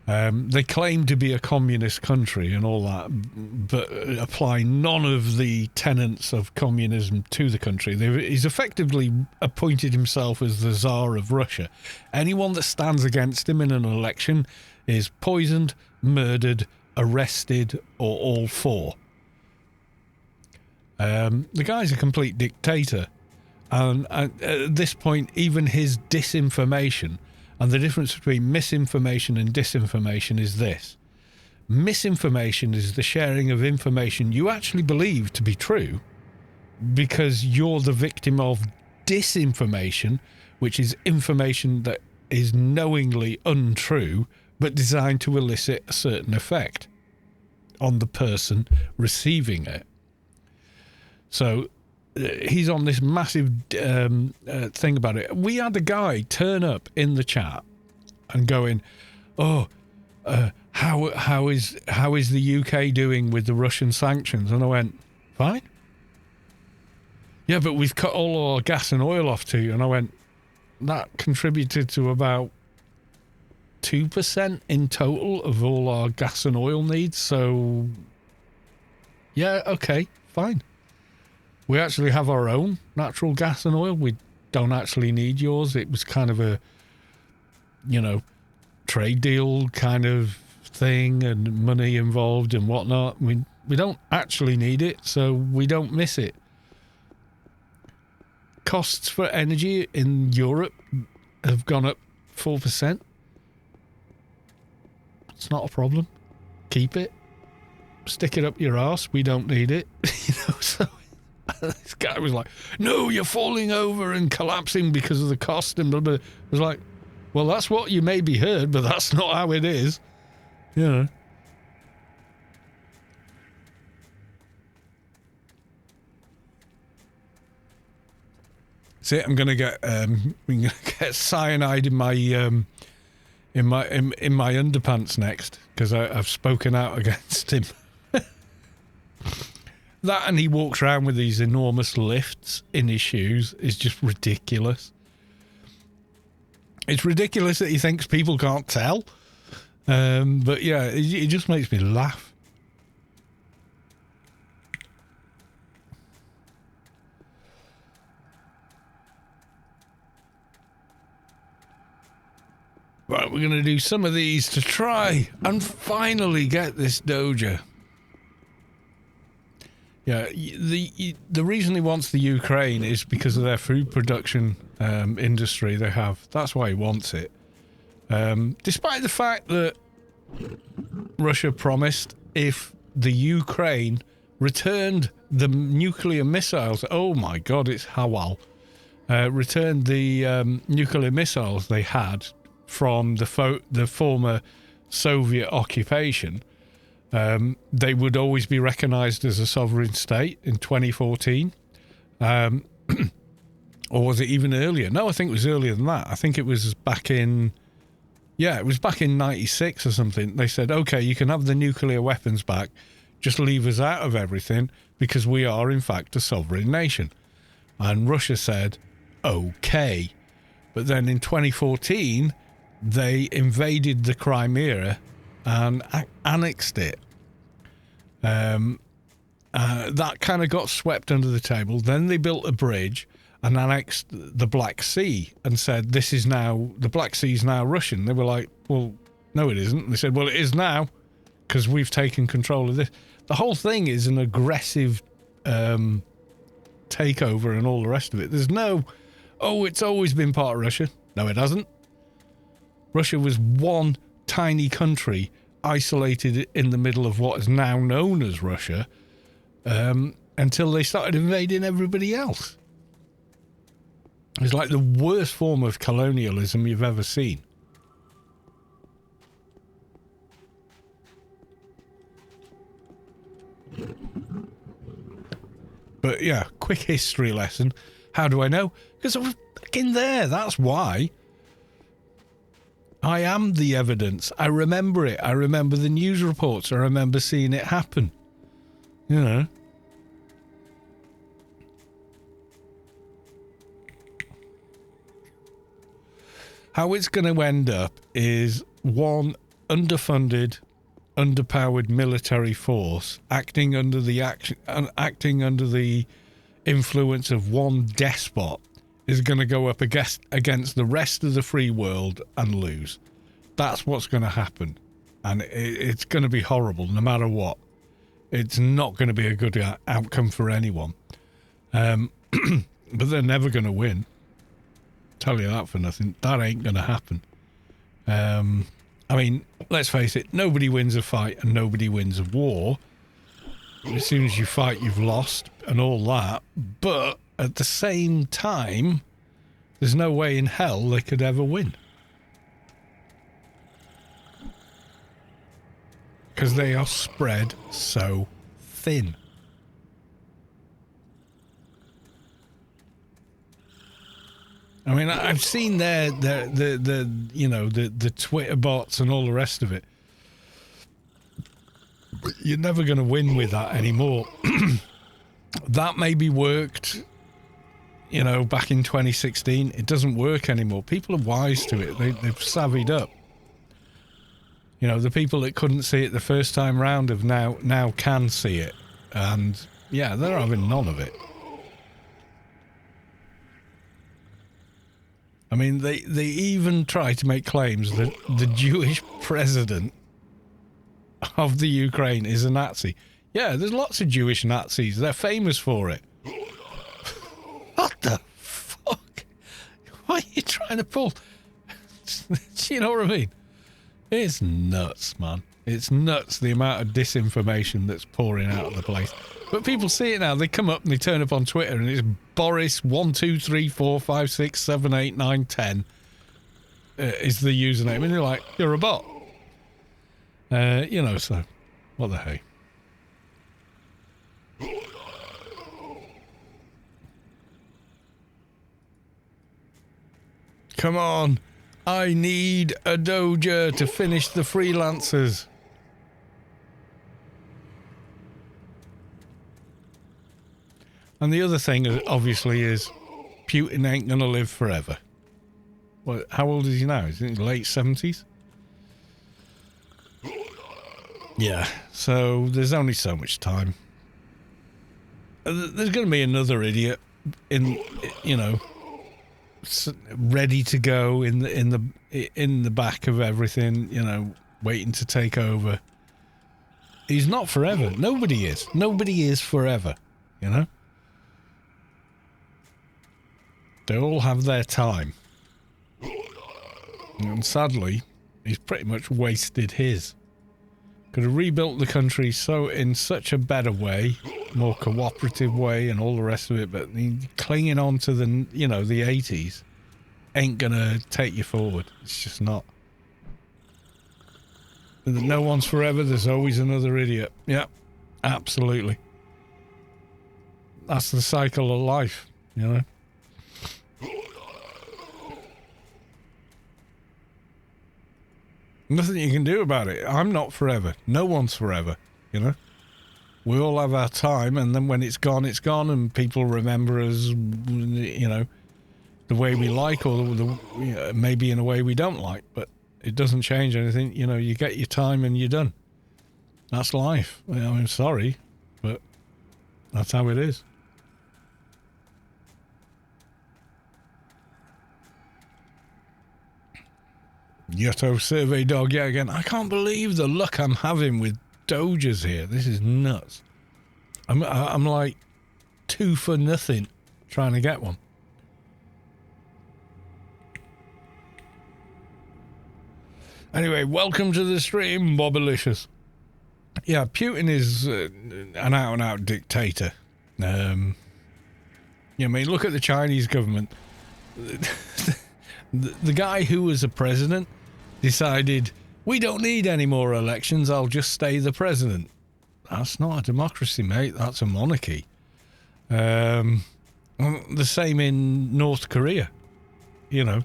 They claimed to be a communist country and all that, but apply none of the tenets of communism to the country. He's effectively appointed himself as the Tsar of Russia. Anyone that stands against him in an election is poisoned, murdered, arrested, or all four. The guy's a complete dictator. And at this point, even his disinformation, and the difference between misinformation and disinformation is this. Misinformation is the sharing of information you actually believe to be true because you're the victim of disinformation, which is information that is knowingly untrue but designed to elicit a certain effect on the person receiving it. So he's on this massive thing about it. We had a guy turn up in the chat and going, "Oh, how is the UK doing with the Russian sanctions?" And I went, "Fine." "Yeah, but we've cut all our gas and oil off too." And I went, "That contributed to about 2% in total of all our gas and oil needs. So, yeah, okay, fine. We actually have our own natural gas and oil. We don't actually need yours." It was kind of a, you know, trade deal kind of thing and money involved and whatnot. We don't actually need it, so we don't miss it. Costs for energy in Europe have gone up 4%. It's not a problem. Keep it. Stick it up your arse. We don't need it. You know, so this guy was like, "No, you're falling over and collapsing because of the cost," and blah, blah. I was like, well, that's what you maybe heard, but that's not how it is. You know. See, I'm gonna get cyanide in my underpants next because I've spoken out against him. That, and he walks around with these enormous lifts in his shoes, is just ridiculous. It's ridiculous that he thinks people can't tell. But yeah, it just makes me laugh. Right, we're going to do some of these to try and finally get this Doja. Yeah, the reason he wants the Ukraine is because of their food production industry they have. That's why he wants it. Despite the fact that Russia promised if the Ukraine returned the nuclear missiles, oh my God, it's Hawal, returned the nuclear missiles they had from the former Soviet occupation, they would always be recognized as a sovereign state in 2014. Or was it even earlier? No, I think it was earlier than that. I think it was back in... Yeah, it was back in 96 or something. They said, okay, you can have the nuclear weapons back, just leave us out of everything because we are, in fact, a sovereign nation. And Russia said, okay. But then in 2014, they invaded the Crimea and annexed it. That kind of got swept under the table. Then they built a bridge and annexed the Black Sea and said, the Black Sea is now Russian. They were like, well, no, it isn't. And they said, well, it is now because we've taken control of this. The whole thing is an aggressive takeover and all the rest of it. There's no, oh, it's always been part of Russia. No, it hasn't. Russia was one tiny country isolated in the middle of what is now known as Russia until they started invading everybody else. It's like the worst form of colonialism you've ever seen. But yeah, quick history lesson. How do I know? Because I was back in there, that's why. I am the evidence. I remember it. I remember the news reports. I remember seeing it happen. You know. How it's going to end up is one underfunded, underpowered military force acting under the influence of one despot is going to go up against the rest of the free world and lose. That's what's going to happen. And it's going to be horrible no matter what. It's not going to be a good outcome for anyone. But they're never going to win. Tell you that for nothing. That ain't going to happen. I mean, let's face it, nobody wins a fight and nobody wins a war. As soon as you fight, you've lost and all that. But at the same time, there's no way in hell they could ever win. Because they are spread so thin. I mean, I've seen the Twitter bots and all the rest of it. But you're never going to win with that anymore. That maybe worked, back in 2016. It doesn't work anymore. People are wise to it. They've savvied up. The people that couldn't see it the first time round have now can see it. And, yeah, they're having none of it. I mean, they even try to make claims that the Jewish president of the Ukraine is a Nazi. Yeah, there's lots of Jewish Nazis. They're famous for it. What the fuck? Why are you trying to pull? You know what I mean? It's nuts, man. It's nuts, the amount of disinformation that's pouring out of the place. But people see it now. They come up and they turn up on Twitter and it's Boris 1 2 3 4 5 6 7 8 9 10 is the username, and you're like, you're a bot. So what the hey. Come on. I need a Doja to finish the freelancers. And the other thing, obviously, is Putin ain't going to live forever. Well, how old is he now? Is he in the late 70s? Yeah, so there's only so much time. There's going to be another idiot ready to go in the back of everything, waiting to take over. He's not forever. Nobody is. Nobody is forever, you know? They all have their time. And sadly, he's pretty much wasted his. Could have rebuilt the country in such a better way, more cooperative way and all the rest of it, but clinging on to the, you know, the 80s ain't gonna take you forward. It's just not. No one's forever, there's always another idiot. Yeah, absolutely. That's the cycle of life, you know? Nothing you can do about it. I'm not forever. No one's forever, you know? We all have our time, and then when it's gone, and people remember us, you know, the way we like, or maybe in a way we don't like, but it doesn't change anything. You know, you get your time and you're done. That's life. I mean, I'm sorry, but that's how it is. Yotto Survey Dog, yeah, again. I can't believe the luck I'm having with Dojas here. This is nuts. I'm like 2 for nothing trying to get one. Anyway, welcome to the stream, Bobalicious. Yeah, Putin is an out-and-out dictator. I mean, look at the Chinese government. The guy who was a president decided, we don't need any more elections, I'll just stay the president. That's not a democracy, mate. That's a monarchy. The same in North Korea. You know,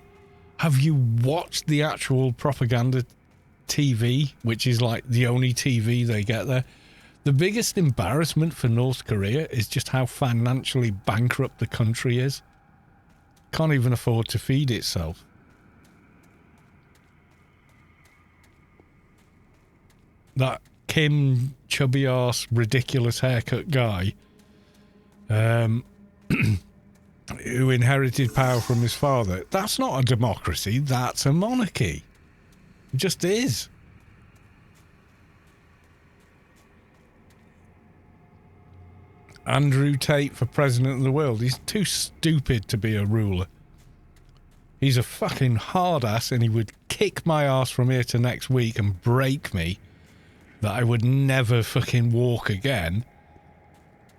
have you watched the actual propaganda TV, which is like the only TV they get there? The biggest embarrassment for North Korea is just how financially bankrupt the country is. Can't even afford to feed itself. That Kim chubby arse ridiculous haircut guy who inherited power from his father, that's not a democracy, that's a monarchy. It just is. Andrew Tate for president of the world. He's too stupid to be a ruler. He's a fucking hard ass, and he would kick my ass from here to next week and break me that I would never fucking walk again.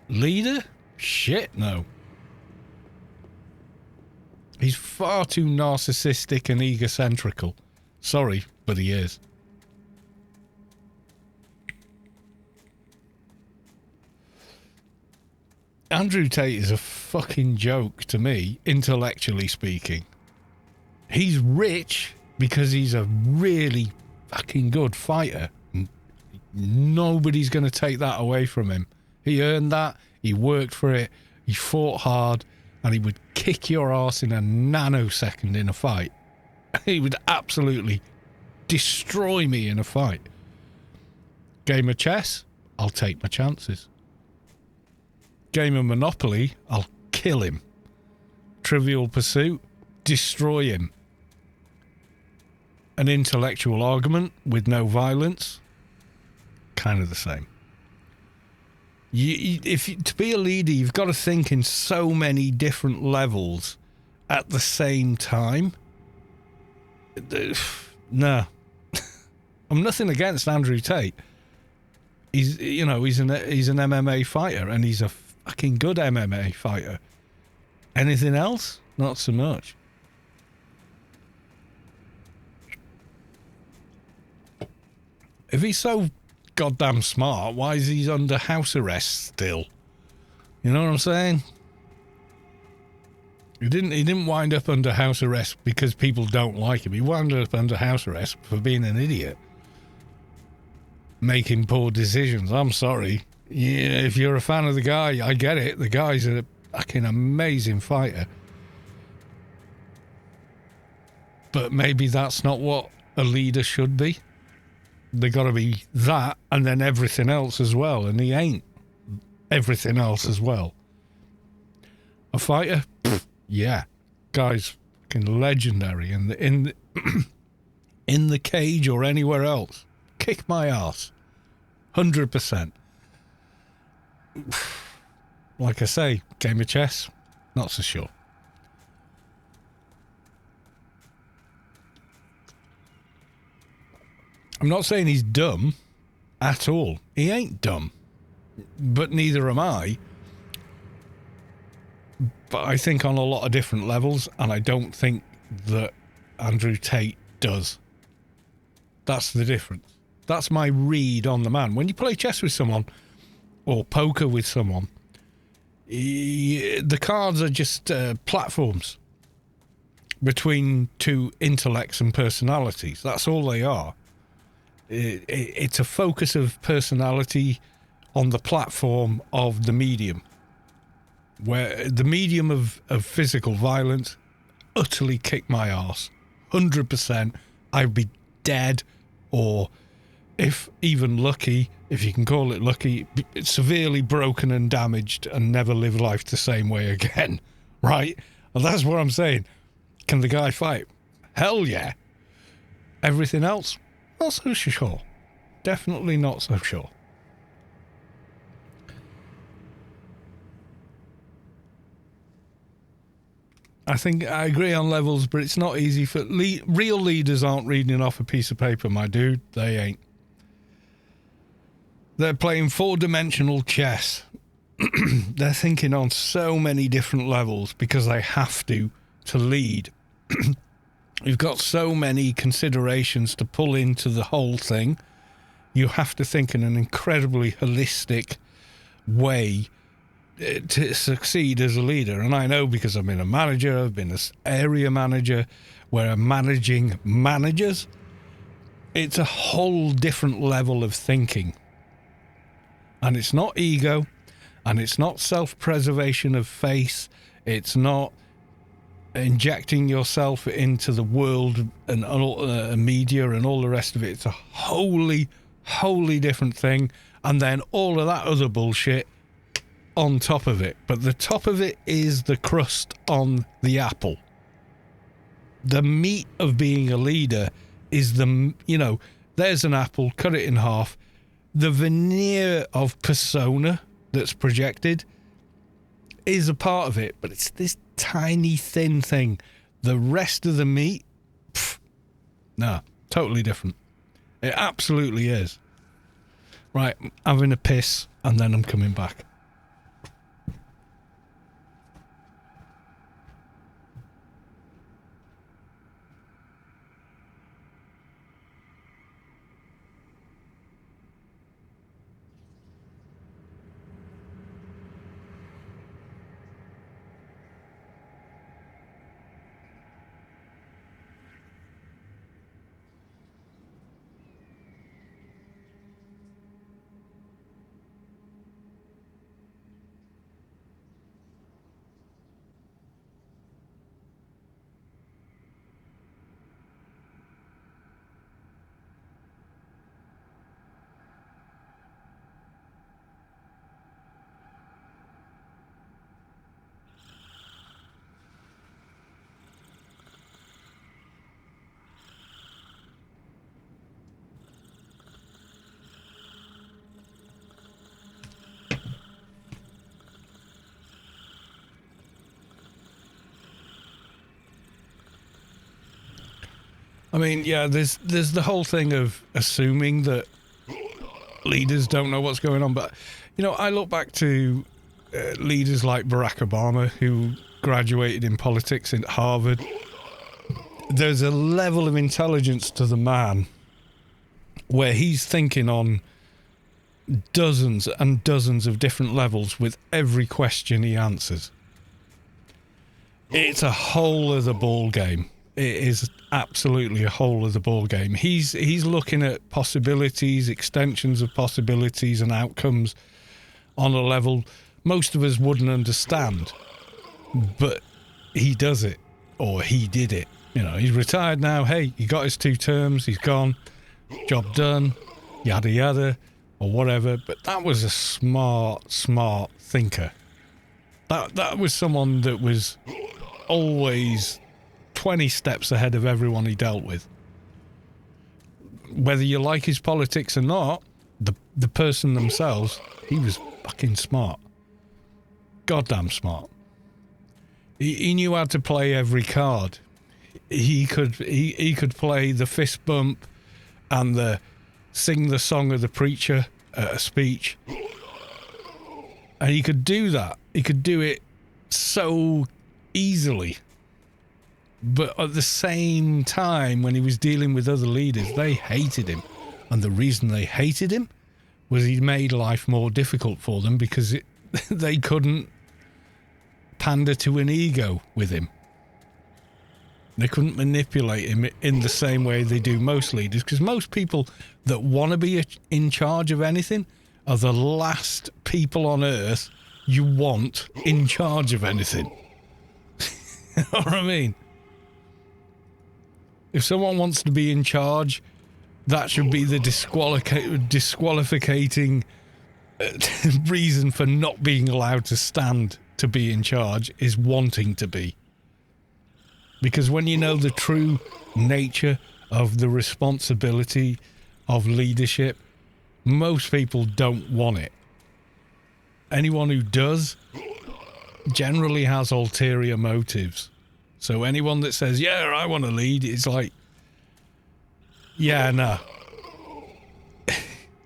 Leader? Shit, no. He's far too narcissistic and egocentrical. Sorry, but he is. Andrew Tate is a fucking joke to me, intellectually speaking. He's rich because he's a really fucking good fighter. Nobody's going to take that away from him. He earned that, he worked for it, he fought hard, and he would kick your ass in a nanosecond in a fight. He would absolutely destroy me in a fight. Game of chess, I'll take my chances. Game of Monopoly, I'll kill him. Trivial Pursuit, destroy him. An intellectual argument with no violence, kind of the same. To be a leader, you've got to think in so many different levels at the same time. No. I'm nothing against Andrew Tate. He's an MMA fighter, and he's a fucking good MMA fighter. Anything else? Not so much. If he's so goddamn smart, why is he under house arrest still? You know what I'm saying? He didn't wind up under house arrest because people don't like him. He wound up under house arrest for being an idiot. Making poor decisions. I'm sorry. Yeah, if you're a fan of the guy, I get it. The guy's a fucking amazing fighter. But maybe that's not what a leader should be. They got to be that and then everything else as well. And he ain't everything else as well. A fighter? Pfft, yeah. Guy's fucking legendary. And in the cage or anywhere else, kick my ass. 100%. Like I say, game of chess, not so sure. I'm not saying he's dumb at all. He ain't dumb. But neither am I. But I think on a lot of different levels, and I don't think that Andrew Tate does. That's the difference. That's my read on the man. When you play chess with someone, or poker with someone, the cards are just platforms between two intellects and personalities. That's all they are. It's a focus of personality on the platform of the medium, where the medium of physical violence utterly kicked my arse. 100%. I'd be dead, or if even lucky, if you can call it lucky, severely broken and damaged and never live life the same way again, right? And that's what I'm saying. Can the guy fight? Hell yeah. Everything else? Not so sure. Definitely not so sure. I think I agree on levels, but it's not easy for... real leaders aren't reading off a piece of paper, my dude. They ain't. They're playing four-dimensional chess. They're thinking on so many different levels because they have to lead. You've got so many considerations to pull into the whole thing. You have to think in an incredibly holistic way to succeed as a leader. And I know because I've been a manager, I've been an area manager where I'm managing managers. It's a whole different level of thinking. And it's not ego, and it's not self-preservation of face. It's not injecting yourself into the world and media and all the rest of it. It's a wholly different thing. And then all of that other bullshit on top of it. But the top of it is the crust on the apple. The meat of being a leader is there's an apple, cut it in half. The veneer of persona that's projected is a part of it, but it's this tiny thin thing. The rest of the meat, totally different. It absolutely is. Right, I'm having a piss and then I'm coming back. I mean, yeah, there's the whole thing of assuming that leaders don't know what's going on. But, I look back to leaders like Barack Obama, who graduated in politics at Harvard. There's a level of intelligence to the man where he's thinking on dozens and dozens of different levels with every question he answers. It's a whole other ball game. It is absolutely a whole other ball game. He's looking at possibilities, extensions of possibilities and outcomes on a level most of us wouldn't understand. But he does it, or he did it. He's retired now. Hey, he got his 2 terms. He's gone. Job done. Yada yada, or whatever. But that was a smart thinker. That was someone that was always 20 steps ahead of everyone he dealt with. Whether you like his politics or not, the person themselves, he was fucking smart. Goddamn smart. He knew how to play every card. He could play the fist bump and the sing the song of the preacher at a speech. And he could do that. He could do it so easily. But at the same time, when he was dealing with other leaders, they hated him. And the reason they hated him was he made life more difficult for them because they couldn't pander to an ego with him. They couldn't manipulate him in the same way they do most leaders, because most people that want to be in charge of anything are the last people on earth you want in charge of anything. You know what I mean? If someone wants to be in charge, that should be the disqualifying reason for not being allowed to stand to be in charge, is wanting to be. Because when you know the true nature of the responsibility of leadership, most people don't want it. Anyone who does generally has ulterior motives. So anyone that says, yeah, I want to lead, it's like, yeah, no.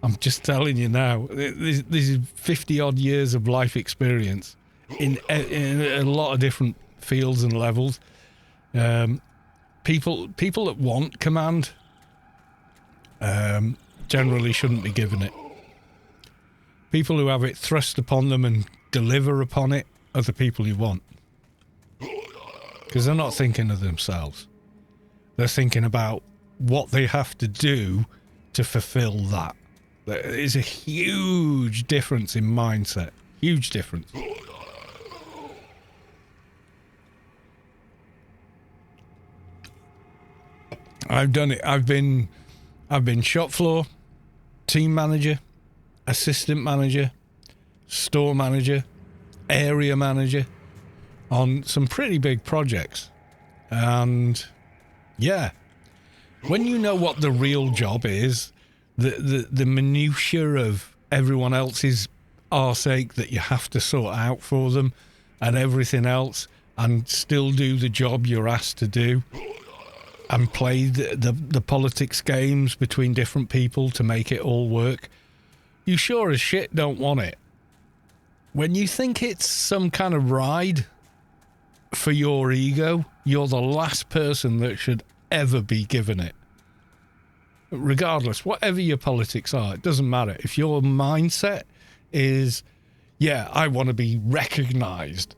I'm just telling you now, this is 50 odd years of life experience in a lot of different fields and levels. People that want command generally shouldn't be given it. People who have it thrust upon them and deliver upon it are the people you want. Because they're not thinking of themselves. They're thinking about what they have to do to fulfill that. There is a huge difference in mindset. Huge difference. I've done it. I've been shop floor, team manager, assistant manager, store manager, area manager on some pretty big projects. And yeah, when you know what the real job is, the minutiae of everyone else's arseache that you have to sort out for them and everything else, and still do the job you're asked to do, and play the politics games between different people to make it all work, you sure as shit don't want it. When you think it's some kind of ride for your ego, you're the last person that should ever be given it. Regardless, whatever your politics are, it doesn't matter. If your mindset is, yeah, I want to be recognised,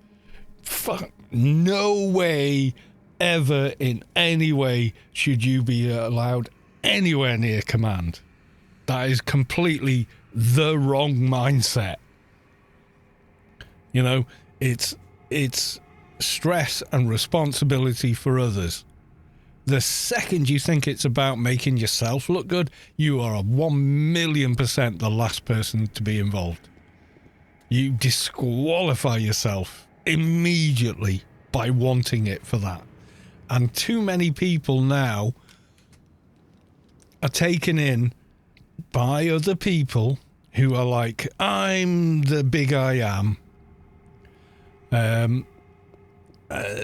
fuck, no way ever in any way should you be allowed anywhere near command. That is completely the wrong mindset. You know, it's stress and responsibility for others. The second you think it's about making yourself look good, you are 1,000,000% the last person to be involved. You disqualify yourself immediately by wanting it for that. And too many people now are taken in by other people who are like, I'm the big I am.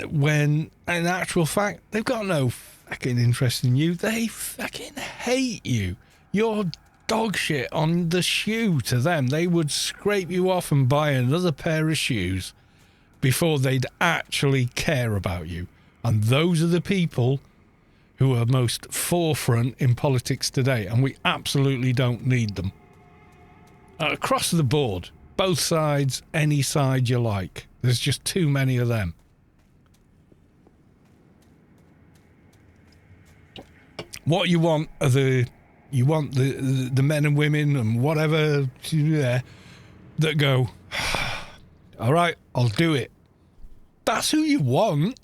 When in actual fact, they've got no fucking interest in you. They fucking hate you. You're dog shit on the shoe to them. They would scrape you off and buy another pair of shoes before they'd actually care about you. And those are the people who are most forefront in politics today, and we absolutely don't need them. Across the board, both sides, any side you like. There's just too many of them. What you want are the men and women and whatever that go, all right, I'll do it. That's who you want.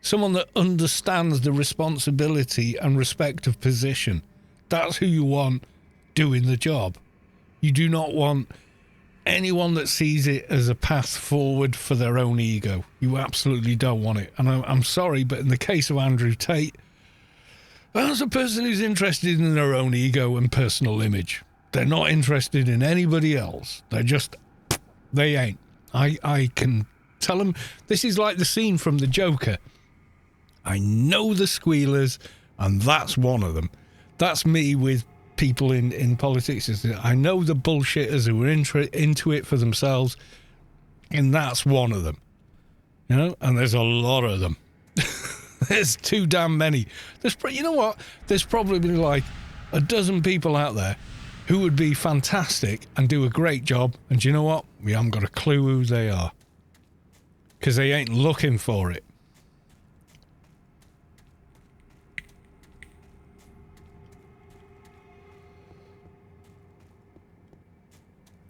Someone that understands the responsibility and respect of position. That's who you want doing the job. You do not want anyone that sees it as a path forward for their own ego. You absolutely don't want it. And I'm sorry, but in the case of Andrew Tate, that's a person who's interested in their own ego and personal image. They're not interested in anybody else. They ain't. I can tell them. This is like the scene from The Joker. I know the squealers, and that's one of them. That's me with people in politics. I know the bullshitters who are into it for themselves, and that's one of them. You know, and there's a lot of them. There's too damn many. You know what? There's probably like a dozen people out there who would be fantastic and do a great job, and you know what? We haven't got a clue who they are. Because they ain't looking for it.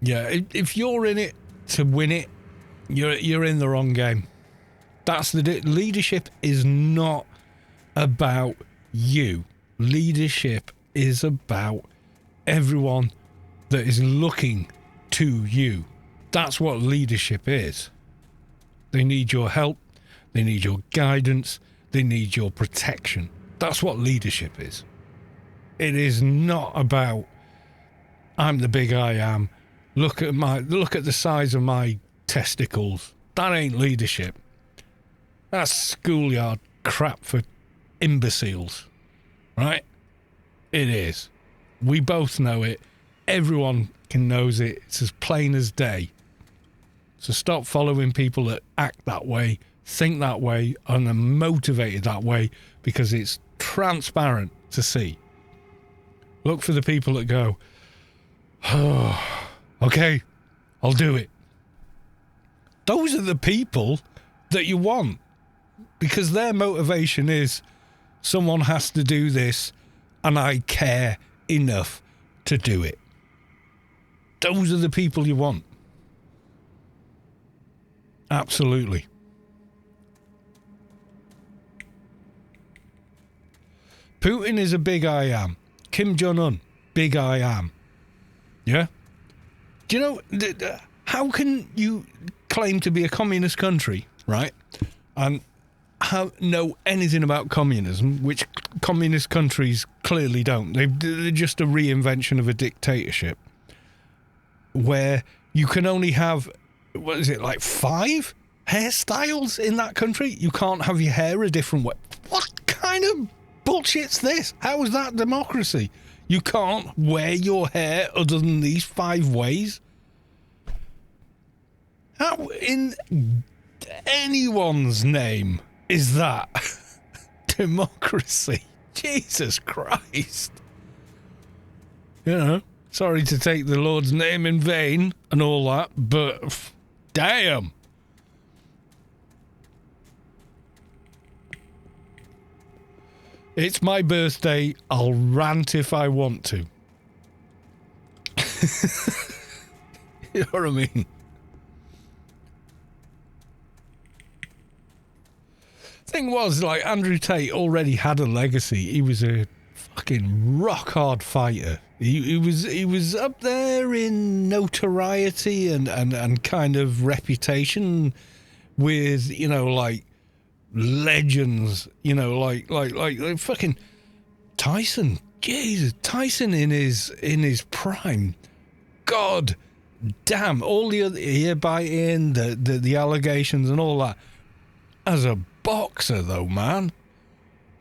Yeah, if you're in it to win it, you're in the wrong game. That's leadership is not about you. Leadership is about everyone that is looking to you. That's what leadership is. They need your help. They need your guidance. They need your protection. That's what leadership is. It is not about I'm the big I am. Look at the size of my testicles. That ain't leadership. That's schoolyard crap for imbeciles. Right? It is. We both know it. Everyone knows it. It's as plain as day. So stop following people that act that way, think that way, and are motivated that way, because it's transparent to see. Look for the people that go, oh, okay, I'll do it. Those are the people that you want, because their motivation is someone has to do this and I care enough to do it. Those are the people you want. Absolutely. Putin is a big I am. Kim Jong-un, big I am. Yeah? Do you know, how can you claim to be a communist country, right, and know anything about communism, which communist countries clearly don't? They're just a reinvention of a dictatorship where you can only have, what is it, like 5 hairstyles in that country? You can't have your hair a different way. What kind of bullshit's this? How is that democracy? You can't wear your hair other than these 5 ways? How in anyone's name is that democracy? Jesus Christ. You know, sorry to take the Lord's name in vain and all that, but damn. It's my birthday. I'll rant if I want to. You know what I mean? Thing was, like, Andrew Tate already had a legacy. He was a fucking rock hard fighter. He was up there in notoriety and kind of reputation with, you know, like legends, you know, like fucking Tyson. Jesus, Tyson in his prime. God damn, all the other ear biting, the allegations and all that. As a boxer though, man,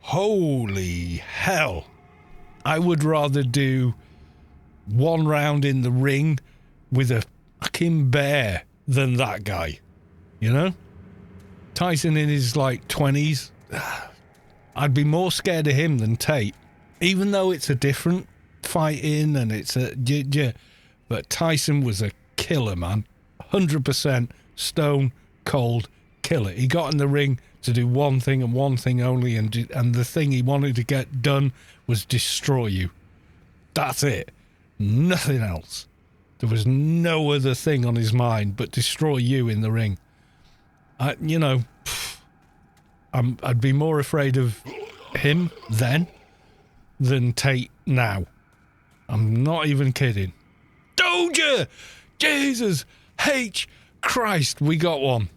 holy hell, I would rather do 1 round in the ring with a fucking bear than that guy, you know? Tyson in his like 20s, I'd be more scared of him than Tate, even though it's a different fighting and it's a but Tyson was a killer, man. 100% stone cold killer. He got in the ring to do one thing and one thing only, and the thing he wanted to get done was destroy you. That's it. Nothing else. There was no other thing on his mind but destroy you in the ring. You know, I'd be more afraid of him then than Tate now. I'm not even kidding. Doja! Jesus H. Christ, we got one.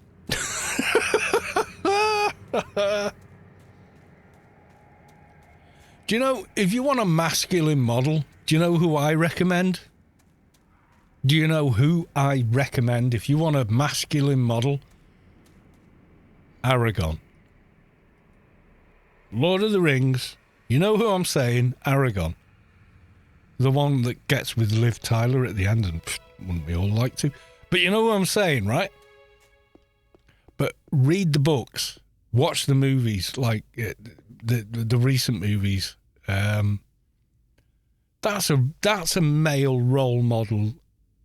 Do you know, if you want a masculine model, do you know who I recommend? Do you know who I recommend if you want a masculine model? Aragon. Lord of the Rings. You know who I'm saying? Aragon. The one that gets with Liv Tyler at the end, and wouldn't we all like to? But you know what I'm saying, right? But read the books. Watch the movies, like the recent movies. That's a male role model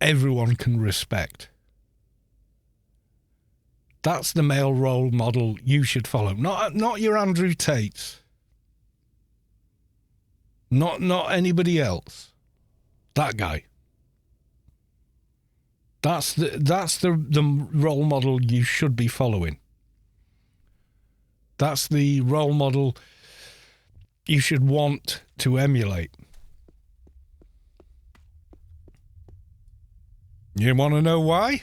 everyone can respect. That's the male role model you should follow. Not your Andrew Tates. Not anybody else. That guy. That's the role model you should be following. That's the role model you should want to emulate. You want to know why?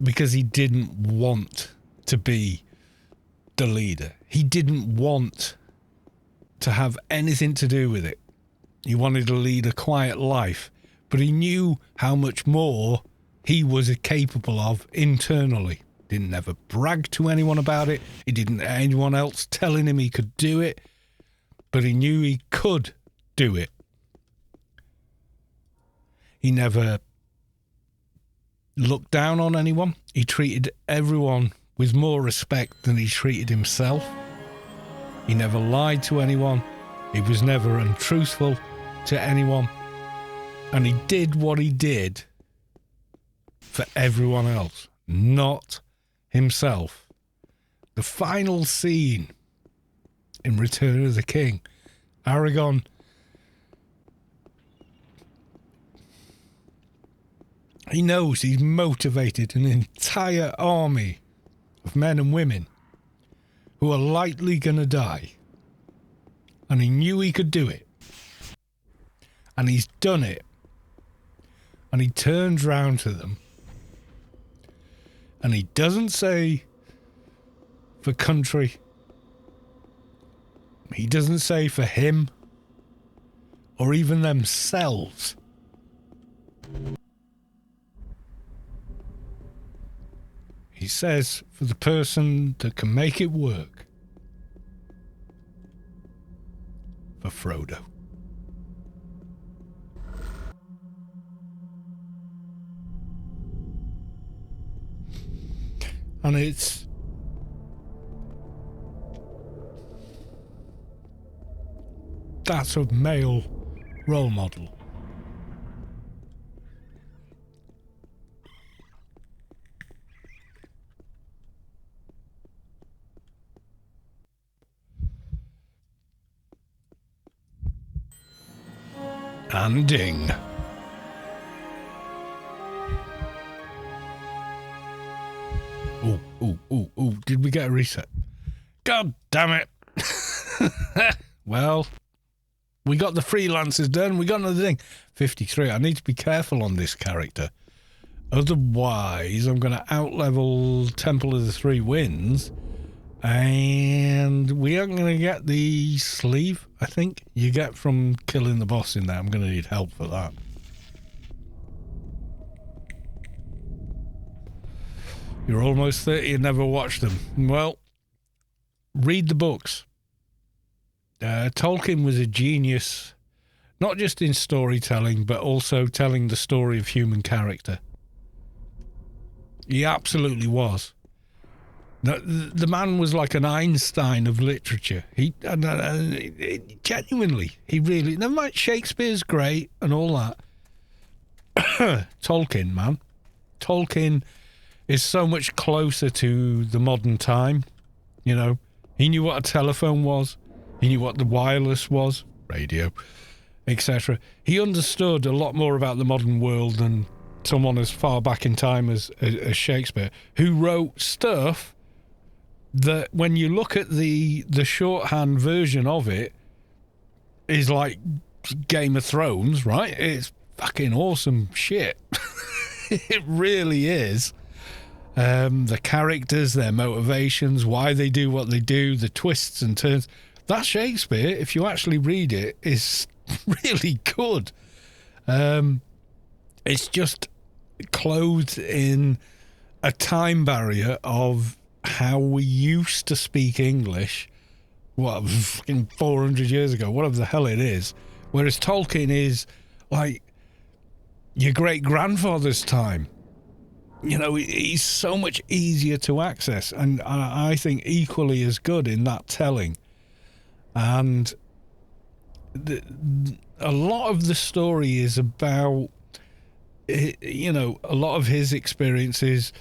Because he didn't want to be the leader. He didn't want to have anything to do with it. He wanted to lead a quiet life, but he knew how much more he was capable of internally. Didn't ever brag to anyone about it. He didn't anyone else telling him he could do it, but he knew he could do it. He never looked down on anyone. He treated everyone with more respect than he treated himself. He never lied to anyone. He was never untruthful to anyone. And he did what he did for everyone else, not himself. The final scene in Return of the King, Aragon he knows he's motivated an entire army of men and women who are likely going to die. And he knew he could do it. And he's done it. And he turns round to them. And he doesn't say for country. He doesn't say for him. Or even themselves. He says for the person that can make it work. For Frodo. And that's a male role model. And ding. Ooh, did we get a reset? God damn it. Well, we got the freelancers done. We got another thing. 53. I need to be careful on this character. Otherwise, I'm going to outlevel Temple of the Three Winds. And we aren't going to get the sleeve, I think, you get from killing the boss in there. I'm going to need help for that. You're almost 30 and never watched them. Well, read the books. Tolkien was a genius, not just in storytelling, but also telling the story of human character. He absolutely was. The man was like an Einstein of literature. Genuinely, he really... Never mind, Shakespeare's great and all that. Tolkien, man. Tolkien is so much closer to the modern time. You know, he knew what a telephone was. He knew what the wireless was, radio, etc. He understood a lot more about the modern world than someone as far back in time as Shakespeare, who wrote stuff that when you look at the shorthand version of it is like Game of Thrones, right? It's fucking awesome shit. It really is. The characters, their motivations, why they do what they do, the twists and turns. That Shakespeare, if you actually read it, is really good. It's just clothed in a time barrier of how we used to speak English, what, fucking 400 years ago, whatever the hell it is. Whereas Tolkien is like your great-grandfather's time. You know, he's so much easier to access, and I think equally as good in that telling. And a lot of the story is about, you know, a lot of his experiences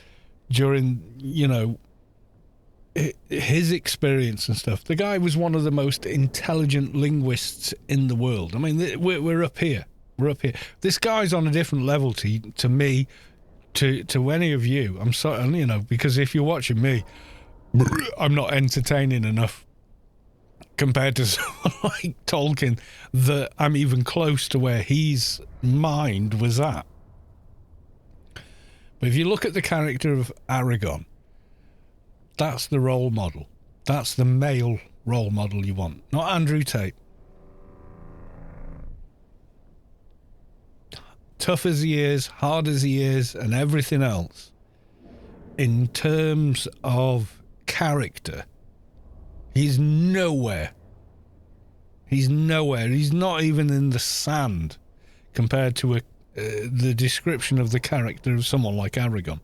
during, you know, his experience and stuff. The guy was one of the most intelligent linguists in the world. I mean, we're up here. We're up here. This guy's on a different level to me, to any of you. I'm sorry, you know, because if you're watching me, I'm not entertaining enough compared to someone like Tolkien that I'm even close to where his mind was at. But if you look at the character of Aragorn, that's the role model. That's the male role model you want, not Andrew Tate. Tough as he is, hard as he is, and everything else, in terms of character, he's nowhere. He's nowhere. He's not even in the sand compared to the description of the character of someone like Aragorn.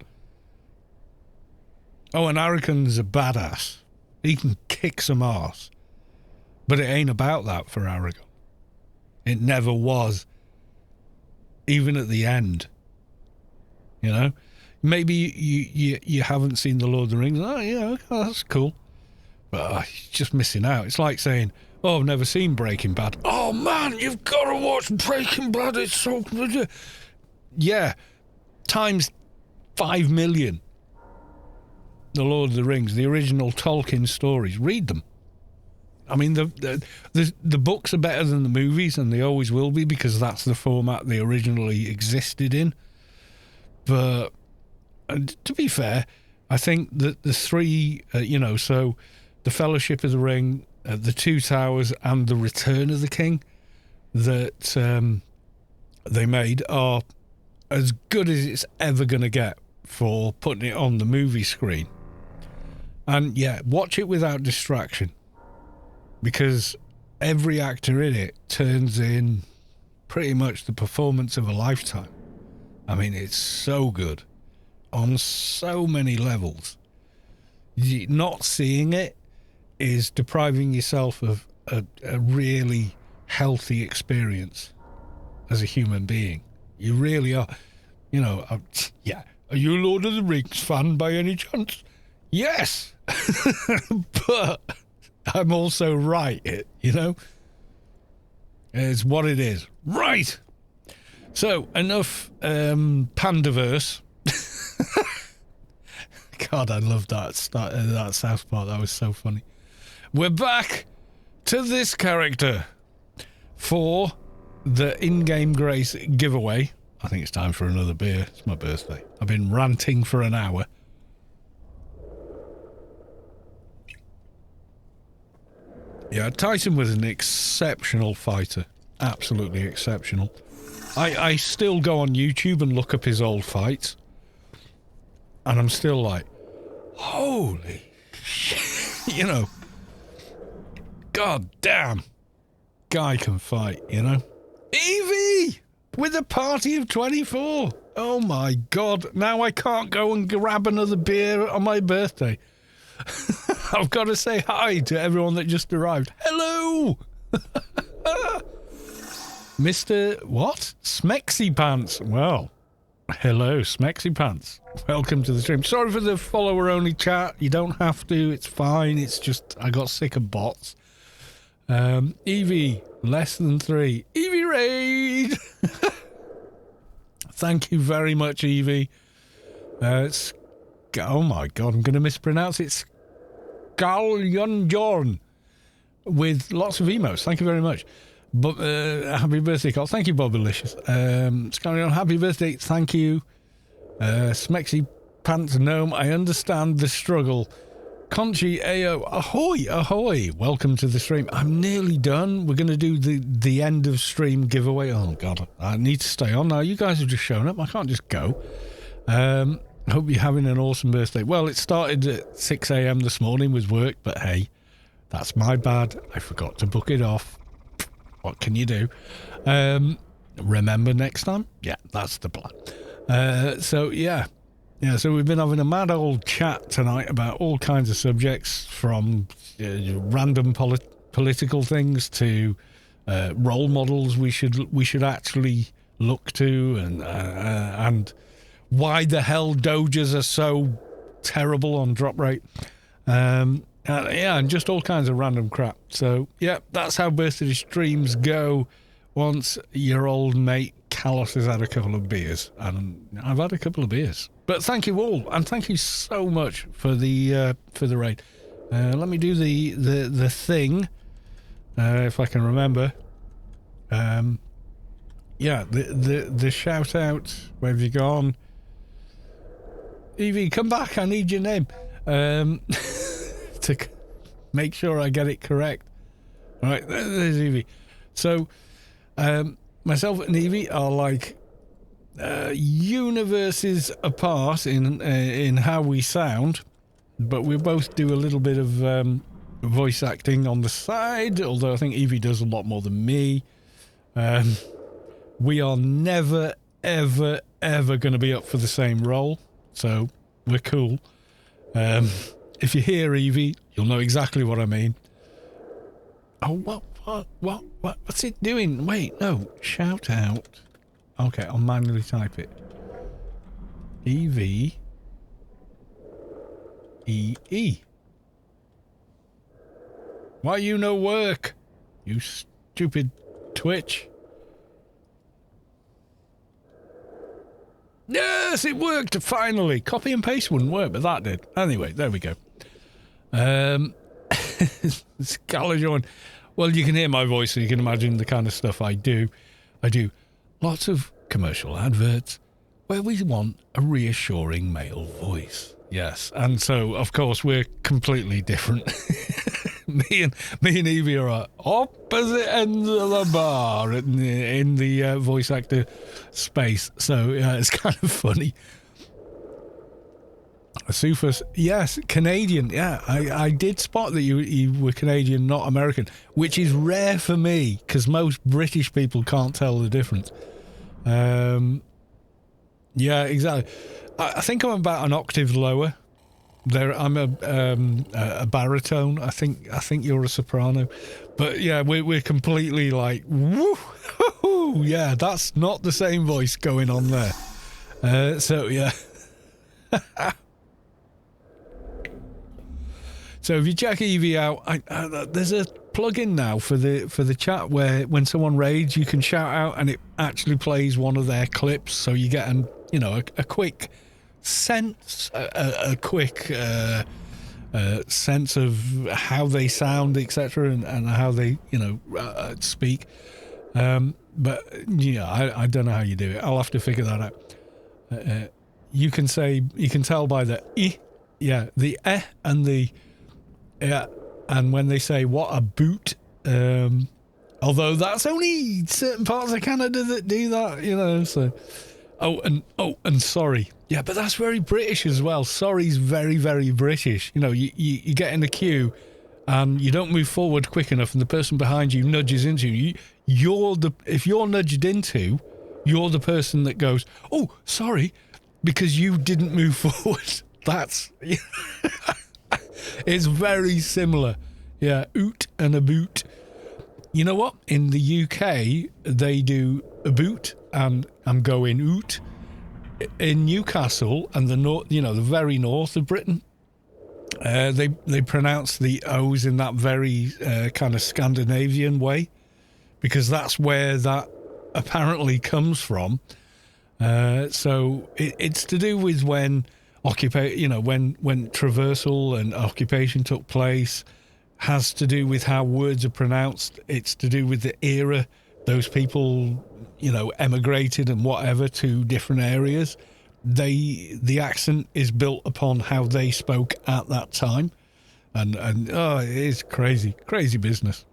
Oh, and Aragorn's a badass. He can kick some arse. But it ain't about that for Aragorn. It never was. Even at the end. You know? Maybe you haven't seen The Lord of the Rings. Oh, yeah, okay, that's cool. But you're just missing out. It's like saying, oh, I've never seen Breaking Bad. Oh, man, you've got to watch Breaking Bad. It's so good. Yeah. Times 5 million. The Lord of the Rings, the original Tolkien stories. Read them. I mean, the books are better than the movies, and they always will be, because that's the format they originally existed in. But to be fair, I think that the three, so the Fellowship of the Ring, the Two Towers, and the Return of the King that they made are as good as it's ever going to get for putting it on the movie screen. And yeah, watch it without distraction, because every actor in it turns in pretty much the performance of a lifetime. I mean, it's so good on so many levels. Not seeing it is depriving yourself of a really healthy experience as a human being. You really are. You know, yeah. Are you a Lord of the Rings fan by any chance? Yes. But I'm also right, you know? It's what it is. Right. So, enough Pandaverse. God, I love that South part. That was so funny. We're back to this character for the in-game grace giveaway. I think it's time for another beer. It's my birthday. I've been ranting for an hour. Yeah, Tyson was an exceptional fighter. Absolutely exceptional. I still go on YouTube and look up his old fights. And I'm still like, holy shit. You know. God damn. Guy can fight, you know. Evie! With a party of 24. Oh my God. Now I can't go and grab another beer on my birthday. I've got to say hi to everyone that just arrived. Hello! Mr. What? Smexy Pants. Well, hello, Smexy Pants. Welcome to the stream. Sorry for the follower-only chat. You don't have to. It's fine. It's just I got sick of bots. Evie, less than 3. Evie Raid! Thank you very much, Evie. Oh my God, I'm going to mispronounce it. Skallabjorn with lots of emotes. Thank you very much. Happy birthday, Carl. Thank you, Bob Delicious. Skallabjorn, happy birthday. Thank you. Smexy Pants Gnome, I understand the struggle. Conchi Ao, ahoy, ahoy. Welcome to the stream. I'm nearly done. We're going to do the end of stream giveaway. Oh, God. I need to stay on now. You guys have just shown up. I can't just go. I hope you're having an awesome birthday. Well, it started at 6 a.m. this morning with work, but hey, that's my bad. I forgot to book it off. What can you do? Remember next time? Yeah, that's the plan. So so we've been having a mad old chat tonight about all kinds of subjects, from random political things to role models we should actually look to, and why the hell Dojas are so terrible on drop rate. And just all kinds of random crap. So, yeah, that's how birthday streams go once your old mate Kalos has had a couple of beers. And I've had a couple of beers. But thank you all, and thank you so much for the raid. Let me do the thing, if I can remember. The shout out. Where have you gone? Evie, come back. I need your name. To make sure I get it correct. All right, there's Evie. So, myself and Evie are like universes apart in how we sound, but we both do a little bit of voice acting on the side, although I think Evie does a lot more than me. We are never, ever, ever going to be up for the same role, so we're cool. If you hear Evie, you'll know exactly what I mean. Oh, what's it doing? Wait, no, shout out. Okay, I'll manually type it. EVEE. Why you no work? You stupid Twitch. Yes, it worked, finally. Copy and paste wouldn't work, but that did. Anyway, there we go. Skallabjorn. Well, you can hear my voice, so you can imagine the kind of stuff I do. I do lots of commercial adverts where we want a reassuring male voice. Yes, and so, of course, we're completely different. me and Evie are at opposite ends of the bar in the voice actor space. So, yeah, it's kind of funny. Sufus, yes, Canadian. Yeah, I did spot that you were Canadian, not American, which is rare for me because most British people can't tell the difference. Yeah, exactly. I think I'm about an octave lower. I'm a baritone. I think you're a soprano, but yeah, we're completely like woo. Yeah, that's not the same voice going on there. So yeah. So if you check Evie out, there's a plugin now for the chat where when someone raids, you can shout out and it actually plays one of their clips, so you get a quick sense, a quick sense of how they sound, etc., and how they speak. But yeah, I don't know how you do it. I'll have to figure that out. You can tell by the the and the. Yeah, and when they say what a boot, although that's only certain parts of Canada that do that, so. And sorry. Yeah, but that's very British as well. Sorry's very, very British. You get in the queue and you don't move forward quick enough and the person behind you nudges into you. If you're nudged into, you're the person that goes, oh, sorry, because you didn't move forward. That's... It's very similar. Yeah, oot and a boot. You know what? In the UK, they do a boot and I'm going oot. In Newcastle and the very north of Britain, they pronounce the O's in that very kind of Scandinavian way, because that's where that apparently comes from. So it's to do with when when traversal and occupation took place, has to do with how words are pronounced. It's to do with the era those people, emigrated and whatever to different areas. the accent is built upon how they spoke at that time, and it is crazy business.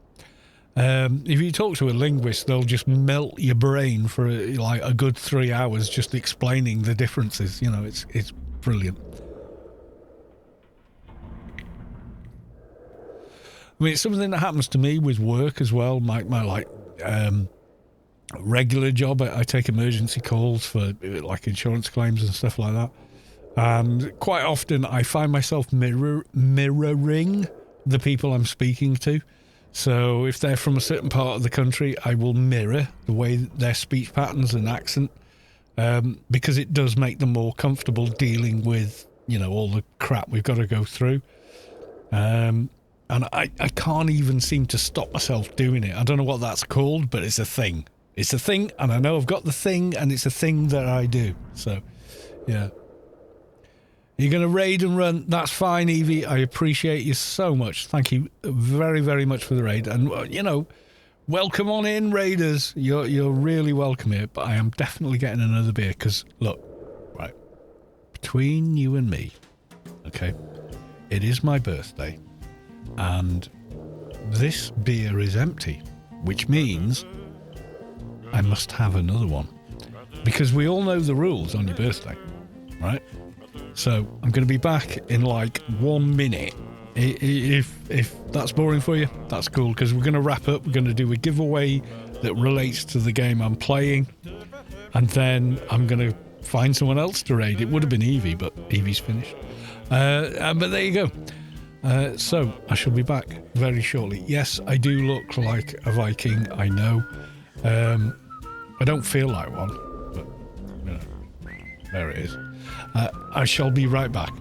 If you talk to a linguist, they'll just melt your brain for like a good 3 hours just explaining the differences. You know, it's brilliant. I mean, it's something that happens to me with work as well. My regular job, I take emergency calls for like insurance claims and stuff like that. And quite often I find myself mirroring the people I'm speaking to. So if they're from a certain part of the country, I will mirror the way their speech patterns and accent, because it does make them more comfortable dealing with, you know, all the crap we've got to go through. And I can't even seem to stop myself doing it. I don't know what that's called, but it's a thing. It's a thing, and I know I've got the thing, and it's a thing that I do. So, yeah. You're going to raid and run. That's fine, Evie. I appreciate you so much. Thank you very, very much for the raid. And, you know, welcome on in, raiders. You're really welcome here. But I am definitely getting another beer because, look, right, between you and me, okay, it is my birthday. And this beer is empty, which means I must have another one. Because we all know the rules on your birthday, right? So I'm going to be back in like 1 minute. If that's boring for you, that's cool, because we're going to wrap up. We're going to do a giveaway that relates to the game I'm playing. And then I'm going to find someone else to raid. It would have been Evie, but Evie's finished. But there you go. So I shall be back very shortly. Yes, I do look like a Viking, I know. I don't feel like one, but you know, there it is. I shall be right back.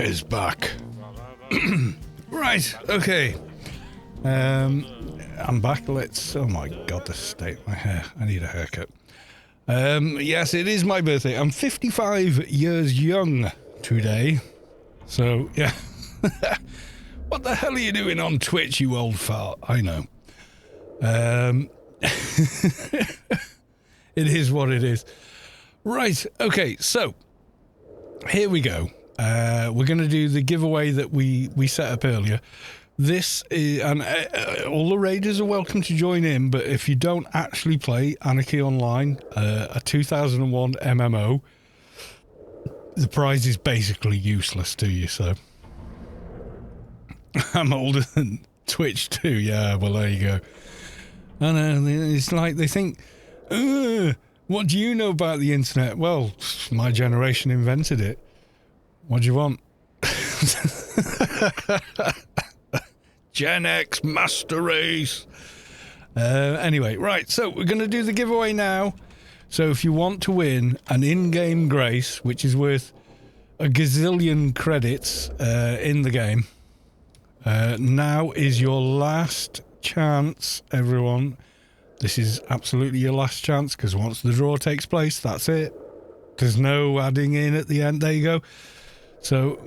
Is back. Right, okay. I'm back. Oh my god, the state of my hair. I need a haircut. Yes, it is my birthday. I'm 55 years young today. So, yeah. What the hell are you doing on Twitch, you old fart? I know. It is what it is. Right, okay, so here we go. We're going to do the giveaway that we set up earlier. This is, and all the raiders are welcome to join in, but if you don't actually play Anarchy Online, a 2001 MMO, the prize is basically useless to you, so. I'm older than Twitch too, yeah, well there you go. I know, it's like they think, what do you know about the internet? Well, my generation invented it. What do you want? Gen X Master Race. Anyway, right, so we're going to do the giveaway now. So if you want to win an in-game grace, which is worth a gazillion credits in the game, now is your last chance, everyone. This is absolutely your last chance, because once the draw takes place, that's it. There's no adding in at the end. There you go. So,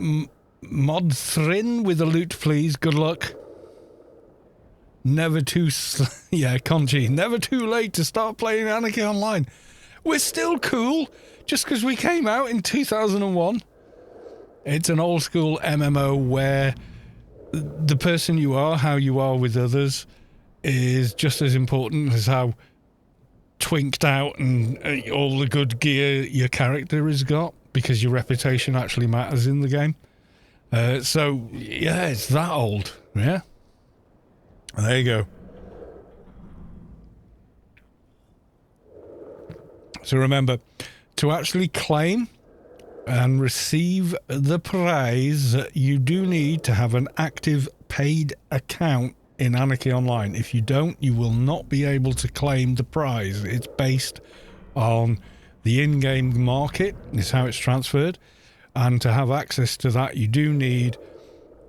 Mod Thrin with a loot, please. Good luck. Never too... yeah, Conchi. Never too late to start playing Anarchy Online. We're still cool, just because we came out in 2001. It's an old school MMO where the person you are, how you are with others, is just as important as how twinked out and all the good gear your character has got, because your reputation actually matters in the game. So, yeah, it's that old, yeah? There you go. So remember, to actually claim and receive the prize, you do need to have an active paid account in Anarchy Online. If you don't, you will not be able to claim the prize. It's based on the in-game market, is how it's transferred. And to have access to that, you do need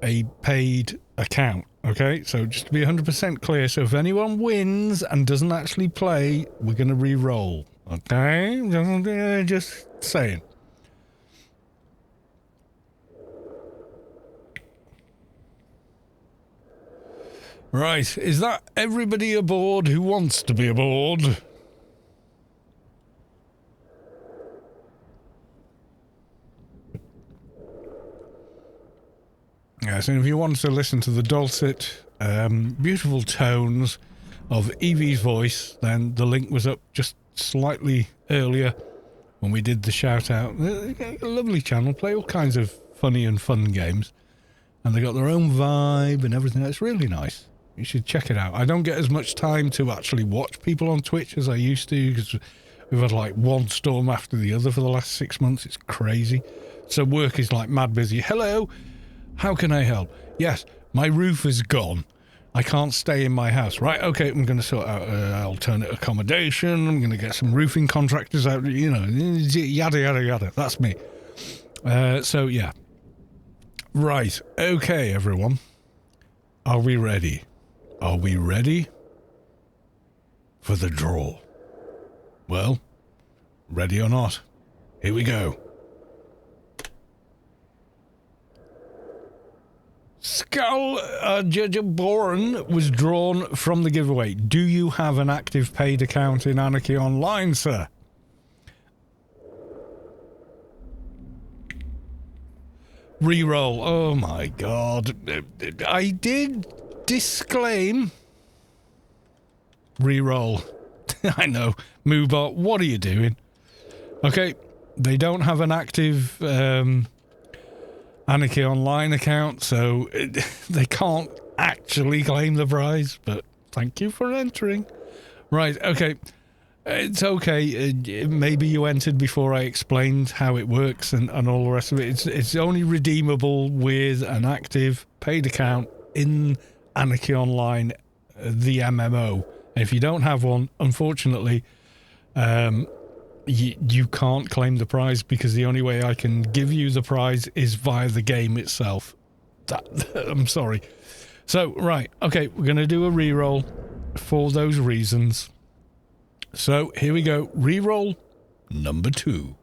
a paid account. Okay, so just to be 100% clear, so if anyone wins and doesn't actually play, we're going to re-roll. Okay, just saying. Right, is that everybody aboard who wants to be aboard? Yes, and if you want to listen to the dulcet, beautiful tones of Evie's voice, then the link was up just slightly earlier when we did the shout out. A lovely channel, play all kinds of funny and fun games, and they got their own vibe and everything. It's really nice. You should check it out. I don't get as much time to actually watch people on Twitch as I used to, because we've had like one storm after the other for the last 6 months. It's crazy. So work is like mad busy. Hello, how can I help? Yes, my roof is gone. I can't stay in my house. Right, okay, I'm going to sort out alternate accommodation. I'm going to get some roofing contractors out, you know, yada, yada, yada. That's me. So, yeah. Right, okay, everyone. Are we ready? Are we ready for the draw? Well, ready or not, here we go. Skallabjorn was drawn from the giveaway. Do you have an active paid account in Anarchy Online, sir? Reroll. Oh my god. I did disclaim. Reroll. I know. Moobot, what are you doing? Okay, they don't have an active Anarchy Online account, so they can't actually claim the prize, but thank you for entering. Right, okay. It's okay. Maybe you entered before I explained how it works and all the rest of it. It's only redeemable with an active paid account in Anarchy Online, the MMO. And if you don't have one, unfortunately, you can't claim the prize, because the only way I can give you the prize is via the game itself. I'm sorry. So, right, okay, we're going to do a reroll for those reasons. So, here we go. Reroll number 2.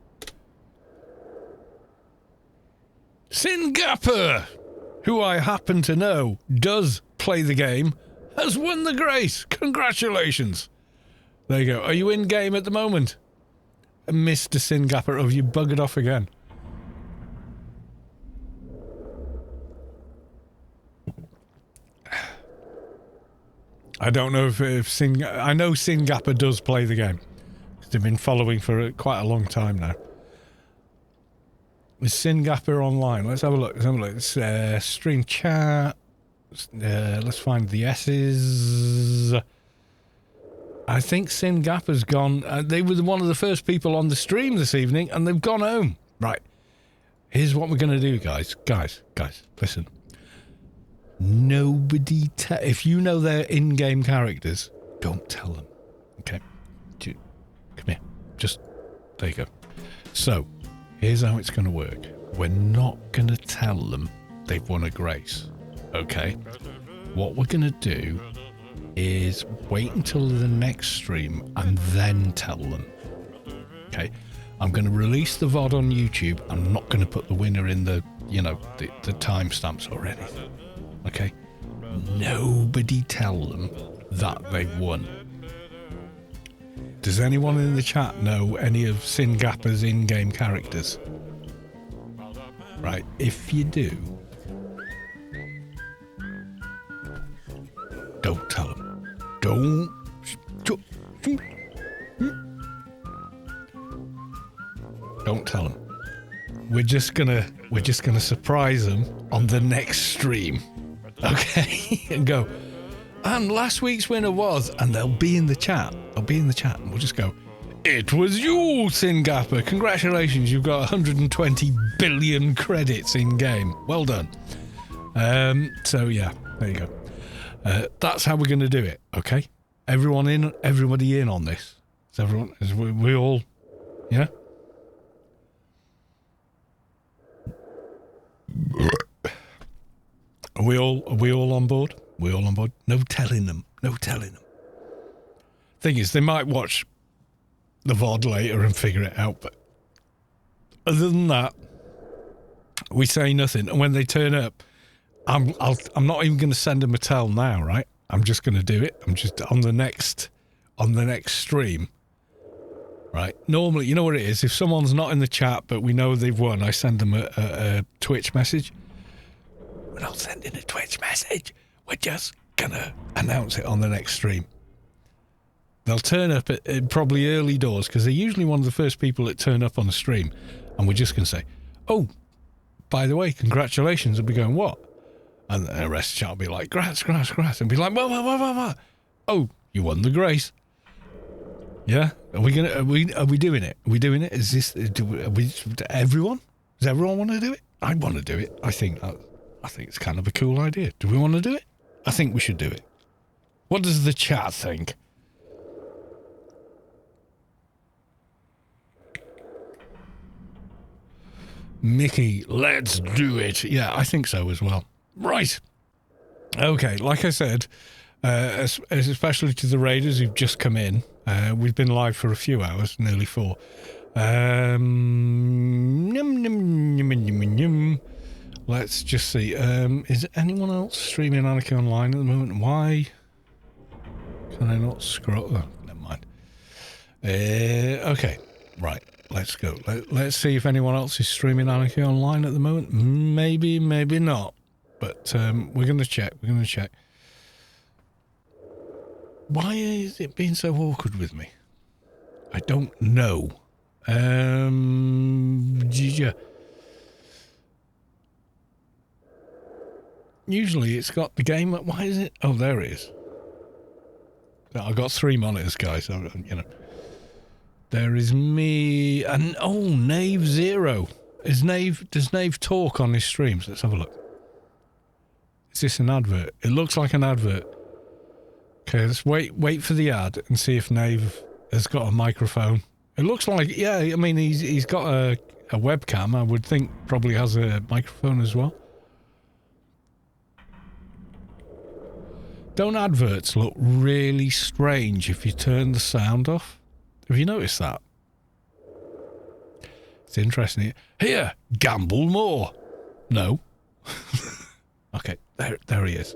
Snyggapa, who I happen to know does play the game, has won the grace. Congratulations. There you go. Are you in game at the moment? Mr. Snyggapa, have you buggered off again? I don't know if I know Snyggapa does play the game. They've been following for quite a long time now. Is Snyggapa online? Let's have a look. It's stream chat. Let's find the S's. I think Snyggapa gone. They were one of the first people on the stream this evening, and they've gone home. Right. Here's what we're going to do, guys. Guys, listen. Nobody if you know their in-game characters, don't tell them. Okay? Come here. Just, there you go. So, here's how it's going to work. We're not going to tell them they've won a grace. Okay? What we're going to do is wait until the next stream and then tell them. Okay? I'm going to release the VOD on YouTube. I'm not going to put the winner in the, you know, the timestamps or anything. Okay? nobody tell them that they've won. Does anyone in the chat know any of Snyggappa's in-game characters? Right, if you do, don't tell them. Don't tell them. We're just gonna surprise them on the next stream, okay? And go. And last week's winner was, and they'll be in the chat. And we'll just go. It was you, Snyggappa. Congratulations, you've got 120 billion credits in game. Well done. So yeah, there you go. That's how we're going to do it. Okay, everybody in on this. Is we all, yeah. Are we all on board? We all on board? No telling them. Thing is, they might watch the VOD later and figure it out, but other than that, we say nothing. And when they turn up, I'm not even going to send them a tell now, right? I'm just going to do it. I'm just on the next stream, right? Normally, you know what it is. If someone's not in the chat but we know they've won, I send them a Twitch message. We're not sending a Twitch message. We're just gonna announce it on the next stream. They'll turn up at probably early doors because they're usually one of the first people that turn up on the stream, and we're just gonna say, "Oh, by the way, congratulations." And be going, "What?" And the rest of the chat will be like, "Grass," and be like, "What? Oh, you won the Grace." Yeah, are we doing it? Are we doing it? Is this? Everyone? Does everyone want to do it? I want to do it. I think it's kind of a cool idea. Do we want to do it? I think we should do it. What does the chat think? Mickey, let's do it. Yeah, I think so as well. Right. Okay, like I said, especially to the raiders who've just come in, we've been live for a few hours, nearly 4. Let's just see. Is anyone else streaming Anarchy online at the moment? Why can I not scroll? Oh, never mind. Okay, right. Let's go. Let's see if anyone else is streaming Anarchy online at the moment. Maybe, maybe not. But we're going to check. Why is it being so awkward with me? I don't know. Usually it's got the game. Why is it? Oh, there it is. I've got 3 monitors, guys. You know. There is me and Knave Zero. Does Knave talk on his streams? Let's have a look. Is this an advert? It looks like an advert. Okay, let's wait for the ad and see if Knave has got a microphone. It looks like, yeah, I mean, he's got a webcam. I would think probably has a microphone as well. Don't adverts look really strange if you turn the sound off? Have you noticed that? It's interesting. Here, gamble more. No. Okay, there he is.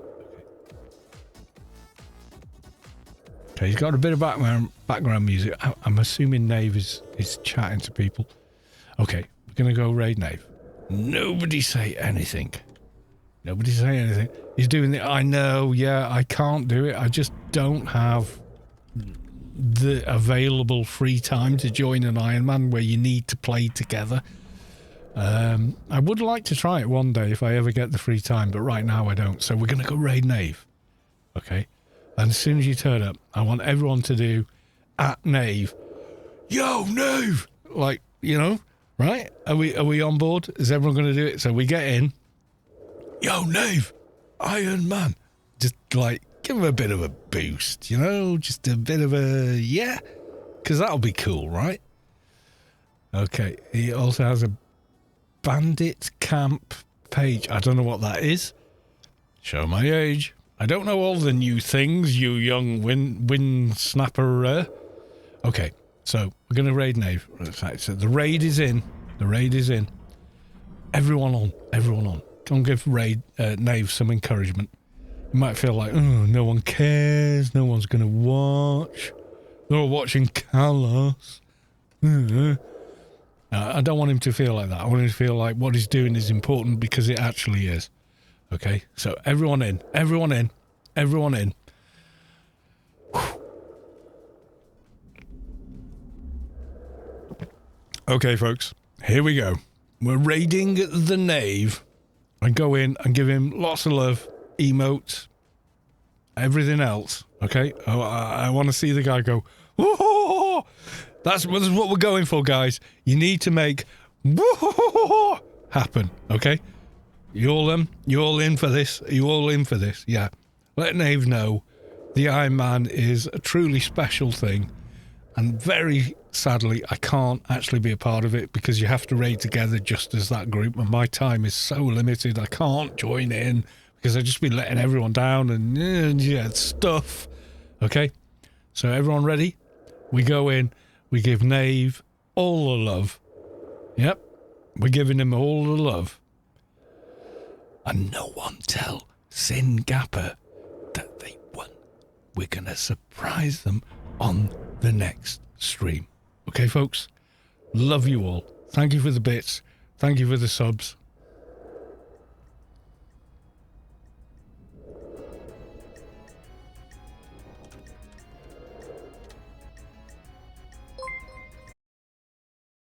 Okay, he's got a bit of background music. I'm assuming Knave is chatting to people. Okay, we're going to go raid Knave. Nobody say anything. He's doing it. I know, yeah, I can't do it. I just don't have the available free time to join an Iron Man where you need to play together. I would like to try it one day if I ever get the free time, but right now I don't. So we're going to go raid Knave. Okay? And as soon as you turn up, I want everyone to do @Knave. Yo, Knave! Like, you know, right? Are we on board? Is everyone going to do it? So we get in. Yo, Knave! Iron Man! Just like, give him a bit of a boost, you know? Just a bit of a, yeah? Because that'll be cool, right? Okay, he also has a Bandit Camp page. I don't know what that is. Show my age. I don't know all the new things, you young win snapper. Okay, so we're going to raid Knave. So the raid is in. Everyone on. Come give Knave some encouragement. You might feel like, oh, no one cares, no one's going to watch. They're all watching Carlos. I don't want him to feel like that. I want him to feel like what he's doing is important because it actually is. Okay, so everyone in, everyone in, everyone in. Okay, folks, here we go. We're raiding the Knave. I go in and give him lots of love, emotes, everything else. Okay, I want to see the guy go, whoa! That's what we're going for, guys. You need to make whoa happen. Okay, you all in for this? Are you all in for this? Yeah. Let Knave know the Iron Man is a truly special thing, and very sadly, I can't actually be a part of it because you have to raid together just as that group, and my time is so limited. I can't join in because I've just been letting everyone down and yeah, stuff. Okay, so everyone ready? We go in, we give Knave all the love. Yep, we're giving him all the love. And no one tell Snyggapa that they won. We're going to surprise them on the next stream. Okay, folks? Love you all. Thank you for the bits. Thank you for the subs.